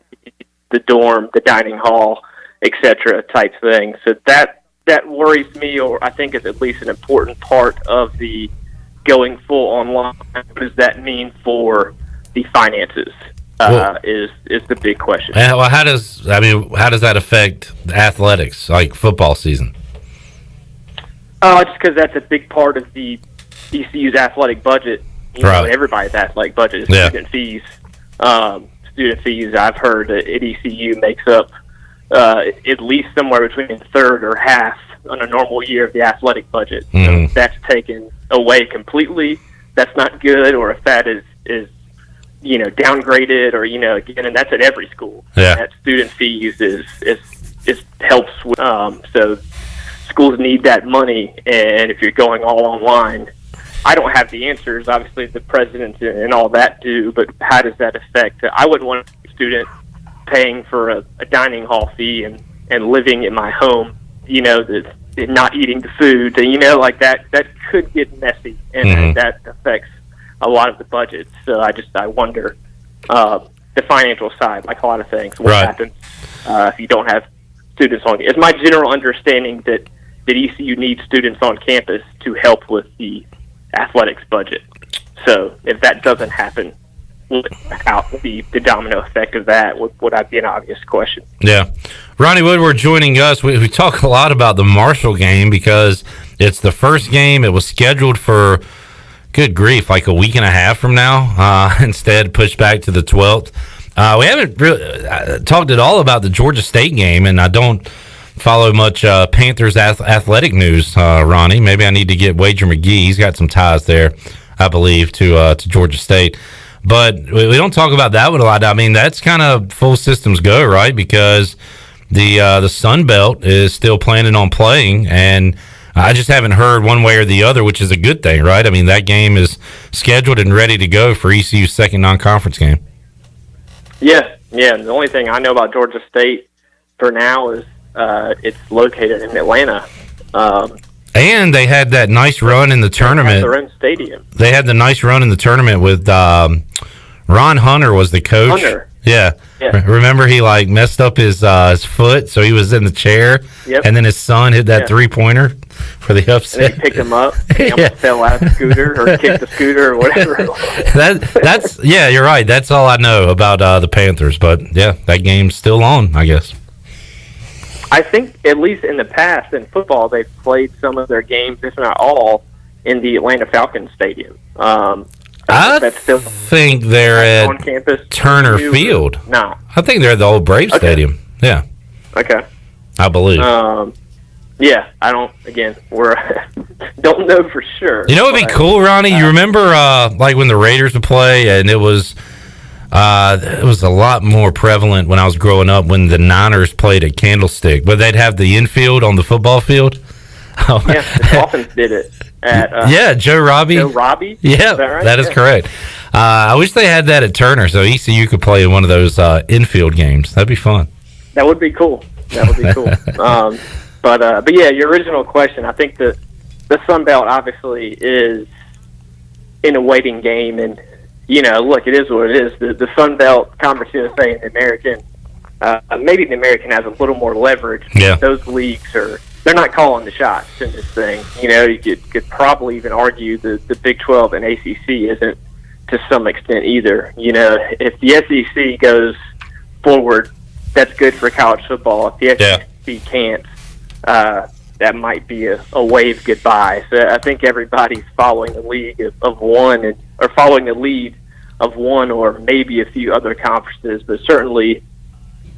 the dorm, the dining hall, etc. type thing. So that worries me, or I think is at least an important part of the going full online. What does that mean for the finances? Is the big question. Well, how does that affect athletics, like football season? Just because that's a big part of the ECU's athletic budget. Everybody's athletic budget is student fees. Student fees, I've heard at ECU makes up at least somewhere between a third or half on a normal year of the athletic budget. So if that's taken away completely, that's not good. Or if that is downgraded, or again, and that's at every school. That student fees is helps with. So schools need that money, and if you're going all online, I don't have the answers. Obviously, the president and all that do, but how does that affect? I wouldn't want a student paying for a dining hall fee and living in my home, and not eating the food, like that could get messy, and that affects a lot of the budget. So I wonder the financial side, like a lot of things, what happens if you don't have students on. It's my general understanding that ECU needs students on campus to help with the athletics budget. So if that doesn't happen, out the domino effect of that would be an obvious question. Yeah. Ronnie Woodward joining us. We talk a lot about the Marshall game because it's the first game. It was scheduled for, good grief, like a week and a half from now. Instead, pushed back to the 12th. We haven't really talked at all about the Georgia State game, and I don't follow much Panthers athletic news, Ronnie. Maybe I need to get Wager McGee. He's got some ties there, I believe, to Georgia State. But we don't talk about that one a lot. I mean, that's kind of full systems go, right? Because the Sun Belt is still planning on playing, and I just haven't heard one way or the other, which is a good thing, right? I mean, that game is scheduled and ready to go for ECU's second non-conference game. Yeah. And the only thing I know about Georgia State for now is it's located in Atlanta. And they had that nice run in the tournament. Their own stadium. They had the nice run in the tournament with Ron Hunter was the coach. Hunter. Yeah. Remember he messed up his foot, so he was in the chair. Yep. And then his son hit that 3-pointer for the upset. And then he picked him up. And he almost fell out of the scooter or kicked the scooter or whatever. That's you're right. That's all I know about the Panthers. But yeah, that game's still on, I guess. I think, at least in the past, in football, they've played some of their games, if not all, in the Atlanta Falcons Stadium. I think they're on campus. Turner Field. No. I think they're at the old Braves Stadium. Yeah. Okay. I believe. Yeah, I don't, again, don't know for sure. You know what would be cool, Ronnie? You remember when the Raiders would play, and it was a lot more prevalent when I was growing up when the Niners played at Candlestick, but they'd have the infield on the football field. Yeah, the Dolphins did it at Joe Robbie. Joe Robbie? Yeah, is that right? That is correct. I wish they had that at Turner, so ECU could play in one of those infield games. That'd be fun. That would be cool. But yeah, your original question, I think the Sun Belt obviously is in a waiting game, and look, it is what it is. The Sun Belt Conference USA and the American, maybe the American has a little more leverage. Yeah. Those leagues are they're not calling the shots in this thing. You know, you could probably even argue that the Big 12 and ACC isn't to some extent either. You know, if the SEC goes forward, that's good for college football. If the SEC can't, that might be a wave goodbye. So I think everybody's following the league of one, or following the lead of one, or maybe a few other conferences, but certainly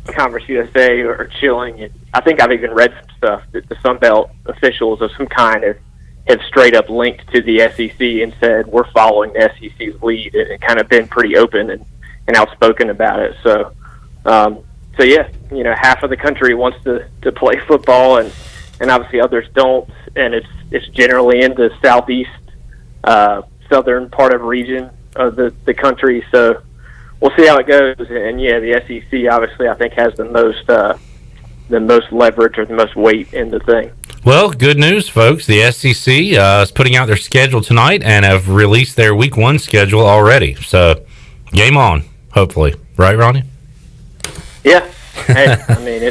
Conference USA are chilling. And I think I've even read some stuff that the Sun Belt officials of some kind have straight up linked to the SEC and said we're following the SEC's lead, and kind of been pretty open and outspoken about it. So yeah, you know, half of the country wants to play football, and obviously others don't, and it's generally in the southeast, southern part of region of the country. So we'll see how it goes. And yeah, the SEC obviously I think has the most leverage or the most weight in the thing. Well, good news, folks. The SEC is putting out their schedule tonight and have released their Week 1 schedule already. So game on, hopefully. Right, Ronnie? Yeah. Hey, I mean,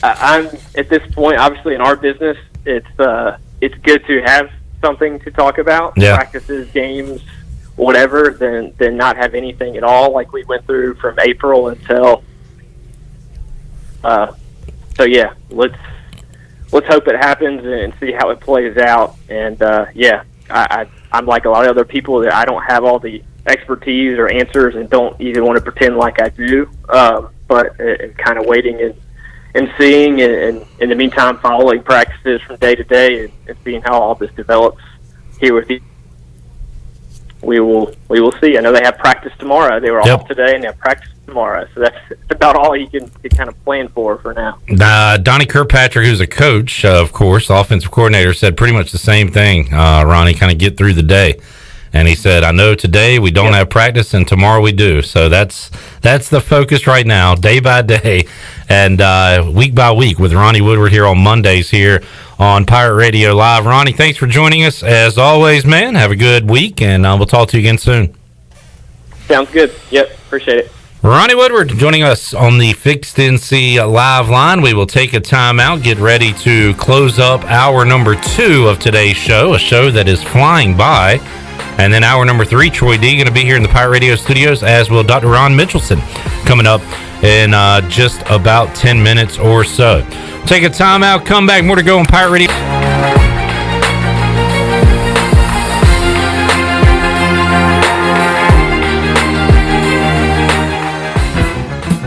I'm at this point, obviously in our business, it's good to have something to talk about, practices, games, whatever, than not have anything at all, like we went through from April until. So yeah, let's hope it happens and see how it plays out. And I'm like a lot of other people that I don't have all the expertise or answers, and don't even want to pretend like I do. But kind of waiting and seeing, and in the meantime following practices from day to day, and seeing how all this develops here with you. We will see. I know they have practice tomorrow. They were off today, and they have practice tomorrow. So that's about all you can kind of plan for now. Donnie Kirkpatrick, who's a coach, of course, offensive coordinator, said pretty much the same thing, Ronnie, kind of get through the day. And he said, I know today we don't have practice, and tomorrow we do. So that's the focus right now, day by day and week by week, with Ronnie Woodward here on Mondays here on Pirate Radio Live. Ronnie, thanks for joining us. As always, man, have a good week, and we'll talk to you again soon. Sounds good. Yep, appreciate it. Ronnie Woodward joining us on the Fixed NC Live line. We will take a timeout, get ready to close up hour number 2 of today's show, a show that is flying by. And then hour number 3, Troy D going to be here in the Pirate Radio studios, as will Dr. Ron Mitchelson, coming up in just about 10 minutes or so. Take a timeout, come back, more to go on Pirate Radio.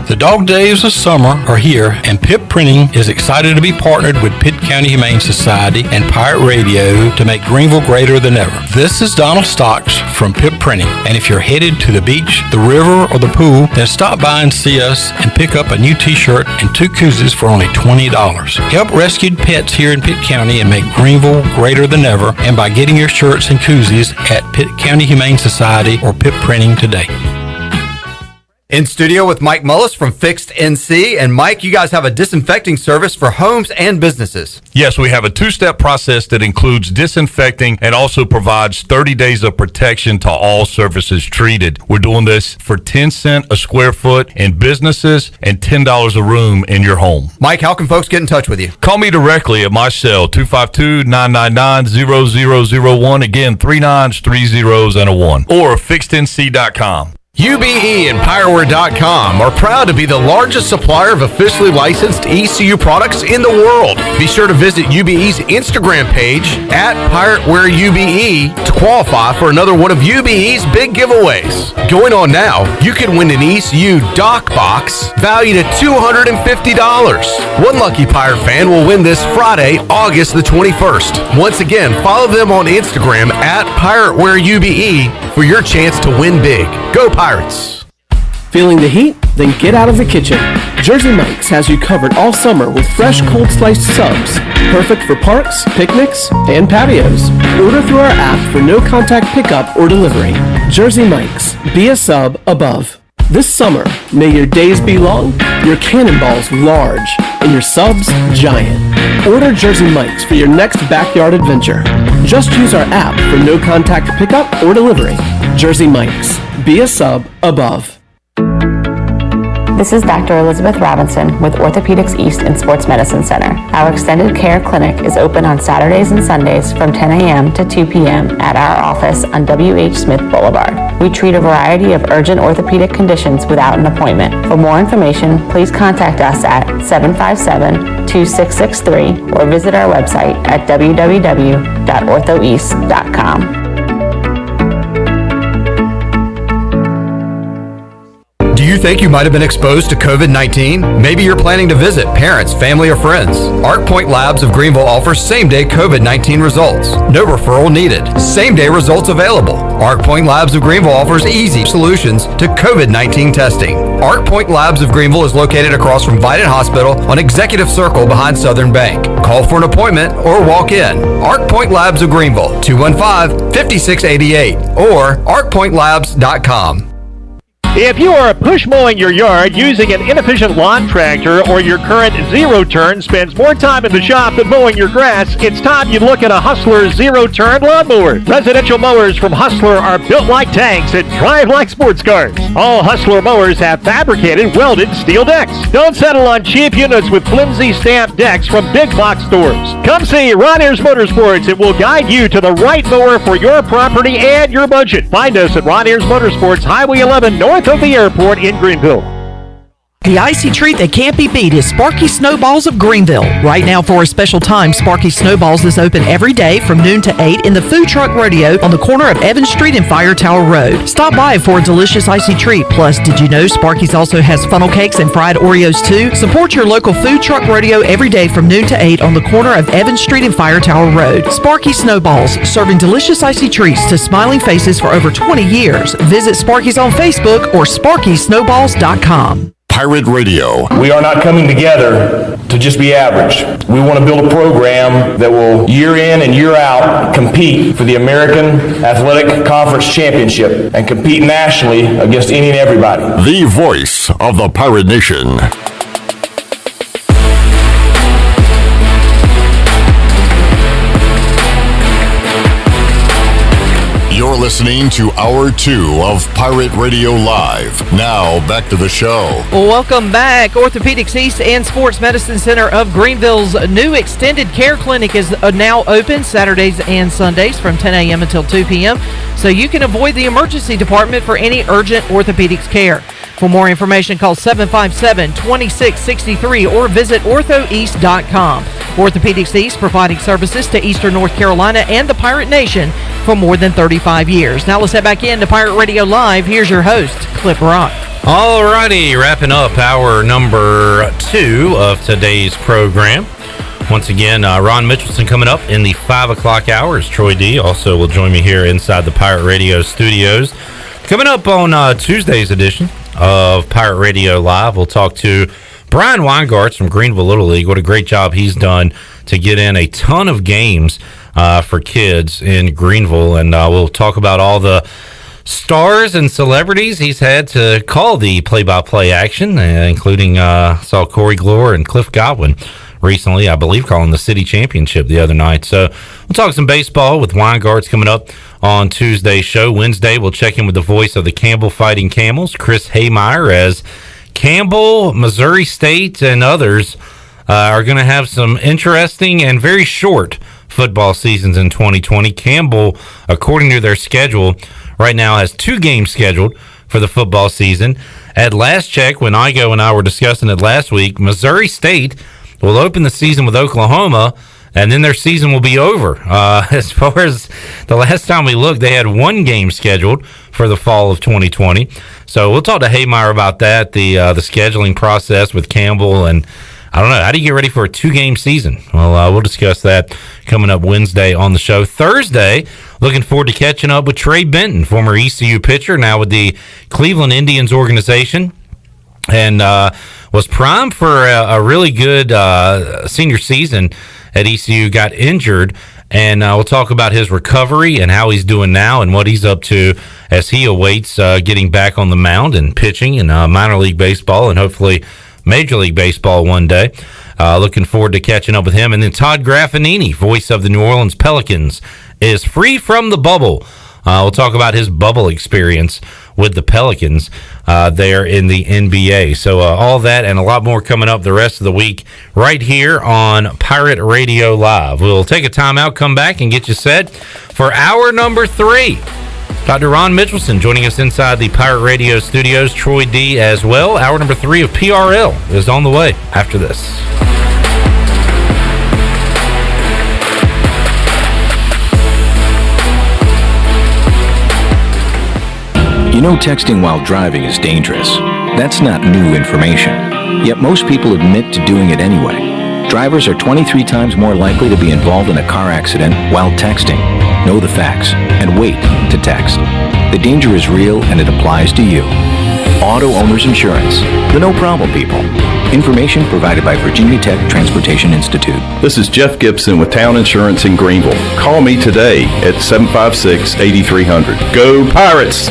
The dog days of summer are here, and Pip Printing is excited to be partnered with Pitt County Humane Society and Pirate Radio to make Greenville greater than ever. This is Donald Stocks from Pip Printing, and if you're headed to the beach, the river, or the pool, then stop by and see us and pick up a new t-shirt and 2 koozies for only $20. Help rescued pets here in Pitt County and make Greenville greater than ever, and by getting your shirts and koozies at Pitt County Humane Society or Pip Printing today. In studio with Mike Mullis from Fixed NC. And Mike, you guys have a disinfecting service for homes and businesses. Yes, we have a 2-step process that includes disinfecting and also provides 30 days of protection to all surfaces treated. We're doing this for 10 cents a square foot in businesses and $10 a room in your home. Mike, how can folks get in touch with you? Call me directly at my cell, 252-999-0001. Again, 3 9s, 3 zeros, and a 1. Or fixednc.com. UBE and Pireware.com are proud to be the largest supplier of officially licensed ECU products in the world. Be sure to visit UBE's Instagram page at PirateWareUBE to qualify for another one of UBE's big giveaways. Going on now, you can win an ECU dock box valued at $250. One lucky Pirate fan will win this Friday, August the 21st. Once again, follow them on Instagram at PirateWareUBE for your chance to win big. Go Pirates! Feeling the heat? Then get out of the kitchen. Jersey Mike's has you covered all summer with fresh cold sliced subs. Perfect for parks, picnics, and patios. Order through our app for no contact pickup or delivery. Jersey Mike's. Be a sub above. This summer, may your days be long, your cannonballs large, and your subs giant. Order Jersey Mike's for your next backyard adventure. Just use our app for no contact pickup or delivery. Jersey Mike's. Be a sub above. This is Dr. Elizabeth Robinson with Orthopedics East and Sports Medicine Center. Our extended care clinic is open on Saturdays and Sundays from 10 a.m. to 2 p.m. at our office on W.H. Smith Boulevard. We treat a variety of urgent orthopedic conditions without an appointment. For more information, please contact us at 757-2663 or visit our website at www.orthoeast.com. Do you think you might have been exposed to COVID-19? Maybe you're planning to visit parents, family, or friends. Arc Point Labs of Greenville offers same-day COVID-19 results. No referral needed. Same-day results available. Arc Point Labs of Greenville offers easy solutions to COVID-19 testing. Arc Point Labs of Greenville is located across from Vidant Hospital on Executive Circle behind Southern Bank. Call for an appointment or walk in. Arc Point Labs of Greenville, 215-5688 or arcpointlabs.com. If you are push mowing your yard using an inefficient lawn tractor or your current zero-turn spends more time in the shop than mowing your grass, it's time you look at a Hustler zero-turn lawnmower. Residential mowers from Hustler are built like tanks and drive like sports cars. All Hustler mowers have fabricated welded steel decks. Don't settle on cheap units with flimsy stamped decks from big box stores. Come see Ronnie's Motorsports. It will guide you to the right mower for your property and your budget. Find us at Ronnie's Motorsports, Highway 11 north of the airport in Greenville. The icy treat that can't be beat is Sparky Snowballs of Greenville. Right now, for a special time, Sparky Snowballs is open every day from noon to 8 in the Food Truck Rodeo on the corner of Evans Street and Fire Tower Road. Stop by for a delicious icy treat. Plus, did you know Sparky's also has funnel cakes and fried Oreos too? Support your local Food Truck Rodeo every day from noon to 8 on the corner of Evans Street and Fire Tower Road. Sparky Snowballs, serving delicious icy treats to smiling faces for over 20 years. Visit Sparky's on Facebook or SparkySnowballs.com. Pirate Radio. We are not coming together to just be average. We want to build a program that will year in and year out compete for the American Athletic Conference Championship and compete nationally against any and everybody. The voice of the Pirate Nation. You're listening to Hour 2 of Pirate Radio Live. Now, back to the show. Welcome back. Orthopedics East and Sports Medicine Center of Greenville's new extended care clinic is now open Saturdays and Sundays from 10 a.m. until 2 p.m. so you can avoid the emergency department for any urgent orthopedics care. For more information, call 757-2663 or visit orthoeast.com. Orthopedics East, providing services to Eastern North Carolina and the Pirate Nation for more than 35 years. Now let's head back into Pirate Radio Live. Here's your host, Clip Rock. All righty, wrapping up hour number 2 of today's program. Once again, Ron Mitchelson coming up in the 5 o'clock hour as Troy D. also will join me here inside the Pirate Radio studios. Coming up on Tuesday's edition of Pirate Radio Live, we'll talk to Brian Weingartz from Greenville Little League. What a great job he's done to get in a ton of games for kids in Greenville. And we'll talk about all the stars and celebrities he's had to call the play-by-play action, including saw Corey Glore and Cliff Godwin recently, I believe, calling the city championship the other night. So we'll talk some baseball with Weingartz coming up on Tuesday's show. Wednesday, we'll check in with the voice of the Campbell Fighting Camels, Chris Haymeyer, as Campbell, Missouri State, and others are going to have some interesting and very short football seasons in 2020. Campbell, according to their schedule, right now has 2 games scheduled for the football season. At last check, when Igo and I were discussing it last week, Missouri State will open the season with Oklahoma, and then their season will be over. As far as the last time we looked, they had 1 game scheduled for the fall of 2020. So we'll talk to Haymeyer about that, the scheduling process with Campbell, and I don't know, how do you get ready for a 2-game season? Well, we'll discuss that coming up Wednesday on the show. Thursday, looking forward to catching up with Trey Benton, former ECU pitcher, now with the Cleveland Indians organization, and was primed for a really good senior season at ECU, got injured, and we'll talk about his recovery and how he's doing now and what he's up to as he awaits getting back on the mound and pitching in minor league baseball and hopefully Major League Baseball one day. Looking forward to catching up with him. And then Todd Graffinini, voice of the New Orleans Pelicans, is free from the bubble. We'll talk about his bubble experience with the Pelicans there in the NBA. So all that and a lot more coming up the rest of the week right here on Pirate Radio Live. We'll take a timeout, come back, and get you set for hour number 3. Dr. Ron Mitchelson joining us inside the Pirate Radio studios, Troy D as well. Hour number 3 of PRL is on the way after this. You know, texting while driving is dangerous. That's not new information. Yet most people admit to doing it anyway. Drivers are 23 times more likely to be involved in a car accident while texting. Know the facts and wait to text. The danger is real and it applies to you. Auto Owners Insurance, the no problem people. Information provided by Virginia Tech Transportation Institute. This is Jeff Gibson with Town Insurance in Greenville. Call me today at 756-8300. Go Pirates!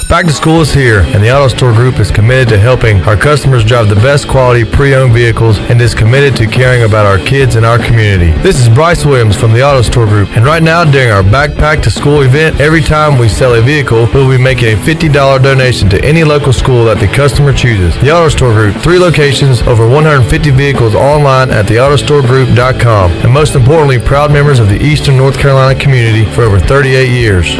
Back to school is here, and the Auto Store Group is committed to helping our customers drive the best quality pre-owned vehicles and is committed to caring about our kids and our community. This is Bryce Williams from the Auto Store Group, and right now during our Backpack to School event, every time we sell a vehicle, we'll be making a $50 donation to any local school that the customer chooses. The Auto Store Group, 3 locations, over 150 vehicles online at theautostoregroup.com, and most importantly, proud members of the Eastern North Carolina community for over 38 years.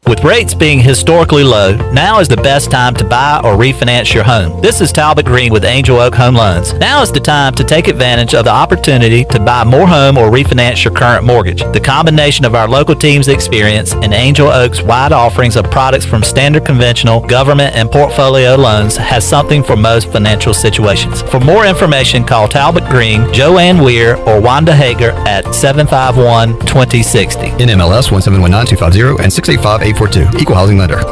With rates being historically low, now is the best time to buy or refinance your home. This is Talbot Green with Angel Oak Home Loans. Now is the time to take advantage of the opportunity to buy more home or refinance your current mortgage. The combination of our local team's experience and Angel Oak's wide offerings of products from standard conventional, government, and portfolio loans has something for most financial situations. For more information, call Talbot Green, Joanne Weir, or Wanda Hager at 751-2060. NMLS 1719250 and 685-842. Equal housing lender.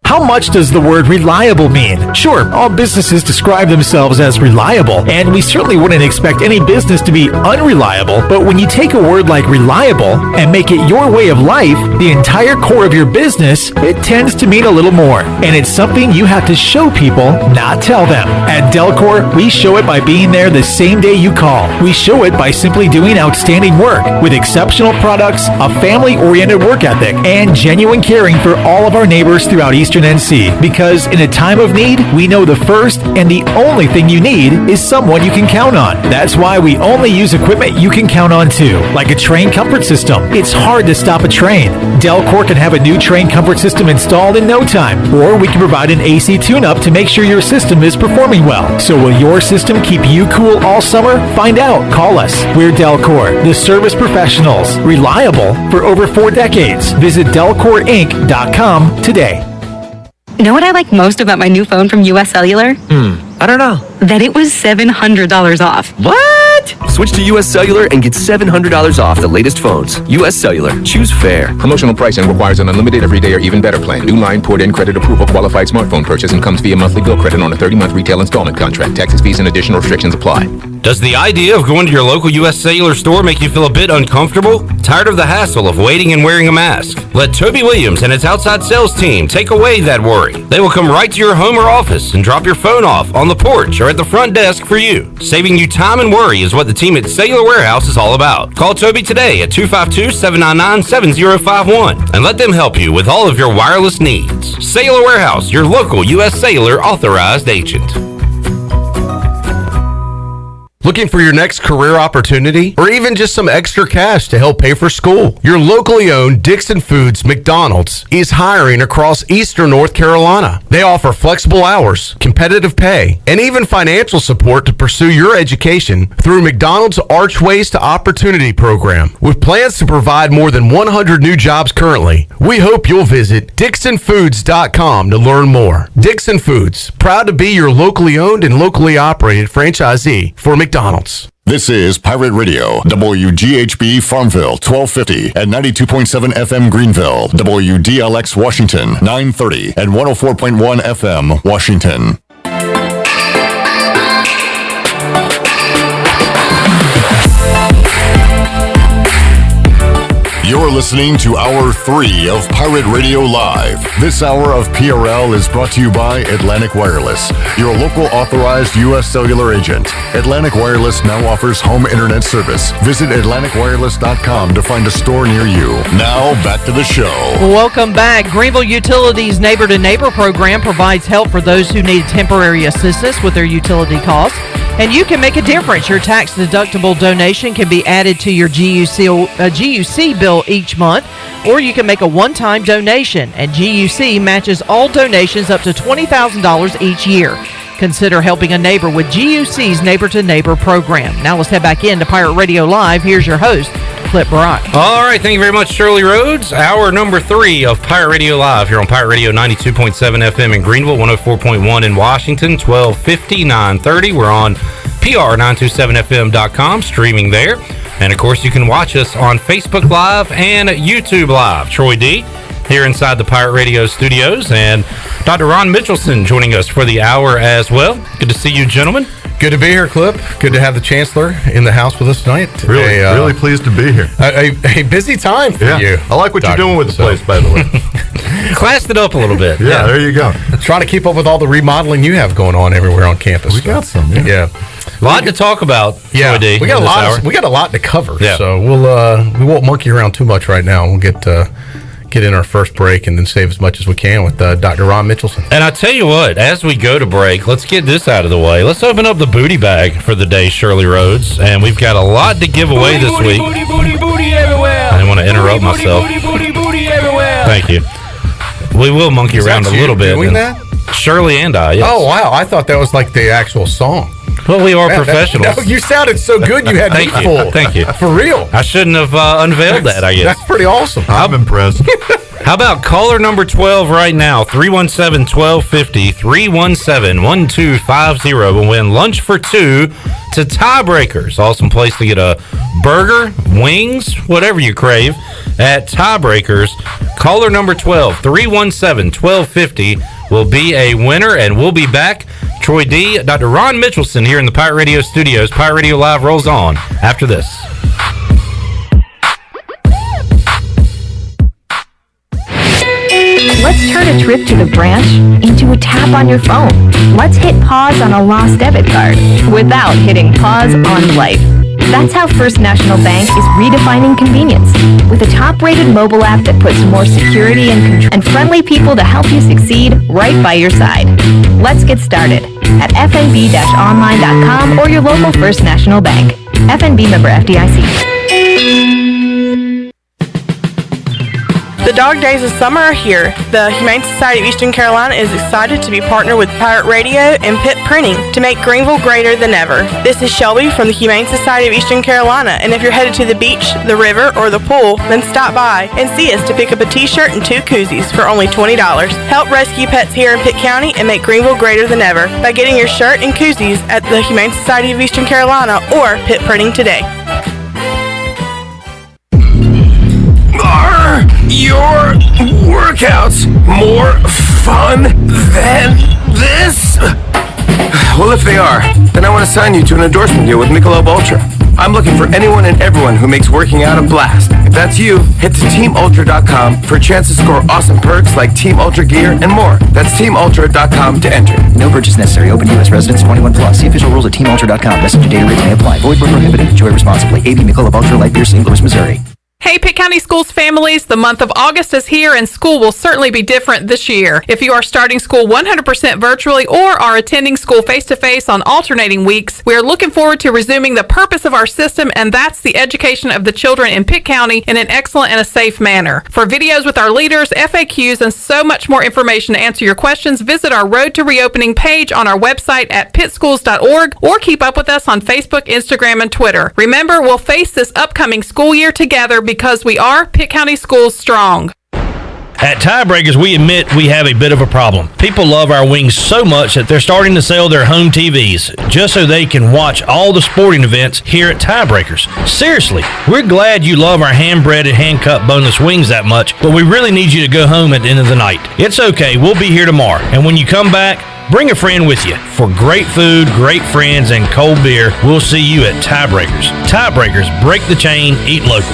How much does the word reliable mean? Sure, all businesses describe themselves as reliable, and we certainly wouldn't expect any business to be unreliable, but when you take a word like reliable and make it your way of life, the entire core of your business, it tends to mean a little more. And it's something you have to show people, not tell them. At Delcor, we show it by being there the same day you call. We show it by simply doing outstanding work with exceptional products, a family-oriented work ethic, and genuine caring for all of our neighbors throughout Eastern NC, because in a time of need, we know the first and the only thing you need is someone you can count on. That's why we only use equipment you can count on too, like a train comfort system. It's hard to stop a train. Delcor can have a new train comfort system installed in no time, or we can provide an AC tune-up to make sure your system is performing well. So will your system keep you cool all summer? Find out. Call us. We're Delcor, the service professionals, reliable for over 4 decades. Visit DelcorInc.com today. Know what I like most about my new phone from US Cellular? I don't know. That it was $700 off. What? Switch to US Cellular and get $700 off the latest phones. US Cellular. Choose fair. Promotional pricing requires an unlimited everyday or even better plan. New line, port-in, credit approval, qualified smartphone purchase, and comes via monthly bill credit on a 30-month retail installment contract. Taxes, fees, and additional restrictions apply. Does the idea of going to your local U.S. Cellular store make you feel a bit uncomfortable? Tired of the hassle of waiting and wearing a mask? Let Toby Williams and its outside sales team take away that worry. They will come right to your home or office and drop your phone off on the porch or at the front desk for you. Saving you time and worry is what the team at Cellular Warehouse is all about. Call Toby today at 252-799-7051 and let them help you with all of your wireless needs. Cellular Warehouse, your local U.S. Cellular authorized agent. Looking for your next career opportunity or even just some extra cash to help pay for school? Your locally owned Dixon Foods McDonald's is hiring across Eastern North Carolina. They offer flexible hours, competitive pay, and even financial support to pursue your education through McDonald's Archways to Opportunity program. With plans to provide more than 100 new jobs currently, we hope you'll visit DixonFoods.com to learn more. Dixon Foods, proud to be your locally owned and locally operated franchisee for McDonald's. This is Pirate Radio, WGHB Farmville, 1250 and 92.7 FM Greenville, WDLX Washington, 930 and 104.1 FM Washington. You're listening to Hour 3 of Pirate Radio Live. This hour of PRL is brought to you by Atlantic Wireless, your local authorized U.S. cellular agent. Atlantic Wireless now offers home internet service. Visit AtlanticWireless.com to find a store near you. Now, back to the show. Welcome back. Greenville Utilities Neighbor to Neighbor program provides help for those who need temporary assistance with their utility costs. And you can make a difference. Your tax-deductible donation can be added to your GUC bill each month, or you can make a one-time donation, and GUC matches all donations up to $20,000 each year. Consider helping a neighbor with GUC's Neighbor to Neighbor program. Now let's head back into Pirate Radio Live. Here's your host, Clip Brock. All right, thank you very much, Shirley Rhodes. Hour number 3 of Pirate Radio Live here on Pirate Radio 92.7 FM in Greenville, 104.1 in Washington, 1250, 930. We're on PR927FM.com, streaming there. And, of course, you can watch us on Facebook Live and YouTube Live. Troy D. here inside the Pirate Radio studios, and Dr. Ron Mitchelson joining us for the hour as well. Good to see you, gentlemen. Good to be here, Clip. Good to have the Chancellor in the house with us tonight. Really pleased to be here. A busy time for you. I like what you're doing with the place, by the way. Classed it up a little bit. Yeah, there you go. Trying to keep up with all the remodeling you have going on everywhere on campus. We got some, yeah. A lot to talk about. Yeah, D, we got a lot to cover. Yeah. So we won't monkey around too much right now. We'll get in our first break and then save as much as we can with Dr. Ron Mitchelson. And I tell you what, as we go to break, let's get this out of the way. Let's open up the booty bag for the day, Shirley Rhodes, and we've got a lot to give away this week. Booty everywhere. I didn't want to interrupt myself. Booty everywhere. Thank you. We will monkey around a little bit. Doing that? Shirley and I. Yes. Oh wow! I thought that was like the actual song. Well, we are professionals. No, you sounded so good. You had me full. Thank you. For real. I shouldn't have unveiled that, I guess. That's pretty awesome. I'm impressed. How about caller number 12 right now? 317-1250, 317-1250 will win lunch for 2 to Tiebreakers. Awesome place to get a burger, wings, whatever you crave at Tiebreakers. Caller number 12, 317-1250 will be a winner, and we'll be back. Troy D., Dr. Ron Mitchelson here in the Pirate Radio studios. Pirate Radio Live rolls on after this. Let's turn a trip to the branch into a tap on your phone. Let's hit pause on a lost debit card without hitting pause on life. That's how First National Bank is redefining convenience with a top-rated mobile app that puts more security and control and friendly people to help you succeed right by your side. Let's get started at fnb-online.com or your local First National Bank. FNB member FDIC. The dog days of summer are here. The Humane Society of Eastern Carolina is excited to be partnered with Pirate Radio and Pitt Printing to make Greenville greater than ever. This is Shelby from the Humane Society of Eastern Carolina, and if you're headed to the beach, the river, or the pool, then stop by and see us to pick up a t-shirt and 2 koozies for only $20. Help rescue pets here in Pitt County and make Greenville greater than ever by getting your shirt and koozies at the Humane Society of Eastern Carolina or Pitt Printing today. Are your workouts more fun than this? Well, if they are, then I want to sign you to an endorsement deal with Michelob Ultra. I'm looking for anyone and everyone who makes working out a blast. If that's you, head to TeamUltra.com for a chance to score awesome perks like Team Ultra gear and more. That's TeamUltra.com to enter. No purchase necessary. Open U.S. residents 21 plus. See official rules at TeamUltra.com. Message and data rate may apply. Void where prohibited. Enjoy responsibly. AB Michelob Ultra Light Beer, St. Louis, Missouri. Hey, Pitt County Schools families, the month of August is here and school will certainly be different this year. If you are starting school 100% virtually or are attending school face-to-face on alternating weeks, we are looking forward to resuming the purpose of our system, and that's the education of the children in Pitt County in an excellent and a safe manner. For videos with our leaders, FAQs, and so much more information to answer your questions, visit our Road to Reopening page on our website at pittschools.org or keep up with us on Facebook, Instagram, and Twitter. Remember, we'll face this upcoming school year together because we are Pitt County Schools strong. At Tiebreakers, we admit we have a bit of a problem. People love our wings so much that they're starting to sell their home TVs just so they can watch all the sporting events here at Tiebreakers. Seriously, we're glad you love our hand-breaded, hand-cut boneless wings that much, but we really need you to go home at the end of the night. It's okay, we'll be here tomorrow, and when you come back, bring a friend with you. For great food, great friends, and cold beer, we'll see you at Tiebreakers. Tiebreakers, break the chain, eat local.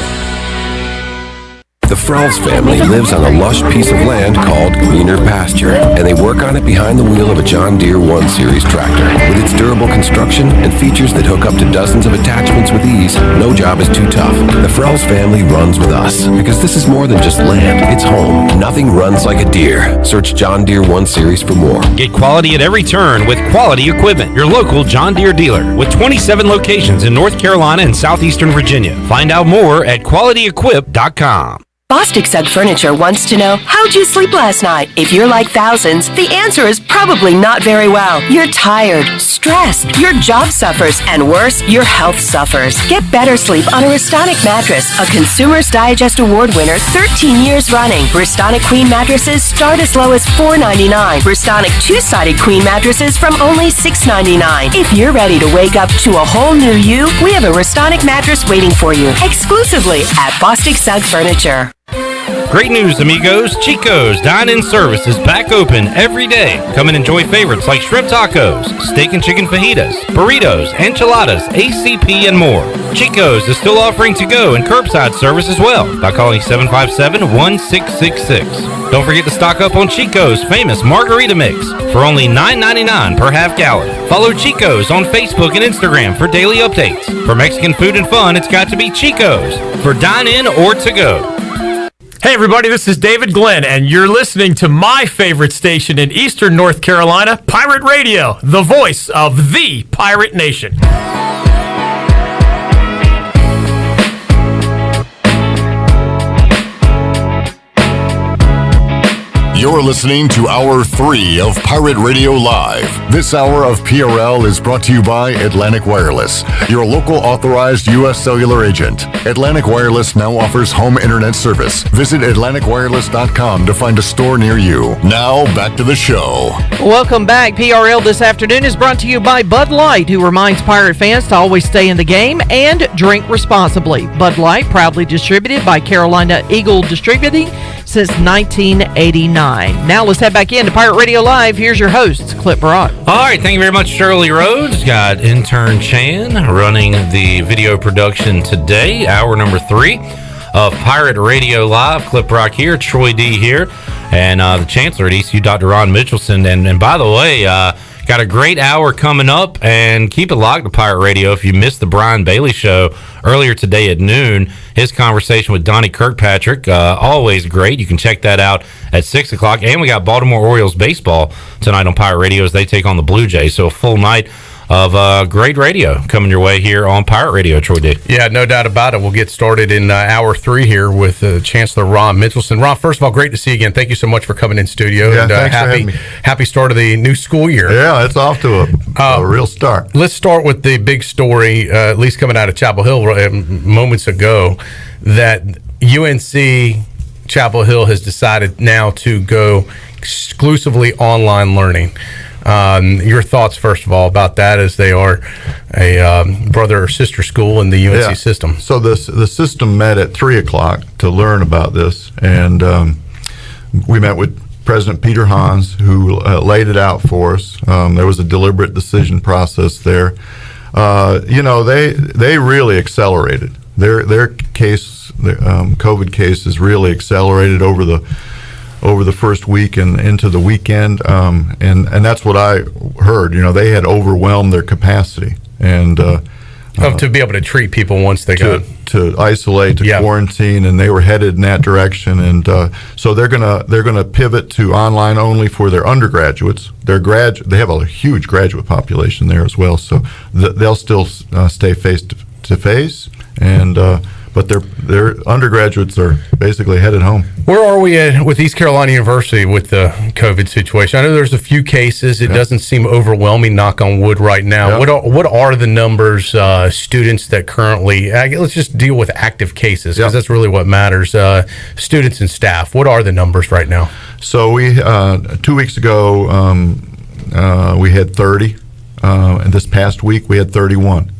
The Frells family lives on a lush piece of land called greener pasture, and they work on it behind the wheel of a John Deere 1 Series tractor. With its durable construction and features that hook up to dozens of attachments with ease, no job is too tough. The Frells family runs with us, because this is more than just land, it's home. Nothing runs like a Deere. Search John Deere 1 Series for more. Get quality at every turn with Quality Equipment, your local John Deere dealer, with 27 locations in North Carolina and southeastern Virginia. Find out more at QualityEquip.com. Bostic Sugg Furniture wants to know, how'd you sleep last night? If you're like thousands, the answer is probably not very well. You're tired, stressed, your job suffers, and worse, your health suffers. Get better sleep on a Restonic mattress, a Consumer's Digest Award winner 13 years running. Restonic Queen mattresses start as low as $4.99. Restonic two-sided Queen mattresses from only $6.99. If you're ready to wake up to a whole new you, we have a Restonic mattress waiting for you exclusively at Bostic Sugg Furniture. Great news, amigos. Chico's Dine-In Service is back open every day. Come and enjoy favorites like shrimp tacos, steak and chicken fajitas, burritos, enchiladas, ACP, and more. Chico's is still offering to-go and curbside service as well by calling 757-1666. Don't forget to stock up on Chico's famous margarita mix for only $9.99 per half gallon. Follow Chico's on Facebook and Instagram for daily updates. For Mexican food and fun, it's got to be Chico's for dine-in or to-go. Hey everybody, this is David Glenn, and you're listening to my favorite station in Eastern North Carolina, Pirate Radio, the voice of the Pirate Nation. You're listening to Hour 3 of Pirate Radio Live. This hour of PRL is brought to you by Atlantic Wireless, your local authorized U.S. cellular agent. Atlantic Wireless now offers home internet service. Visit AtlanticWireless.com to find a store near you. Now, back to the show. Welcome back. PRL this afternoon is brought to you by Bud Light, who reminds Pirate fans to always stay in the game and drink responsibly. Bud Light, proudly distributed by Carolina Eagle Distributing since 1989. Now let's head back into Pirate Radio Live. Here's your hosts, Clip Brock. All right, thank you very much, Shirley Rhodes. Got intern Chan running the video production today, hour number 3 of Pirate Radio Live. Clip Brock here, Troy D here, and the Chancellor at ECU, Dr. Ron Mitchelson. And by the way, got a great hour coming up, and keep it locked to Pirate Radio. If you missed the Brian Bailey show earlier today at noon, his conversation with Donnie Kirkpatrick, always great. You can check that out at 6 o'clock. And we got Baltimore Orioles baseball tonight on Pirate Radio as they take on the Blue Jays. So a full night of great radio coming your way here on Pirate Radio, Troy D. Yeah, no doubt about it. We'll get started in hour 3 here with Chancellor Ron Mitchelson. Ron, first of all, great to see you again. Thank you so much for coming in studio. Yeah, and thanks for having me. Happy start of the new school year. Yeah, it's off to a real start. Let's start with the big story, at least coming out of Chapel Hill moments ago, that UNC Chapel Hill has decided now to go exclusively online learning. Your thoughts, first of all, about that, as they are a brother or sister school in the UNC system. So the system met at 3 o'clock to learn about this, and we met with President Peter Hans, who laid it out for us. There was a deliberate decision process there. They really accelerated. Their case, the COVID case, is really accelerated over the first week and into the weekend, and that's what I heard. They had overwhelmed their capacity, and to be able to treat people once they got to isolate, to quarantine, and they were headed in that direction. And so they're gonna pivot to online only for their undergraduates. They have a huge graduate population there as well, so they'll still stay face to face, and but their undergraduates are basically headed home. Where are we at with East Carolina University with the COVID situation? I know there's a few cases. It doesn't seem overwhelming, knock on wood, right now. Yeah. What are the numbers, students that currently, let's just deal with active cases, because that's really what matters. Students and staff, what are the numbers right now? So we 2 weeks ago, we had 30, and this past week we had 31.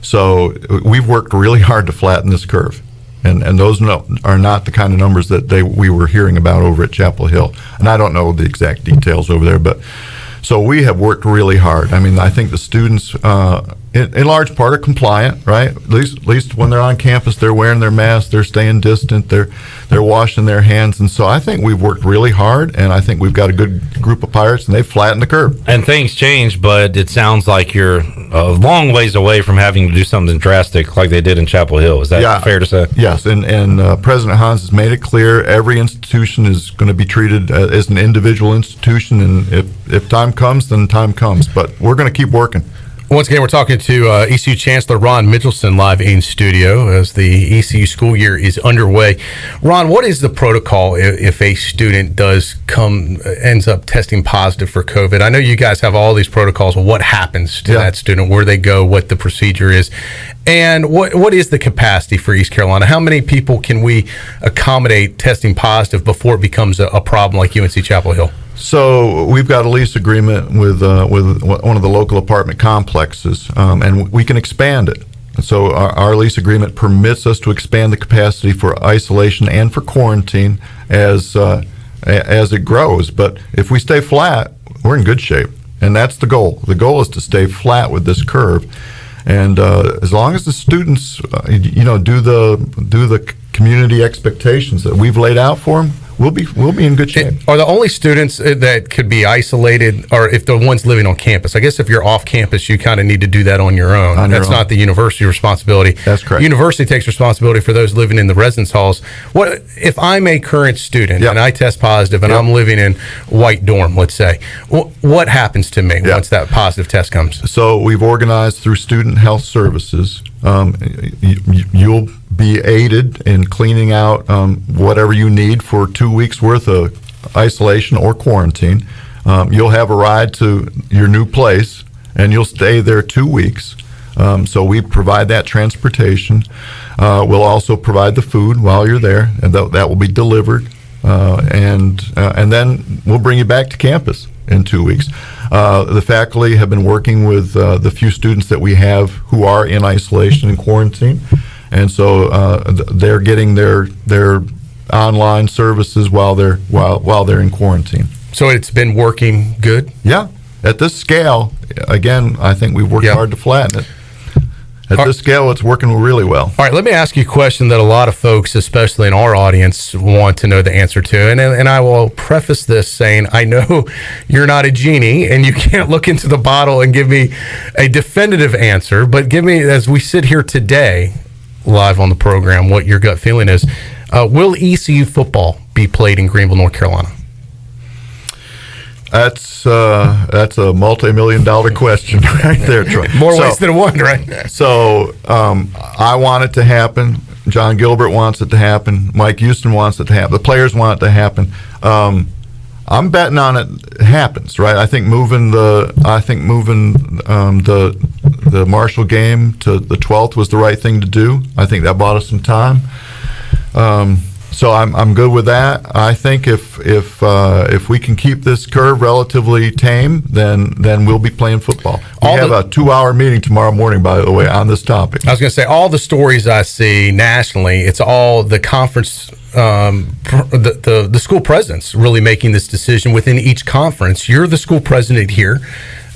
So we've worked really hard to flatten this curve, and those are not the kind of numbers that we were hearing about over at Chapel Hill. And I don't know the exact details over there, but so we have worked really hard. I mean, I think the students in large part, are compliant, right? At least when they're on campus, they're wearing their masks, they're staying distant, they're washing their hands, and so I think we've worked really hard, and I think we've got a good group of Pirates, and they've flattened the curve. And things change, but it sounds like you're a long ways away from having to do something drastic like they did in Chapel Hill. Is that fair to say? Yes, and President Hans has made it clear every institution is going to be treated as an individual institution, and if time comes, then time comes. But we're going to keep working. Once again, we're talking to ECU Chancellor Ron Mitchelson live in studio as the ECU school year is underway. Ron, what is the protocol if a student ends up testing positive for COVID? I know you guys have all these protocols. What happens to that student, where they go, what the procedure is, and what is the capacity for East Carolina? How many people can we accommodate testing positive before it becomes a problem like UNC Chapel Hill? So we've got a lease agreement with one of the local apartment complexes, and we can expand it. So our lease agreement permits us to expand the capacity for isolation and for quarantine as it grows. But if we stay flat, we're in good shape, and that's the goal. The goal is to stay flat with this curve, and as long as the students, do the community expectations that we've laid out for them, we'll be in good shape. Are the only students that could be isolated, or if the ones living on campus? I guess if you're off campus, you kind of need to do that on your own. That's not the university responsibility. That's correct. University takes responsibility for those living in the residence halls. What if I'm a current student and I test positive and I'm living in White Dorm, let's say? What happens to me once that positive test comes? So we've organized through Student Health Services. You'll be aided in cleaning out whatever you need for 2 weeks worth of isolation or quarantine. You'll have a ride to your new place, and you'll stay there 2 weeks. So we provide that transportation. We'll also provide the food while you're there, and that will be delivered. And then we'll bring you back to campus in 2 weeks. The faculty have been working with the few students that we have who are in isolation and quarantine, and so they're getting their online services while they're in quarantine. So it's been working good? Yeah. At this scale, again, I think we've worked hard to flatten it. At this scale, it's working really well. All right, let me ask you a question that a lot of folks, especially in our audience, want to know the answer to. And I will preface this saying, I know you're not a genie and you can't look into the bottle and give me a definitive answer, but give me, as we sit here today, live on the program, what your gut feeling is. Will ECU football be played in Greenville, North Carolina? That's a multi-million-dollar question right there, Troy. More ways than one, right? So I want it to happen. John Gilbert wants it to happen. Mike Houston wants it to happen. The players want it to happen. I'm betting on it happens, right? I think moving the Marshall game to the 12th was the right thing to do. I think that bought us some time. So I'm good with that. I think if we can keep this curve relatively tame, then we'll be playing football. We have a 2-hour meeting tomorrow morning, by the way, on this topic. I was going to say, all the stories I see nationally, it's all the conference, the school presidents really making this decision within each conference. You're the school president here.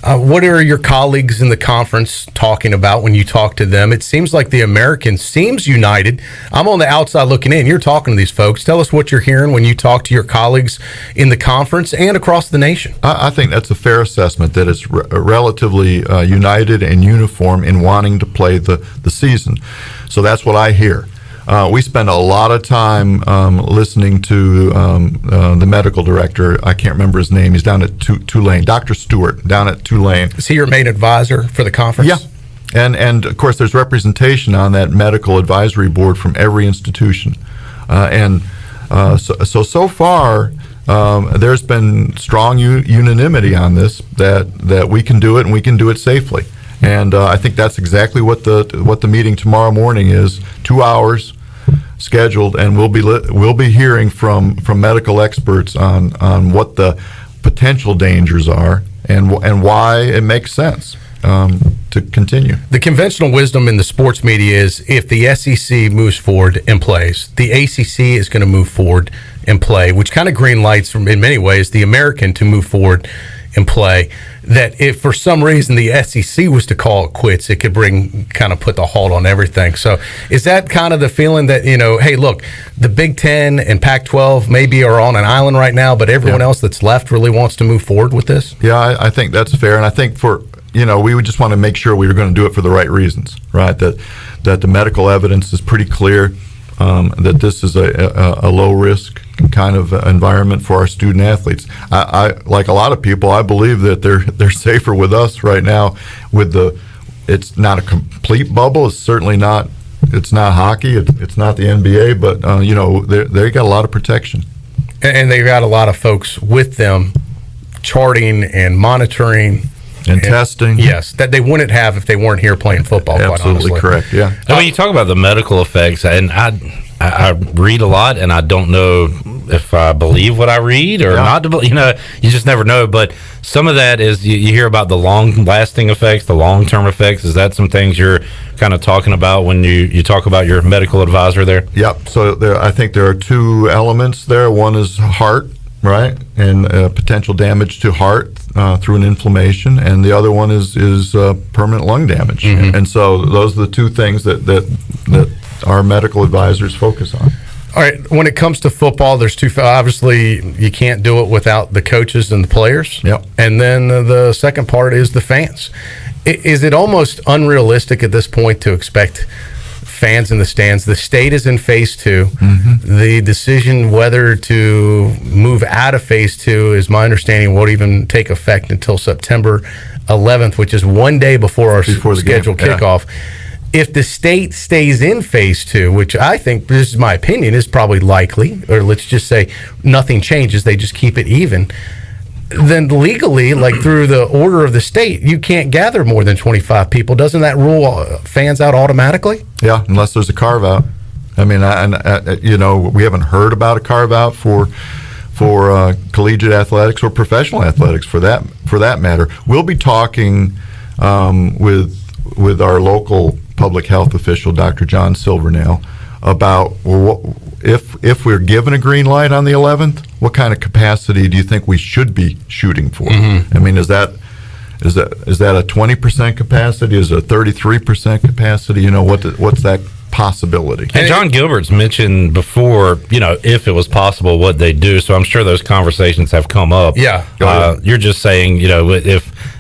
What are your colleagues in the conference talking about when you talk to them? It seems like the American seems united. I'm on the outside looking in. You're talking to these folks. Tell us what you're hearing when you talk to your colleagues in the conference and across the nation. I think that's a fair assessment, that it's relatively united and uniform in wanting to play the season. So that's what I hear. We spend a lot of time listening to the medical director. I can't remember his name. He's down at Tulane, Dr. Stewart, down at Tulane. Is he your main advisor for the conference? Yeah. And of course, there's representation on that medical advisory board from every institution. So far, there's been strong unanimity on this, that we can do it and we can do it safely. And I think that's exactly what the meeting tomorrow morning is. 2 hours scheduled, and we'll be hearing from medical experts on what the potential dangers are and why it makes sense to continue. The conventional wisdom in the sports media is if the SEC moves forward and plays, the ACC is going to move forward and play, which kind of green lights, in many ways, the American to move forward in play, that if for some reason the SEC was to call it quits, it could kind of put the halt on everything. So is that kind of the feeling that, hey, look, the Big Ten and Pac-12 maybe are on an island right now, but everyone else that's left really wants to move forward with this? Yeah, I think that's fair. And I think we would just want to make sure we were going to do it for the right reasons, right? That the medical evidence is pretty clear, that this is a low risk kind of environment for our student athletes. I like a lot of people, I believe that they're safer with us right now. It's not a complete bubble. It's certainly not. It's not hockey. It's not the NBA. But they got a lot of protection, and they got a lot of folks with them, charting and monitoring. And testing. Yes, that they wouldn't have if they weren't here playing football. Absolutely quite correct, yeah. And when you talk about the medical effects, and I read a lot, and I don't know if I believe what I read or not. You just never know. But some of that is you hear about the long-lasting effects, the long-term effects. Is that some things you're kind of talking about when you talk about your medical advisor there? Yep. So I think there are two elements there. One is heart, right, and potential damage to heart through an inflammation, and the other one is permanent lung damage. Mm-hmm. And so those are the two things that our medical advisors focus on. All right, when it comes to football, there's two. Obviously, you can't do it without the coaches and the players. Yep. And then the second part is the fans. Is it almost unrealistic at this point to expect fans in the stands? The state is in phase 2. Mm-hmm. The decision whether to move out of phase 2, is my understanding, won't even take effect until September 11th, which is one day before our scheduled kickoff. If the state stays in phase 2, which I think, this is my opinion, is probably likely, or let's just say nothing changes, they just keep it even, then legally, like through the order of the state, you can't gather more than 25 people. Doesn't that rule fans out automatically? Yeah, unless there's a carve out. I mean, we haven't heard about a carve out for collegiate athletics or professional athletics for that matter. We'll be talking with our local public health official, Dr. John Silvernail, about if we're given a green light on the 11th, what kind of capacity do you think we should be shooting for? Mm-hmm. I mean, is that a 20% capacity? Is it a 33% capacity? What's that possibility? And John Gilbert's mentioned before, if it was possible, what they do. So I'm sure those conversations have come up. Yeah. You're just saying,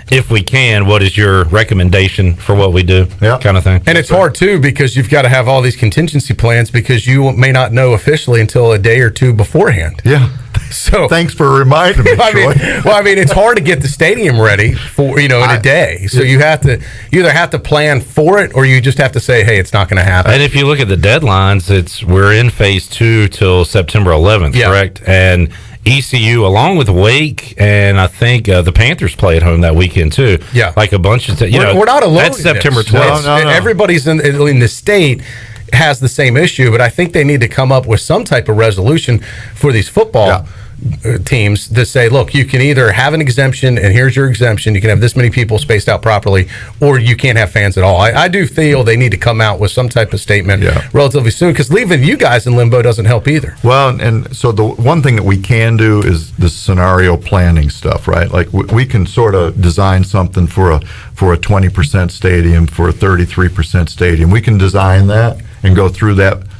if we can, what is your recommendation for what we do? Yeah. Kind of thing. And it's hard, too, because you've got to have all these contingency plans because you may not know officially until a day or two beforehand. Yeah. So thanks for reminding me, Troy. It's hard to get the stadium ready for, in a day. So you either have to plan for it or you just have to say, hey, it's not going to happen. And if you look at the deadlines, we're in phase 2 till September 11th, correct? And ECU, along with Wake, and I think the Panthers play at home that weekend too. Yeah, like a bunch of we're not alone. That's September 12th. No. Everybody's in the state has the same issue, but I think they need to come up with some type of resolution for these football teams to say, look, you can either have an exemption, and here's your exemption. You can have this many people spaced out properly, or you can't have fans at all. I do feel they need to come out with some type of statement relatively soon, because leaving you guys in limbo doesn't help either. Well, and so the one thing that we can do is the scenario planning stuff, right? Like we can sort of design something for a 20% stadium, for a 33% stadium. We can design that and go through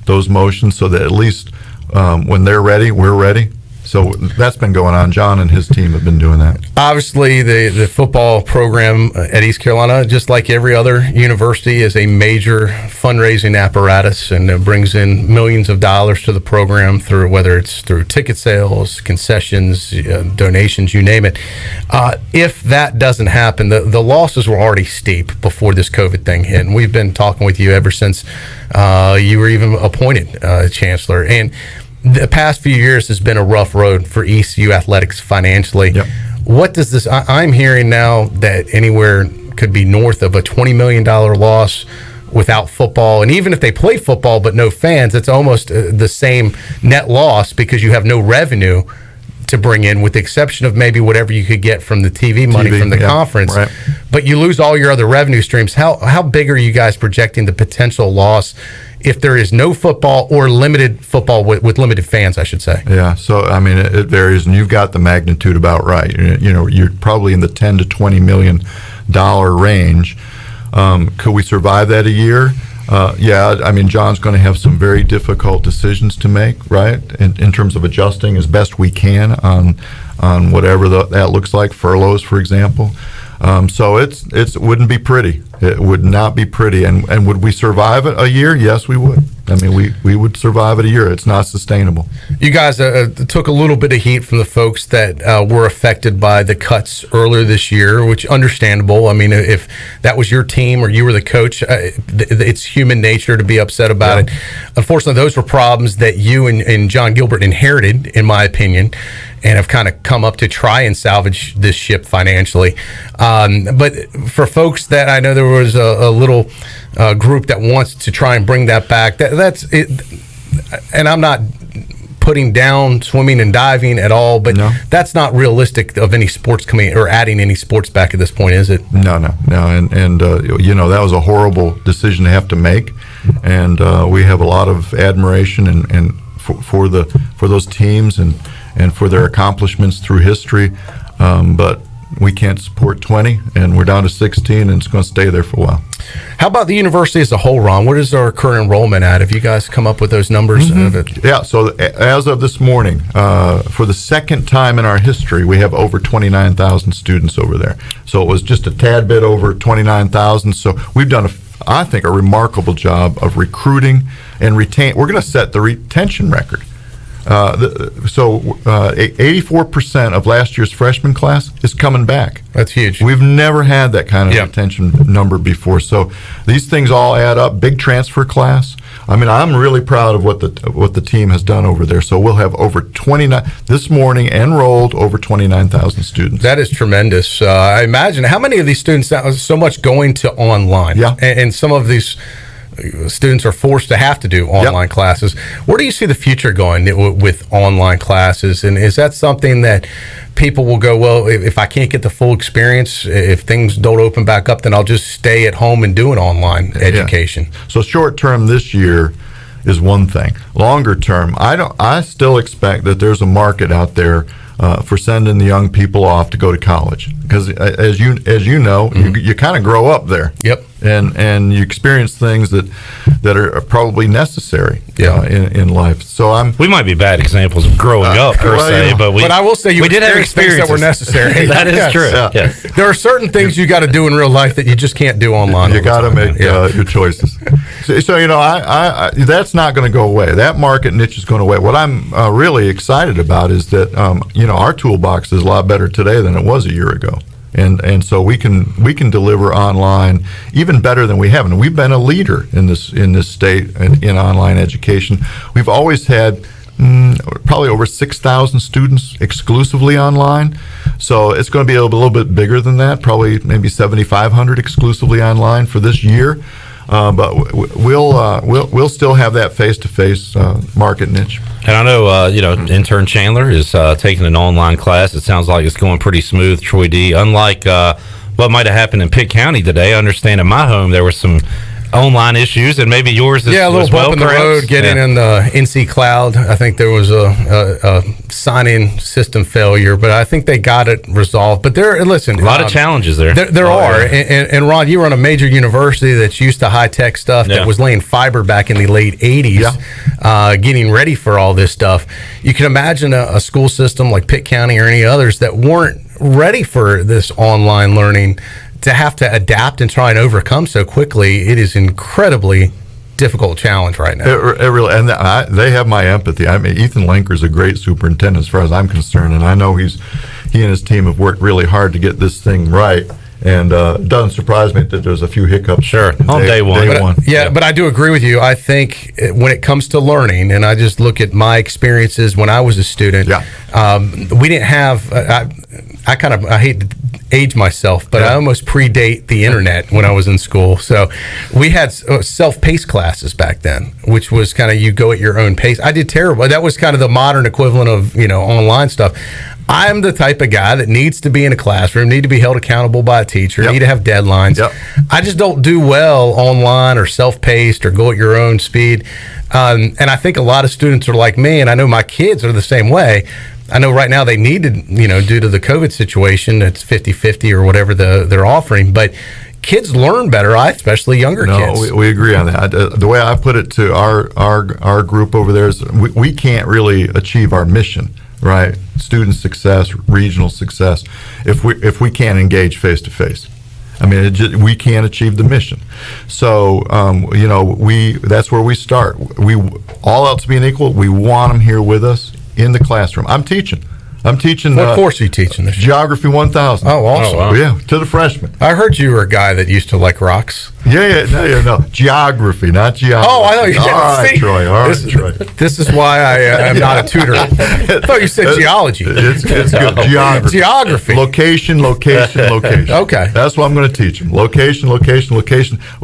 those motions so that at least when they're ready, we're ready. So that's been going on. John and his team have been doing that. Obviously, the football program at East Carolina, just like every other university, is a major fundraising apparatus, and it brings in millions of dollars to the program through whether it's through ticket sales, concessions, donations, you name it. If that doesn't happen, the losses were already steep before this COVID thing hit, and we've been talking with you ever since you were even appointed Chancellor. And the past few years has been a rough road for ECU athletics financially. Yep. What does this? I'm hearing now that anywhere could be north of a $20 million loss without football, and even if they play football but no fans, it's almost the same net loss because you have no revenue to bring in, with the exception of maybe whatever you could get from the TV money from the conference. Right. But you lose all your other revenue streams. How big are you guys projecting the potential loss if there is no football or limited football with limited fans, I should say. Yeah, so I mean it varies, and you've got the magnitude about right. You know, you're probably in the $10 to $20 million range. Could we survive that a year? Yeah, I mean, John's going to have some very difficult decisions to make, right? In terms of adjusting as best we can on whatever that looks like, furloughs, for example. So it wouldn't be pretty. It would not be pretty. And would we survive it a year? Yes, we would. I mean, we would survive it a year. It's not sustainable. You guys took a little bit of heat from the folks that were affected by the cuts earlier this year, which understandable. I mean, if that was your team or you were the coach, it's human nature to be upset about it. Unfortunately, those were problems that you and John Gilbert inherited, in my opinion, and have kind of come up to try and salvage this ship financially. But for folks that I know there was a little group that wants to try and bring that back, that's it. And I'm not putting down swimming and diving at all, but that's not realistic of any sports coming or adding any sports back at this point, is it? No. And you know, that was a horrible decision to have to make. And we have a lot of admiration and for those teams and for their accomplishments through history, but we can't support 20, and we're down to 16, and it's going to stay there for a while. How about the university as a whole, Ron? What is our current enrollment at? Have you guys come up with those numbers? Yeah, so as of this morning, for the second time in our history, we have over 29,000 students over there. So it was just a tad bit over 29,000. So we've done, I think, a remarkable job of recruiting and retain. We're going to set the retention record. 84% of last year's freshman class is coming back. That's huge. We've never had that kind of retention number before. So these things all add up. Big transfer class. I mean, I'm really proud of what the team has done over there. So we'll have over 29 this morning, enrolled over 29,000 students. That is tremendous. I imagine how many of these students so much going to online. Yeah, and some of these students are forced to have to do online classes. Where do you see the future going with online classes? And is that something that people will go, well, if I can't get the full experience, if things don't open back up, then I'll just stay at home and do an online education? So short term this year is one thing. Longer term, I still expect that there's a market out there for sending the young people off to go to college, because as you know, you kind of grow up there. Yep. And you experience things that are probably necessary in life. So we might be bad examples of growing up per se, but I will say we did have experiences that were necessary. That is true. Yes. There are certain things you got to do in real life that you just can't do online. You got to make your choices. So you know, I that's not going to go away. That market niche is going away. What I'm really excited about is that you know, our toolbox is a lot better today than it was a year ago. And so we can deliver online even better than we have. And we've been a leader in this state in online education. We've always had probably over 6,000 students exclusively online. So it's going to be a little bit bigger than that, probably maybe 7,500 exclusively online for this year. But we'll still have that face-to-face market niche. And I know, intern Chandler is taking an online class. It sounds like it's going pretty smooth, Troy D. Unlike what might have happened in Pitt County today, I understand in my home there was some online issues, and maybe yours is a little bump in the road getting in the NC Cloud. I think there was a sign-in system failure, but I think they got it resolved. But a lot of challenges there. There are. And Ron, you run a major university that's used to high-tech stuff that was laying fiber back in the late 80s, getting ready for all this stuff. You can imagine a school system like Pitt County or any others that weren't ready for this online learning to have to adapt and try and overcome so quickly. It is incredibly difficult challenge right now. It really, and they have my empathy. I mean, Ethan Lenker's a great superintendent as far as I'm concerned, and I know he and his team have worked really hard to get this thing right. And it doesn't surprise me that there's a few hiccups. On day one. But I do agree with you. I think when it comes to learning, and I just look at my experiences when I was a student, we didn't have. I hate to age myself, but I almost predate the internet when I was in school. So we had self-paced classes back then, which was kind of you go at your own pace. I did terrible. That was kind of the modern equivalent of online stuff. I'm the type of guy that needs to be in a classroom, need to be held accountable by a teacher, need to have deadlines. I just don't do well online or self-paced or go at your own speed. And I think a lot of students are like me, and I know my kids are the same way. I know right now they need to, due to the COVID situation, it's 50-50 or whatever they're offering, but kids learn better, especially younger kids. We agree on that. The way I put it to our group over there is we can't really achieve our mission, right? Student success, regional success, if we can't engage face to face. I mean, we can't achieve the mission. So, that's where we start. All else being equal, we want them here with us in the classroom. I'm teaching. What course are you teaching this year? Geography 1000. Oh, awesome. Oh, wow. Yeah, to the freshmen. I heard you were a guy that used to like rocks. No. Geography, not geography. Oh, I know. You All right, Troy. This is why I am not a tutor. I thought you said geology. It's good. Geography. Geography. Location. Okay. That's what I'm going to teach them. Location.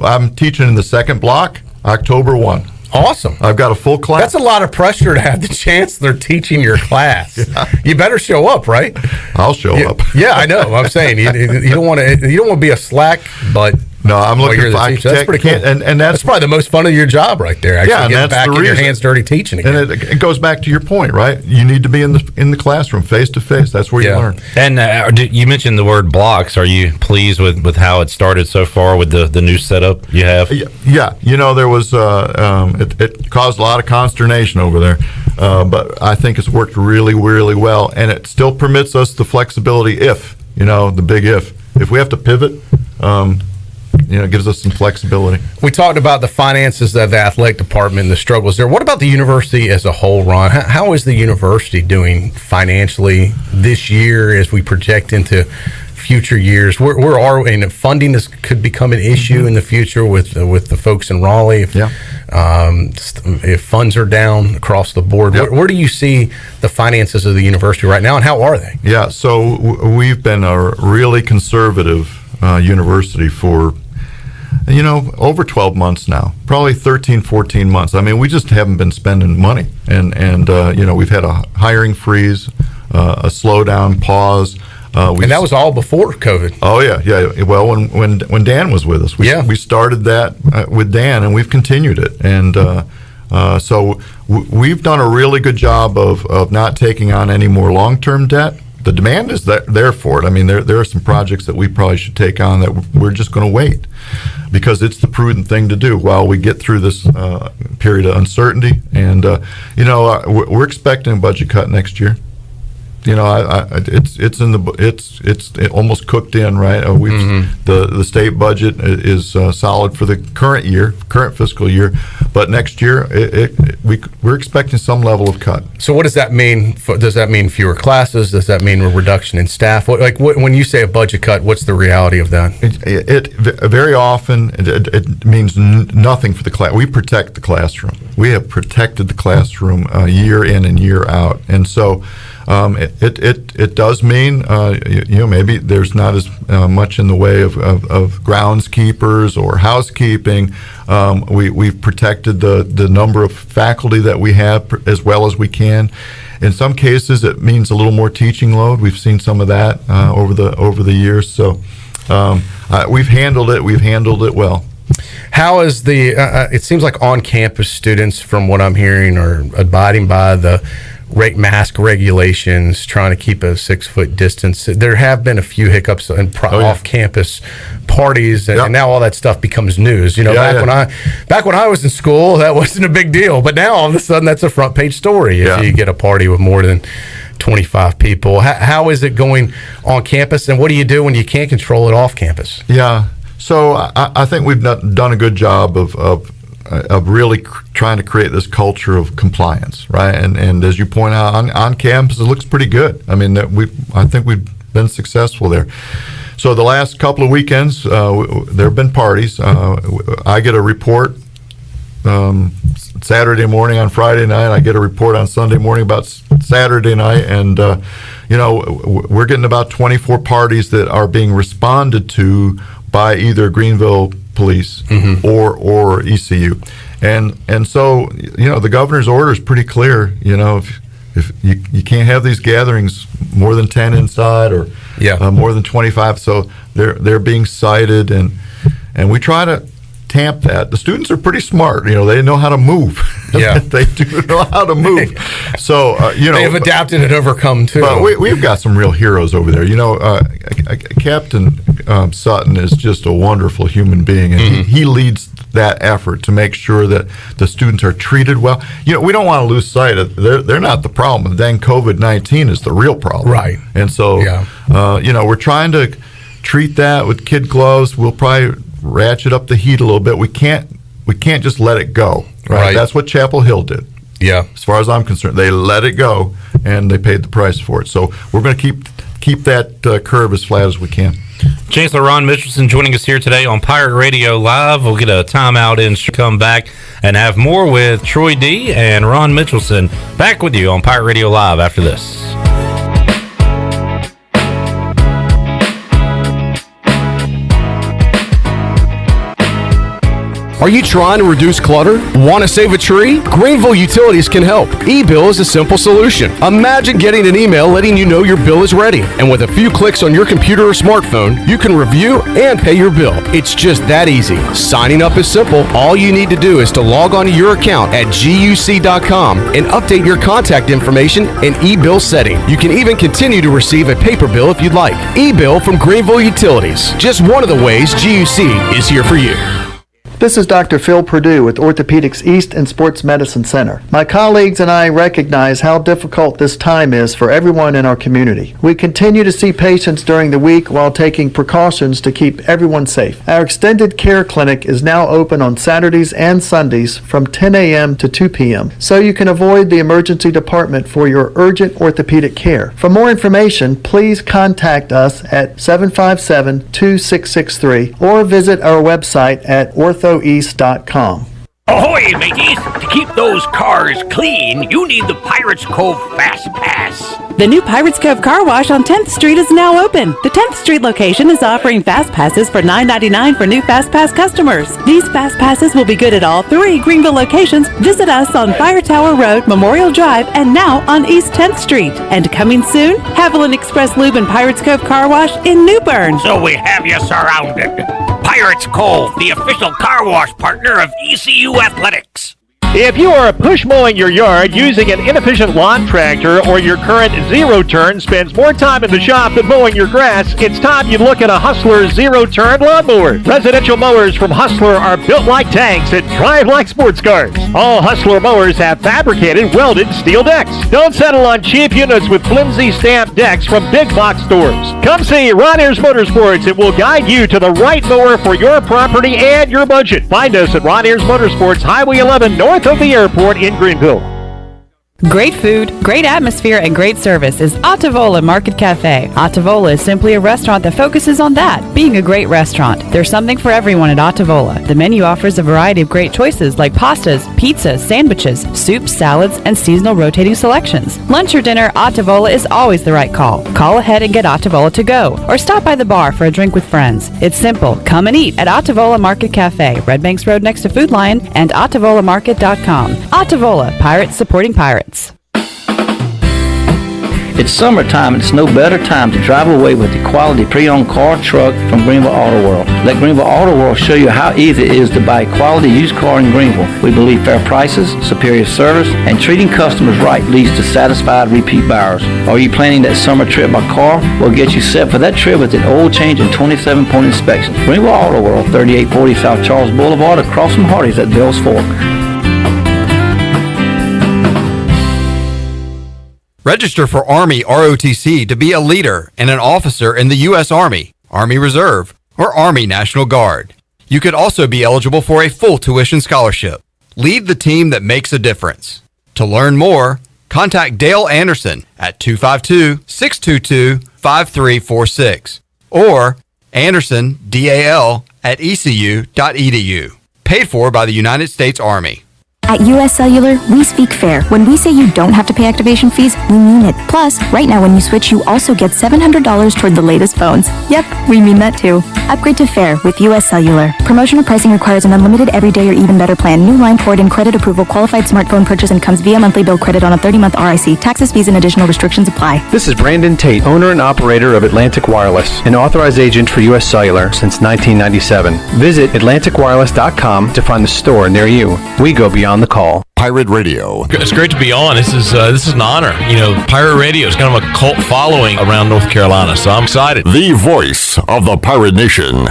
I'm teaching in the second block, October 1. Awesome. I've got a full class. That's a lot of pressure to have the chancellor teaching your class. You better show up, right? I'll show up. Yeah, I know. I'm saying you don't want to be a slack, but no, I'm looking for that's pretty cool. And that's probably the most fun of your job right there. Actually, and getting that's back the in reason. Your hands dirty teaching again. And it goes back to your point, right? You need to be in the classroom, face to face. That's where you learn. And you mentioned the word blocks. Are you pleased with how it started so far with the new setup you have? Yeah. There was it caused a lot of consternation over there, but I think it's worked really, really well, and it still permits us the flexibility the big if we have to pivot. It gives us some flexibility. We talked about the finances of the athletic department and the struggles there. What about the university as a whole, Ron? How is the university doing financially this year as we project into future years? Where are we? And funding could become an issue in the future with the folks in Raleigh. If funds are down across the board, where do you see the finances of the university right now, and how are they? Yeah, so we've been a really conservative university for over 12 months now, probably 13, 14 months. I mean, we just haven't been spending money, and we've had a hiring freeze, a slowdown, pause. And that was all before COVID. Oh yeah. Well, when Dan was with us, we started that with Dan, and we've continued it, and so we've done a really good job of not taking on any more long-term debt. The demand is there for it. I mean, there are some projects that we probably should take on that we're just going to wait, because it's the prudent thing to do while we get through this period of uncertainty. And we're expecting a budget cut next year. It's almost cooked in, right? The state budget is solid for the current fiscal year, but next year we're expecting some level of cut. So what does that mean? Does that mean fewer classes? Does that mean a reduction in staff? When you say a budget cut, what's the reality of that? It very often it means nothing for the class. We protect the classroom. We have protected the classroom year in and year out, and so. It does mean maybe there's not as much in the way of groundskeepers or housekeeping. We've protected the number of faculty that we have as well as we can. In some cases, it means a little more teaching load. We've seen some of that over the years. So we've handled it. We've handled it well. How is it seems like on-campus students, from what I'm hearing, are abiding by the mask regulations, trying to keep a 6-foot distance. There have been a few hiccups in off-campus parties, and now all that stuff becomes news. Back when I was in school, that wasn't a big deal, but now all of a sudden that's a front page story if you get a party with more than 25 people. How is it going on campus, and what do you do when you can't control it off campus? Yeah, so I think we've done a good job of really trying to create this culture of compliance, right? And as you point out, on campus, it looks pretty good. I mean, I think we've been successful there. So the last couple of weekends, there have been parties. I get a report Saturday morning on Friday night. I get a report on Sunday morning about Saturday night, and we're getting about 24 parties that are being responded to by either Greenville Police or ECU, and so the governor's order is pretty clear. If you can't have these gatherings more than 10 inside or more than 25. So they're being cited, and we try to tamp that. The students are pretty smart. They know how to move. Yeah. They do know how to move. So, they have adapted and overcome, too. But we've got some real heroes over there. Captain Sutton is just a wonderful human being, and he leads that effort to make sure that the students are treated well. We don't want to lose sight of they're not the problem. Then COVID-19 is the real problem. Right. And so, we're trying to treat that with kid gloves. We'll probably ratchet up the heat a little bit. We can't just let it go. Right. That's what Chapel Hill did. Yeah. As far as I'm concerned, they let it go and they paid the price for it. So we're going to keep that curve as flat as we can. Chancellor Ron Mitchelson joining us here today on Pirate Radio Live. We'll get a timeout in, come back, and have more with Troy D. and Ron Mitchelson. Back with you on Pirate Radio Live after this. Are you trying to reduce clutter? Want to save a tree? Greenville Utilities can help. E-bill is a simple solution. Imagine getting an email letting you know your bill is ready. And with a few clicks on your computer or smartphone, you can review and pay your bill. It's just that easy. Signing up is simple. All you need to do is to log onto your account at guc.com and update your contact information and e-bill setting. You can even continue to receive a paper bill if you'd like. E-bill from Greenville Utilities. Just one of the ways GUC is here for you. This is Dr. Phil Perdue with Orthopedics East and Sports Medicine Center. My colleagues and I recognize how difficult this time is for everyone in our community. We continue to see patients during the week while taking precautions to keep everyone safe. Our extended care clinic is now open on Saturdays and Sundays from 10 a.m. to 2 p.m. so you can avoid the emergency department for your urgent orthopedic care. For more information, please contact us at 757-2663 or visit our website at orthoeast.com. Ahoy, mateys! To keep those cars clean, you need the Pirates Cove Fast Pass. The new Pirates Cove Car Wash on 10th Street is now open. The 10th Street location is offering Fast Passes for $9.99 for new Fast Pass customers. These Fast Passes will be good at all 3 Greenville locations. Visit us on Fire Tower Road, Memorial Drive, and now on East 10th Street. And coming soon, Haviland Express Lube and Pirates Cove Car Wash in New Bern. So we have you surrounded. Pirates Cove, the official car wash partner of ECU Athletics. If you are push mowing your yard using an inefficient lawn tractor or your current zero-turn spends more time in the shop than mowing your grass, it's time you look at a Hustler zero-turn lawnmower. Residential mowers from Hustler are built like tanks and drive like sports cars. All Hustler mowers have fabricated, welded steel decks. Don't settle on cheap units with flimsy stamped decks from big box stores. Come see Ron Ayers Motorsports. It will guide you to the right mower for your property and your budget. Find us at Ron Ayers Motorsports, Highway 11 north of the airport in Greenville. Great food, great atmosphere, and great service is Ottavola Market Cafe. Ottavola is simply a restaurant that focuses on that, being a great restaurant. There's something for everyone at Ottavola. The menu offers a variety of great choices like pastas, pizzas, sandwiches, soups, salads, and seasonal rotating selections. Lunch or dinner, Ottavola is always the right call. Call ahead and get Ottavola to go, or stop by the bar for a drink with friends. It's simple. Come and eat at Ottavola Market Cafe, Red Banks Road next to Food Lion, and OttavolaMarket.com. Ottavola, pirates supporting pirates. It's summertime, and it's no better time to drive away with the quality pre-owned car truck from Greenville Auto World. Let Greenville Auto World show you how easy it is to buy a quality used car in Greenville. We believe fair prices, superior service, and treating customers right leads to satisfied repeat buyers. Are you planning that summer trip by car? We'll get you set for that trip with an oil change and 27-point inspection. Greenville Auto World, 3840 South Charles Boulevard, across from Hardee's at Bell's Fork. Register for Army ROTC to be a leader and an officer in the U.S. Army, Army Reserve, or Army National Guard. You could also be eligible for a full tuition scholarship. Lead the team that makes a difference. To learn more, contact Dale Anderson at 252-622-5346 or Anderson, DAL, at ecu.edu. Paid for by the United States Army. At US Cellular, we speak fair. When we say you don't have to pay activation fees, we mean it. Plus, right now when you switch, you also get $700 toward the latest phones. Yep, we mean that too. Upgrade to fair with US Cellular. Promotional pricing requires an unlimited everyday or even better plan. New line port and credit approval. Qualified smartphone purchase and comes via monthly bill credit on a 30-month RIC. Taxes, fees, and additional restrictions apply. This is Brandon Tate, owner and operator of Atlantic Wireless, an authorized agent for US Cellular since 1997. Visit AtlanticWireless.com to find the store near you. We go beyond the call. Pirate Radio. It's great to be on. This is an honor. You know, Pirate Radio is kind of a cult following around North Carolina, so I'm excited. The voice of the Pirate Nation.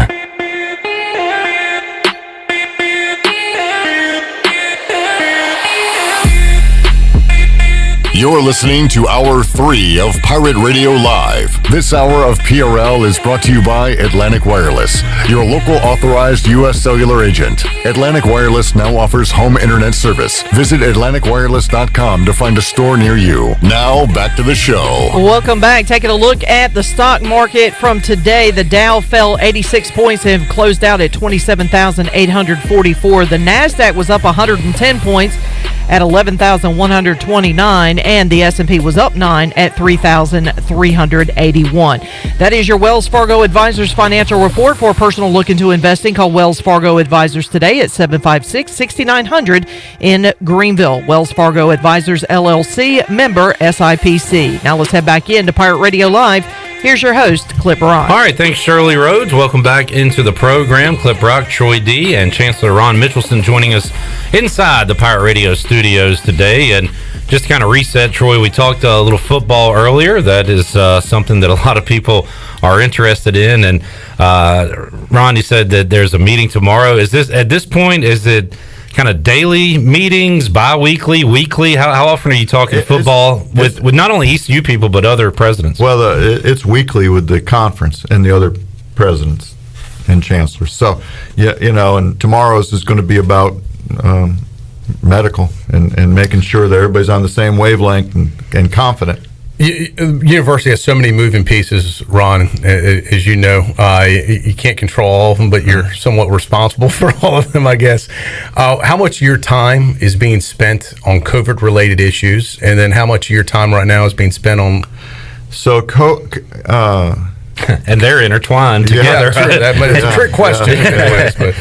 You're listening to Hour 3 of Pirate Radio Live. This hour of PRL is brought to you by Atlantic Wireless, your local authorized U.S. cellular agent. Atlantic Wireless now offers home internet service. Visit AtlanticWireless.com to find a store near you. Now, back to the show. Welcome back. Taking a look at the stock market from today. The Dow fell 86 points and closed out at 27,844. The NASDAQ was up 110 points at 11,129, and the S&P was up 9 at 3,381. That is your Wells Fargo Advisors financial report. For a personal look into investing, call Wells Fargo Advisors today at 756-6900 in Greenville. Wells Fargo Advisors, LLC, member SIPC. Now let's head back into Pirate Radio Live. Here's your host, Clip Rock. All right, thanks, Shirley Rhodes. Welcome back into the program. Clip Rock, Troy D, and Chancellor Ron Mitchelson joining us inside the Pirate Radio studios today. And just to kind of reset, Troy, we talked a little football earlier. That is something that a lot of people are interested in. And Ron, you said that there's a meeting tomorrow. Is this, at this point, is it kind of daily meetings, bi-weekly, weekly? How often are you talking football with not only ECU people but other presidents? Well, it's weekly with the conference and the other presidents and chancellors. So, yeah, you know, and tomorrow's is going to be about medical and making sure that everybody's on the same wavelength and confident. University has so many moving pieces, Ron, as you know. You can't control all of them, but you're somewhat responsible for all of them, I guess. How much of your time is being spent on COVID-related issues, and then how much of your time right now is being spent on... and they're intertwined together. Yeah, true. It's a trick question. Anyways, but.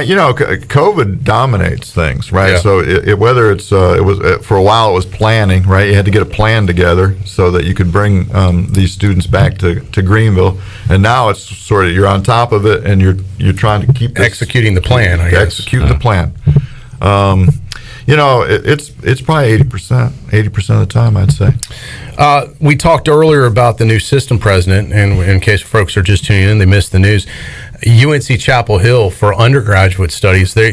You know, COVID dominates things, right? Yeah. So whether it's it was for a while it was planning, right? You had to get a plan together so that you could bring these students back to Greenville, and now it's sort of you're on top of it and you're trying to keep executing the plan. I guess. Execute the plan. You know, it's probably 80% of the time, I'd say. We talked earlier about the new system president, and in case folks are just tuning in, they missed the news. UNC Chapel Hill for undergraduate studies, they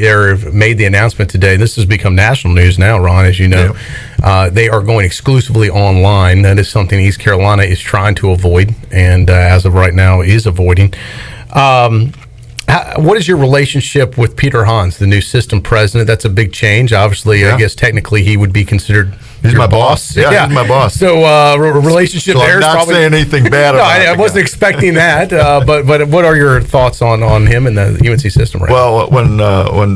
made the announcement today. This has become national news now, Ron, as you know. Yeah. They are going exclusively online. That is something East Carolina is trying to avoid, and as of right now is avoiding. What is your relationship with Peter Hans, the new system president? That's a big change. Obviously, yeah. I guess technically he would be considered He's my boss. Yeah, he's my boss. So relationship so there I'm is not probably... saying anything bad about I wasn't expecting that. But what are your thoughts on him and the UNC system right now? Well, when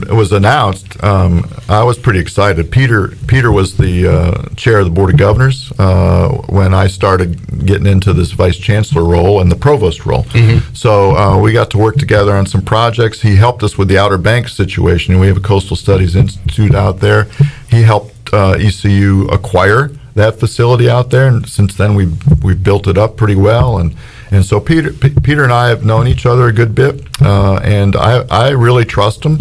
it was announced, I was pretty excited. Peter was the chair of the Board of Governors when I started getting into this vice chancellor role and the provost role. Mm-hmm. So we got to work together on some projects. He helped us with the Outer Banks situation. We have a Coastal Studies Institute out there. He helped ECU acquire that facility out there, and since then we've built it up pretty well, and so Peter and I have known each other a good bit, and I really trust him.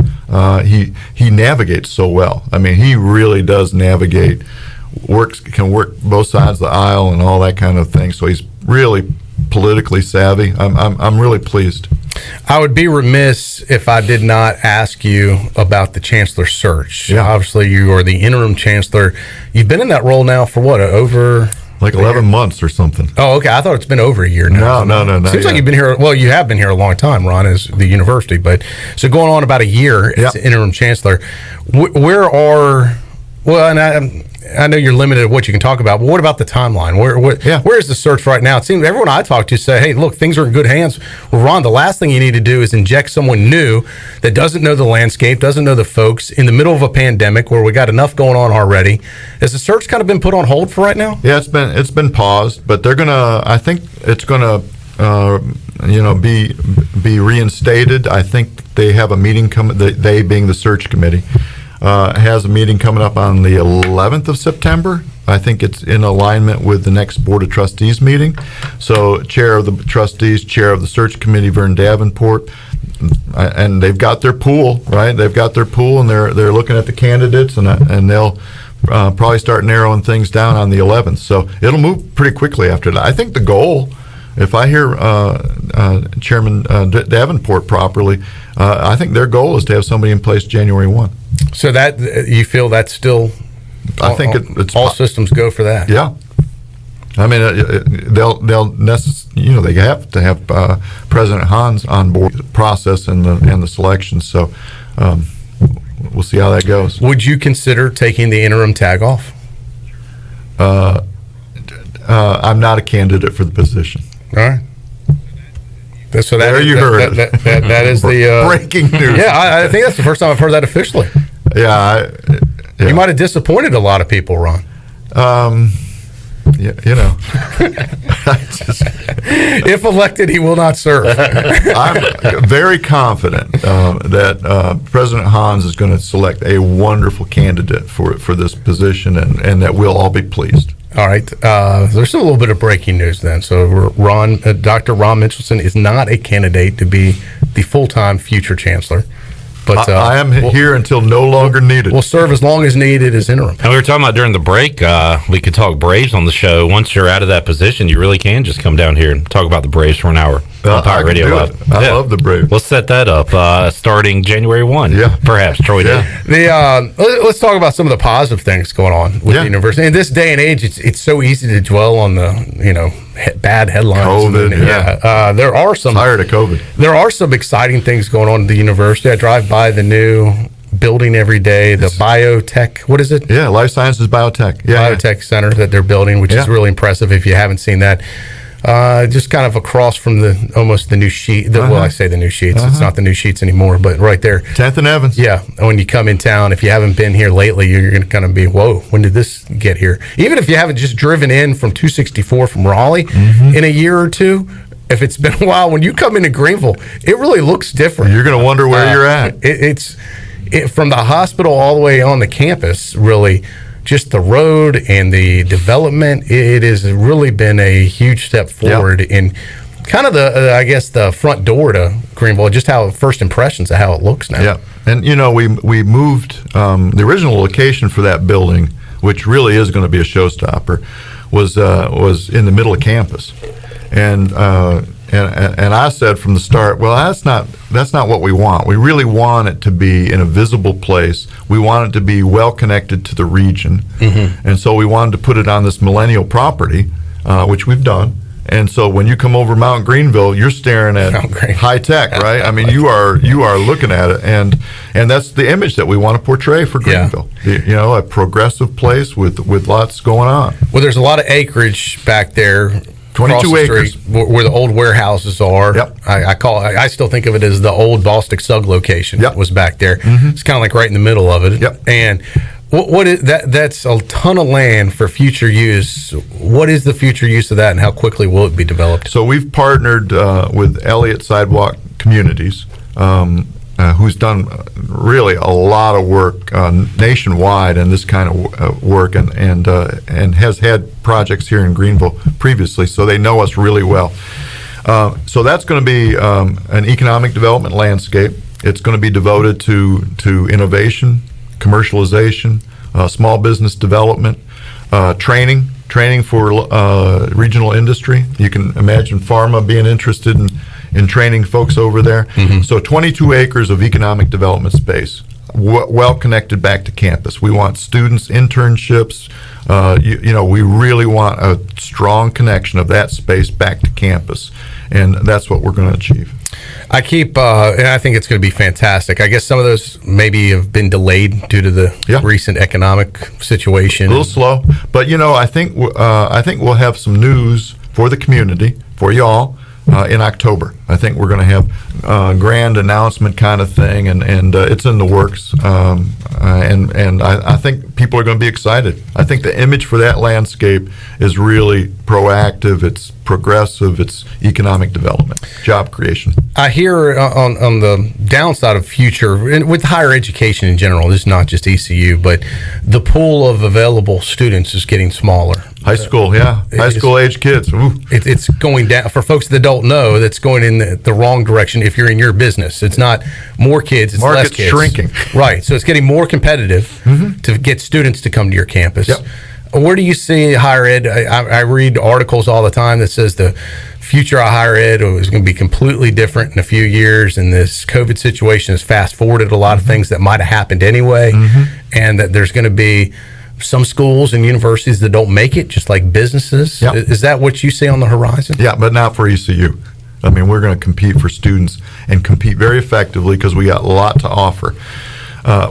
He navigates so well. I mean, he really does navigate, can work both sides of the aisle and all that kind of thing. So he's really politically savvy. I'm really pleased. I would be remiss if I did not ask you about the chancellor search. Yeah. Obviously, you are the interim chancellor. You've been in that role now for what, over... Like 11 months or something. Oh, okay. I thought it's been over a year now. No. Seems like you've been here... Well, you have been here a long time, Ron, as the university. But so going on about a year as interim chancellor. Where are... Well, and I know you're limited at what you can talk about, but what about the timeline? Where is the search right now? It seems everyone I talk to say, hey, look, things are in good hands. Well, Ron, the last thing you need to do is inject someone new that doesn't know the landscape, doesn't know the folks in the middle of a pandemic where we got enough going on already. Has the search kind of been put on hold for right now? Yeah, it's been paused, but I think it's gonna be reinstated. I think they have a meeting they being the search committee has a meeting coming up on the 11th of September. I think it's in alignment with the next Board of Trustees meeting. So chair of the trustees, chair of the search committee, Vern Davenport, and they've got their pool, right? They've got their pool, and they're looking at the candidates, and they'll probably start narrowing things down on the 11th. So it'll move pretty quickly after that. I think the goal, if I hear Chairman Davenport properly, I think their goal is to have somebody in place January 1. So that you feel that's still, I think it's all systems go for that. Yeah, I mean they have to have President Hans on board the process and the selection. So we'll see how that goes. Would you consider taking the interim tag off? I'm not a candidate for the position. All right. So that, there you heard it. That is the breaking news. Yeah, I think that's the first time I've heard that officially. Yeah, you might have disappointed a lot of people, Ron. Yeah, you know, if elected, he will not serve. I'm very confident that President Hans is going to select a wonderful candidate for this position, and that we'll all be pleased. All right. There's a little bit of breaking news then. So Dr. Ron Mitchelson is not a candidate to be the full-time future chancellor. But I am here until no longer needed. We'll serve as long as needed as interim. And we were talking about during the break, we could talk Braves on the show. Once you're out of that position, you really can just come down here and talk about the Braves for an hour on Pirate Radio Live. I love the Braves. We'll set that up starting January 1. Yeah. Perhaps, Troy Day. Let's talk about some of the positive things going on with the university. In this day and age, it's so easy to dwell on the, bad headlines. COVID, there are some. Tired of COVID. There are some exciting things going on at the university. I drive by the new building every day, the biotech, what is it? Yeah, Life Sciences Biotech. Biotech Center that they're building, which is really impressive if you haven't seen that. Just kind of across from almost the new sheet. Well, I say the new sheets. It's not the new sheets anymore, but right there. 10th and Evans. Yeah. When you come in town, if you haven't been here lately, you're going to kind of be, whoa, when did this get here? Even if you haven't just driven in from 264 from Raleigh in a year or two, if it's been a while, when you come into Greenville, it really looks different. You're going to wonder where you're at. It's from the hospital all the way on the campus, really. Just the road and the development, it has really been a huge step forward in kind of the front door to Greenville, just how first impressions of how it looks now. Yeah, and we moved the original location for that building, which really is going to be a showstopper, was in the middle of campus, and I said from the start, well, that's not what we want. We really want it to be in a visible place. We want it to be well connected to the region, and so we wanted to put it on this millennial property, which we've done. And so when you come over Mount Greenville, you're staring at high tech, right? I mean, you are looking at it, and that's the image that we want to portray for Greenville. A progressive place with lots going on. Well, there's a lot of acreage back there. 22 acres where the old warehouses are. Yep. I still think of it as the old Bostic Sug location. Yep. Was back there. It's kind of like right in the middle of it. Yep. And what is that? That's a ton of land for future use. What is the future use of that, and how quickly will it be developed? So we've partnered with Elliott Sidewalk Communities, who's done really a lot of work nationwide in this kind of work, and has had projects here in Greenville previously, so they know us really well. So that's going to be an economic development landscape. It's going to be devoted to innovation, commercialization, small business development, training for regional industry. You can imagine pharma being interested in training folks over there. So 22 acres of economic development space, well connected back to campus. We want students, internships. We really want a strong connection of that space back to campus, and that's what we're going to achieve. I think it's going to be fantastic. I guess some of those maybe have been delayed due to the recent economic situation. A little slow, but I think we'll have some news for the community, for y'all, in October. I think we're going to have a grand announcement kind of thing, and it's in the works. And I think people are going to be excited. I think the image for that landscape is really proactive. It's progressive. It's economic development, job creation. I hear on the downside of future, and with higher education in general, this is not just ECU, but the pool of available students is getting smaller. High school, high school age kids. It's going down. For folks that don't know, that's going in the wrong direction. If you're in your business, it's not more kids, it's less kids. Shrinking. Right. So it's getting more competitive to get students to come to your campus. Yep. Where do you see higher ed? I read articles all the time that says the future of higher ed is going to be completely different in a few years, and this COVID situation has fast forwarded a lot of things that might have happened anyway, and that there's going to be some schools and universities that don't make it, just like businesses. Yep. Is that what you see on the horizon? Yeah, but not for ECU. I mean, we're going to compete for students and compete very effectively because we got a lot to offer.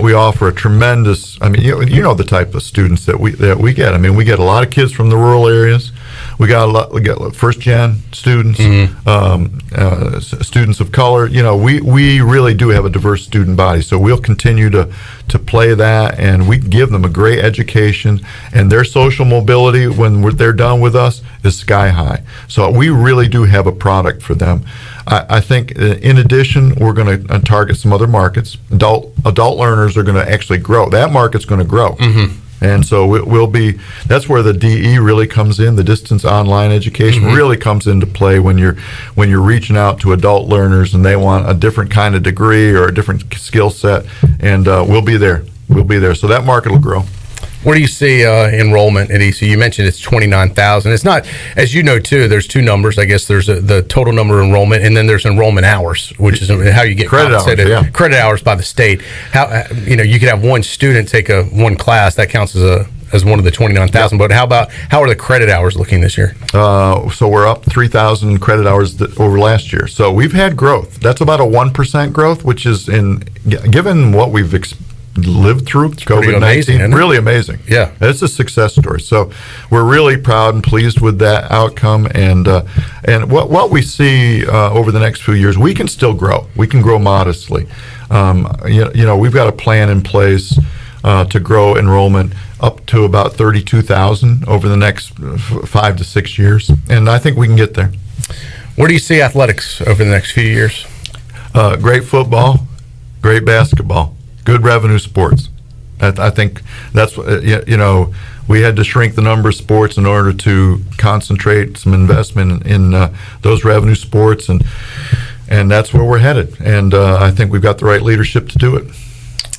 We offer a tremendous. I mean, you know the type of students that we get. I mean, we get a lot of kids from the rural areas. We got first gen students, students of color. We really do have a diverse student body. So we'll continue to play that, and we give them a great education. And their social mobility when they're done with us is sky high. So we really do have a product for them. I think, in addition, we're going to target some other markets. Adult learners are going to actually grow. That market's going to grow. And so we'll be. That's where the DE really comes in. The distance online education really comes into play when you're reaching out to adult learners and they want a different kind of degree or a different skill set. And we'll be there. We'll be there. So that market will grow. Where do you see enrollment at ECU? You mentioned it's 29,000. It's not, as you know, too, there's two numbers. I guess there's the total number of enrollment, and then there's enrollment hours, which is how you get credit compensated. Hours, credit hours by the state. How you could have one student take one class. That counts as one of the 29,000. But how are the credit hours looking this year? So we're up 3,000 credit hours over last year. So we've had growth. That's about a 1% growth, which is given what we've lived through COVID-19, really amazing. Yeah, it's a success story. So we're really proud and pleased with that outcome. And what we see over the next few years, we can still grow. We can grow modestly. We've got a plan in place to grow enrollment up to about 32,000 over the next 5 to 6 years, and I think we can get there. Where do you see athletics over the next few years? Great football, great basketball. Good revenue sports. I think that's we had to shrink the number of sports in order to concentrate some investment in those revenue sports, and that's where we're headed. And I think we've got the right leadership to do it.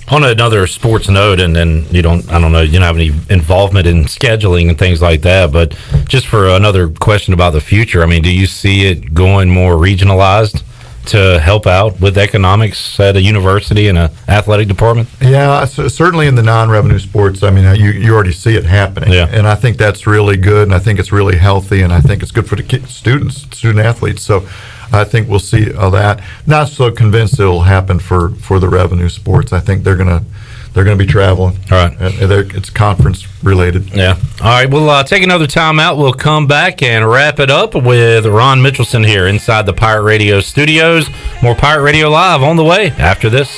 On another sports note, and then you don't have any involvement in scheduling and things like that, but just for another question about the future, I mean, do you see it going more regionalized to help out with economics at a university and an athletic department? Yeah, certainly in the non-revenue sports. I mean, you already see it happening, and I think that's really good, and I think it's really healthy, and I think it's good for the student athletes. So I think we'll see that. Not so convinced it'll happen for the revenue sports. I think they're gonna be traveling. All right, it's conference related. Yeah. All right. We'll take another time out. We'll come back and wrap it up with Ron Mitchelson here inside the Pirate Radio studios. More Pirate Radio Live on the way after this.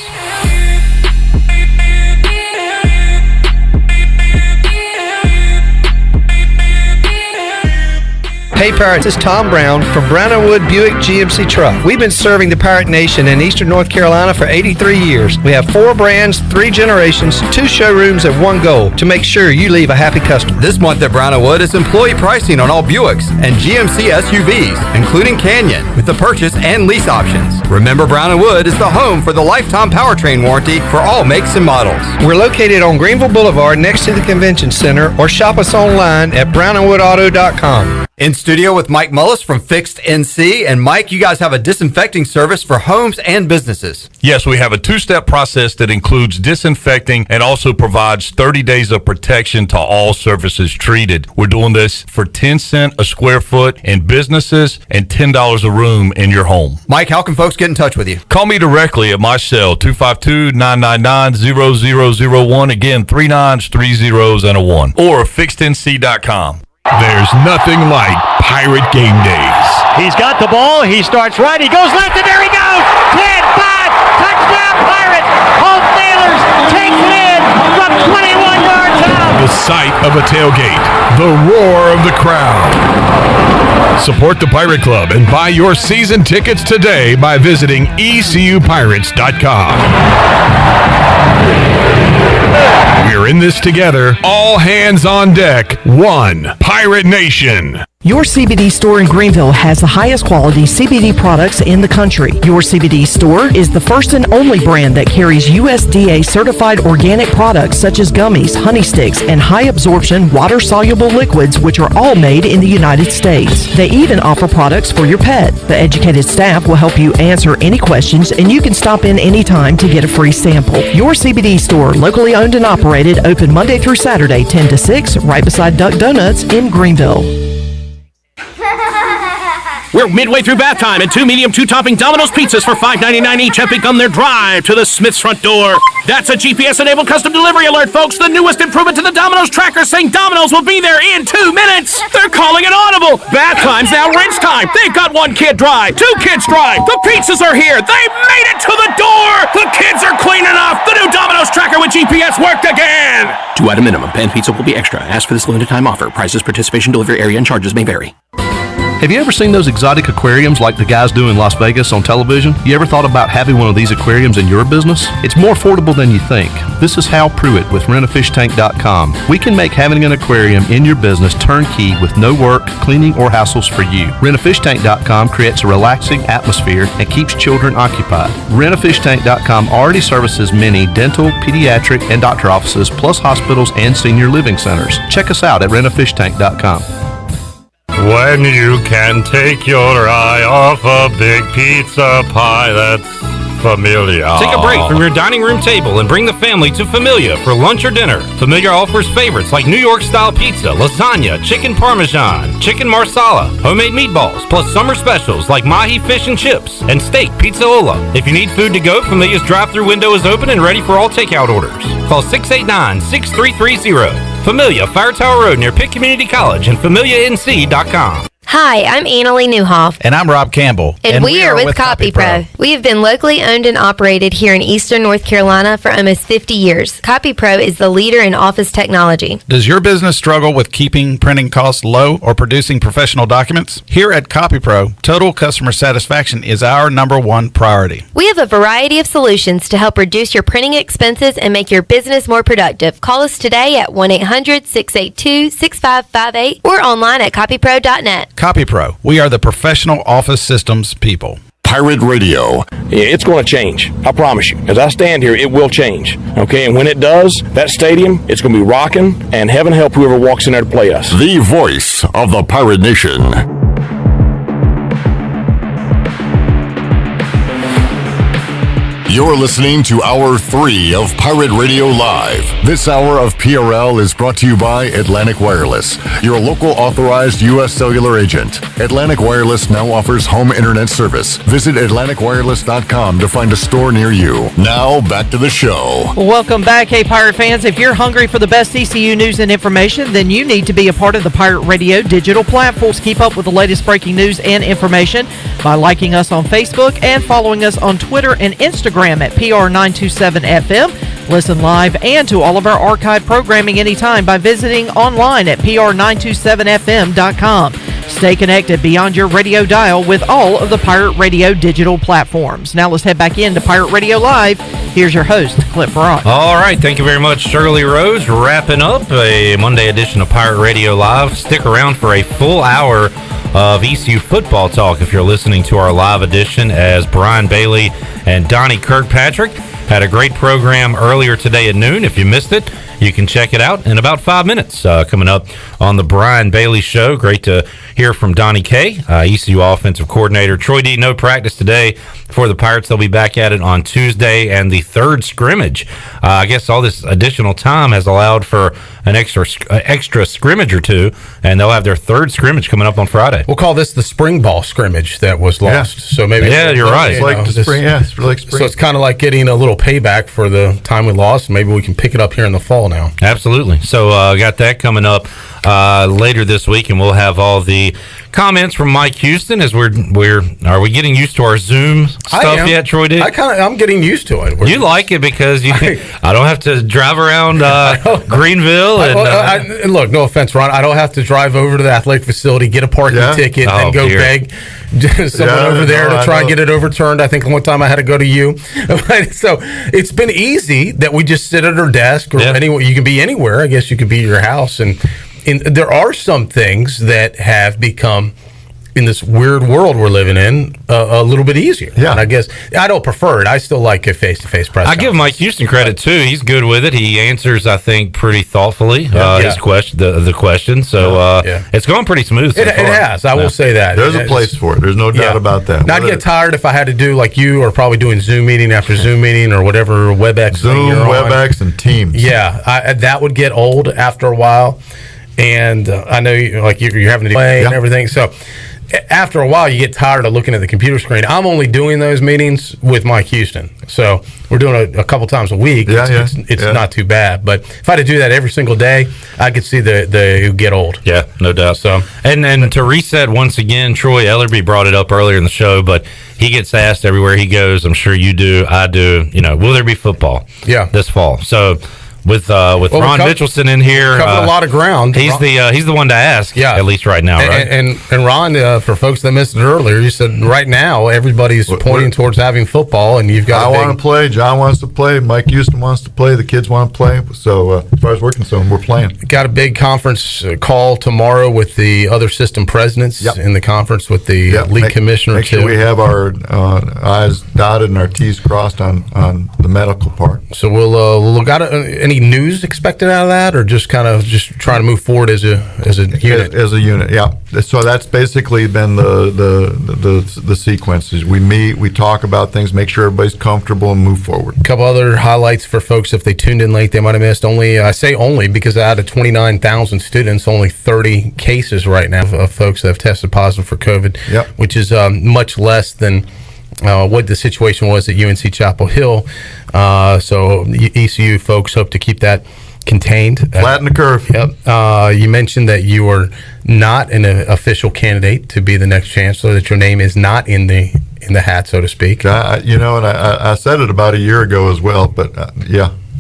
Hey Pirates, it's Tom Brown from Brown & Wood Buick GMC Truck. We've been serving the Pirate Nation in Eastern North Carolina for 83 years. We have 4 brands, 3 generations, 2 showrooms, and 1 goal to make sure you leave a happy customer. This month at Brown & Wood is employee pricing on all Buicks and GMC SUVs, including Canyon, with the purchase and lease options. Remember, Brown & Wood is the home for the lifetime powertrain warranty for all makes and models. We're located on Greenville Boulevard next to the Convention Center, or shop us online at brownandwoodauto.com. In studio with Mike Mullis from Fixed NC. And Mike, you guys have a disinfecting service for homes and businesses. Yes, we have a two-step process that includes disinfecting and also provides 30 days of protection to all surfaces treated. We're doing this for 10 cents a square foot in businesses and $10 a room in your home. Mike, how can folks get in touch with you? Call me directly at my cell, 252-999-0001. Again, 3 9s, 3 zeros, and a 1. Or fixednc.com. There's nothing like Pirate Game Days. He's got the ball. He starts right. He goes left, and there he goes. 10, 5, touchdown Pirates. Home Sailors takes it in from 21 yards out. The sight of a tailgate. The roar of the crowd. Support the Pirate Club and buy your season tickets today by visiting ECUPirates.com. We're in this together. All hands on deck. One Pirate Nation. Your CBD store in Greenville has the highest quality CBD products in the country. Your CBD store is the first and only brand that carries USDA certified organic products such as gummies, honey sticks, and high absorption water-soluble liquids, which are all made in the United States. They even offer products for your pet. The educated staff will help you answer any questions, and you can stop in anytime to get a free sample. Your CBD store, locally owned and operated, open Monday through Saturday, 10 to 6, right beside Duck Donuts in Greenville. We're midway through bath time, and 2 medium, 2-topping Domino's pizzas for $5.99 each have begun their drive to the Smith's front door. That's a GPS-enabled custom delivery alert, folks. The newest improvement to the Domino's tracker, saying Domino's will be there in 2 minutes. They're calling it audible. Bath time's now rinse time. They've got 1 kid dry, 2 kids dry. The pizzas are here. They made it to the door. The kids are clean enough. The new Domino's tracker with GPS worked again. 2 item minimum. Pan pizza will be extra. Ask for this limited time offer. Prices, participation, delivery area, and charges may vary. Have you ever seen those exotic aquariums like the guys do in Las Vegas on television? You ever thought about having one of these aquariums in your business? It's more affordable than you think. This is Hal Pruitt with rentafishtank.com. We can make having an aquarium in your business turnkey with no work, cleaning, or hassles for you. Rentafishtank.com creates a relaxing atmosphere and keeps children occupied. Rentafishtank.com already services many dental, pediatric, and doctor offices, plus hospitals and senior living centers. Check us out at rentafishtank.com. When you can take your eye off a big pizza pie, that's Familia. Take a break from your dining room table and bring the family to Familia for lunch or dinner. Familia offers favorites like New York-style pizza, lasagna, chicken parmesan, chicken marsala, homemade meatballs, plus summer specials like mahi fish and chips, and steak pizzaola. If you need food to go, Familia's drive-thru window is open and ready for all takeout orders. Call 689-6330. Familia, Fire Tower Road near Pitt Community College, and FamiliaNC.com. Hi, I'm Annalie Newhoff. And I'm Rob Campbell. And we are with CopyPro. We have been locally owned and operated here in Eastern North Carolina for almost 50 years. CopyPro is the leader in office technology. Does your business struggle with keeping printing costs low or producing professional documents? Here at CopyPro, total customer satisfaction is our #1 priority. We have a variety of solutions to help reduce your printing expenses and make your business more productive. Call us today at 1-800-682-6558 or online at copypro.net. CopyPro, we are the professional office systems people. Pirate Radio. It's going to change. I promise you. As I stand here, it will change. Okay, and when it does, that stadium, it's going to be rocking, and heaven help whoever walks in there to play us. The voice of the Pirate Nation. You're listening to Hour 3 of Pirate Radio Live. This hour of PRL is brought to you by Atlantic Wireless, your local authorized U.S. cellular agent. Atlantic Wireless now offers home internet service. Visit AtlanticWireless.com to find a store near you. Now, back to the show. Welcome back, hey Pirate fans. If you're hungry for the best ECU news and information, then you need to be a part of the Pirate Radio digital platforms. Keep up with the latest breaking news and information by liking us on Facebook and following us on Twitter and Instagram at PR927FM. Listen live and to all of our archive programming anytime by visiting online at PR927FM.com. Stay connected beyond your radio dial with all of the Pirate Radio digital platforms. Now let's head back into Pirate Radio Live. Here's your host, Cliff Brock. All right, thank you very much, Shirley Rose. Wrapping up a Monday edition of Pirate Radio Live. Stick around for a full hour of ECU football talk if you're listening to our live edition as Brian Bailey and Donnie Kirkpatrick Had a great program earlier today at noon. If you missed it, you can check it out in about 5 minutes. Coming up on the Brian Bailey Show. Great to hear from Donnie K, ECU offensive coordinator. Troy D, no practice today for the Pirates. They'll be back at it on Tuesday and the third scrimmage. I guess all this additional time has allowed for an extra scrimmage or two, and they'll have their third scrimmage coming up on Friday. We'll call this the spring ball scrimmage that was lost. Yeah. So maybe you're right. It's like the spring. Yeah, it's like spring. So it's kind of like getting a little payback for the time we lost. Maybe we can pick it up here in the fall now. Absolutely. So got that coming up later this week, and we'll have all the comments from Mike Houston as are we getting used to our Zoom stuff yet, Troy? I'm getting used to it. You like it because I don't have to drive around Greenville. Look, no offense, Ron. I don't have to drive over to the athletic facility, get a parking ticket, and go beg someone over there to try and get it overturned. I think one time I had to go to you. So it's been easy that we just sit at our desk or anywhere. You can be anywhere. I guess you could be at your house. And there are some things that have become, in this weird world we're living in, a little bit easier. Yeah. And I guess I don't prefer it. I still like a face-to-face press conference. I give Mike Houston credit, too. He's good with it. He answers, I think, pretty thoughtfully his question, the question. So it's going pretty smooth. It has. I will say that. There's a place for it. There's no doubt about that. And I'd get tired if I had to do like you, or probably doing Zoom meeting after Zoom meeting or whatever WebEx Zoom, WebEx, and Teams. Yeah, that would get old after a while. And I know you're having to play and everything. So after a while, you get tired of looking at the computer screen. I'm only doing those meetings with Mike Houston. So we're doing a couple times a week. It's not too bad. But if I had to do that every single day, I could see the get old. Yeah, no doubt. So and to reset once again, Troy Ellerbe brought it up earlier in the show, but he gets asked everywhere he goes. I'm sure you do. I do. Will there be football? This fall? So. With Ron Mitchelson in here, covered a lot of ground. He's the one to ask, at least right now, right? And Ron, for folks that missed it earlier, you said right now everybody's pointing towards having football, and you've got. I want to play. John wants to play. Mike Houston wants to play. The kids want to play. So as far as we're concerned, we're playing. Got a big conference call tomorrow with the other system presidents in the conference with the league commissioner. Make sure we have our I's dotted and our T's crossed on the medical part. So we'll got any news expected out of that, or just kind of trying to move forward as a unit? As a unit, yeah. So that's basically been the sequences. We meet, we talk about things, make sure everybody's comfortable, and move forward. A couple other highlights for folks if they tuned in late, they might have missed. I say only because out of 29,000 students, only 30 cases right now of folks that have tested positive for COVID, which is much less than what the situation was at UNC Chapel Hill. So ECU folks hope to keep that contained. Flatten the curve. Yep. You mentioned that you are not an official candidate to be the next chancellor, that your name is not in the hat, so to speak. I said it about a year ago as well, but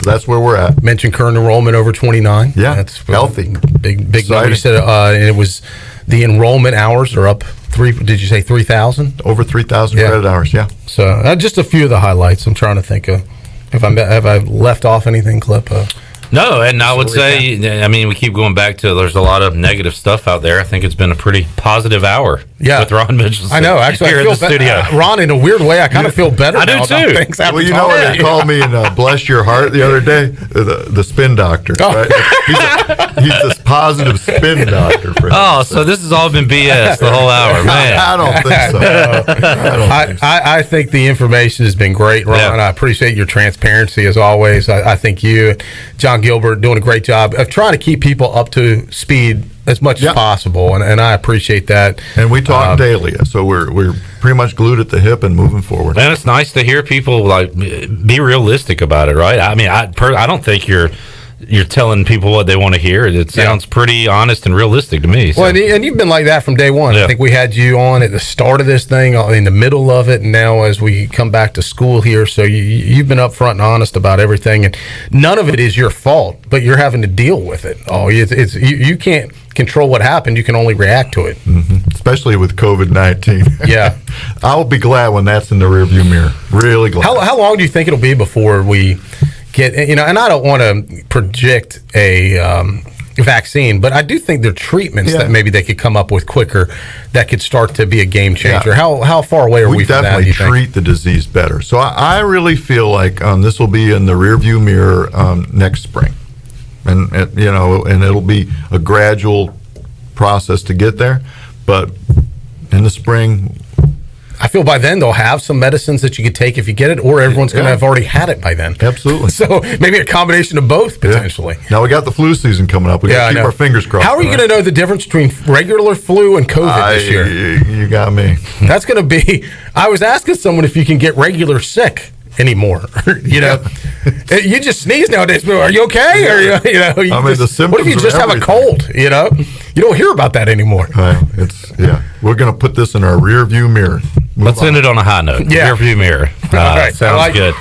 that's where we're at. Mentioned current enrollment over 29. Yeah, that's healthy. Big number. You said, and it was the enrollment hours are up. Did you say 3,000? Over 3,000 credit hours, yeah. So just a few of the highlights. I'm trying to think of have I left off anything, Clip? No, and I would say, we keep going back to there's a lot of negative stuff out there. I think it's been a pretty positive hour with Ron Mitchelson. I know, actually, here I feel in the studio. Ron, in a weird way, I kind of feel better I now do about too. things after Well, you know what they called me in Bless Your Heart the other day? The spin doctor, right? He's this positive spin doctor. For so this has all been BS the whole hour, man. I don't think so. I think the information has been great, Ron. I appreciate your transparency as always. I think you, John Gilbert, doing a great job of trying to keep people up to speed as much as possible, and I appreciate that. And we talk daily, so we're pretty much glued at the hip and moving forward. And it's nice to hear people be realistic about it, right? I mean, I don't think you're telling people what they want to hear. It sounds pretty honest and realistic to me. So. Well, and you've been like that from day one. I think we had you on at the start of this thing, in the middle of it, and now as we come back to school here. So you've been upfront and honest about everything, and none of it is your fault, but you're having to deal with it. You can't control what happened. You can only react to it. Mm-hmm. Especially with COVID-19. Yeah. I'll be glad when that's in the rearview mirror. Really glad. How long do you think it'll be before we get, and I don't want to project a vaccine, but I do think there are treatments that maybe they could come up with quicker that could start to be a game changer. Yeah. How far away are we from that? Definitely treat the disease better. So I really feel like this will be in the rearview mirror next spring, and it'll be a gradual process to get there. But in the spring, I feel by then they'll have some medicines that you could take if you get it, or everyone's going to have already had it by then. Absolutely. So maybe a combination of both potentially. Now we got the flu season coming up. We got to keep our fingers crossed. How are you going to know the difference between regular flu and COVID this year? You got me. That's going to be. I was asking someone if you can get regular sick anymore. You just sneeze nowadays. Are you okay? Or the symptoms. What if you just have a cold? You don't hear about that anymore. We're going to put this in our rear view mirror. Let's end it on a high note. Yeah. Rear view mirror. Right. Sounds good.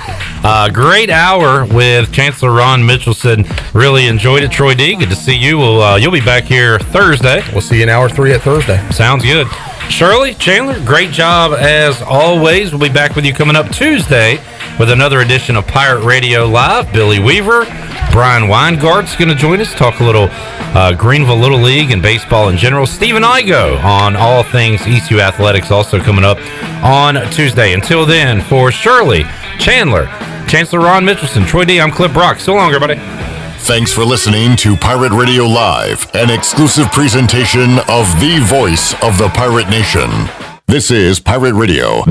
Great hour with Chancellor Ron Mitchelson. Really enjoyed it. Troy D, good to see you. You'll be back here Thursday. We'll see you in hour 3 at Thursday. Sounds good. Shirley, Chandler, great job as always. We'll be back with you coming up Tuesday with another edition of Pirate Radio Live. Billy Weaver, Brian Weingart's going to join us, talk a little Greenville Little League and baseball in general. Stephen Igo on all things ECU athletics also coming up on Tuesday. Until then, for Shirley, Chandler, Chancellor Ron Mitchelson, Troy D, I'm Clip Brock. So long, everybody. Thanks for listening to Pirate Radio Live, an exclusive presentation of the voice of the Pirate Nation. This is Pirate Radio.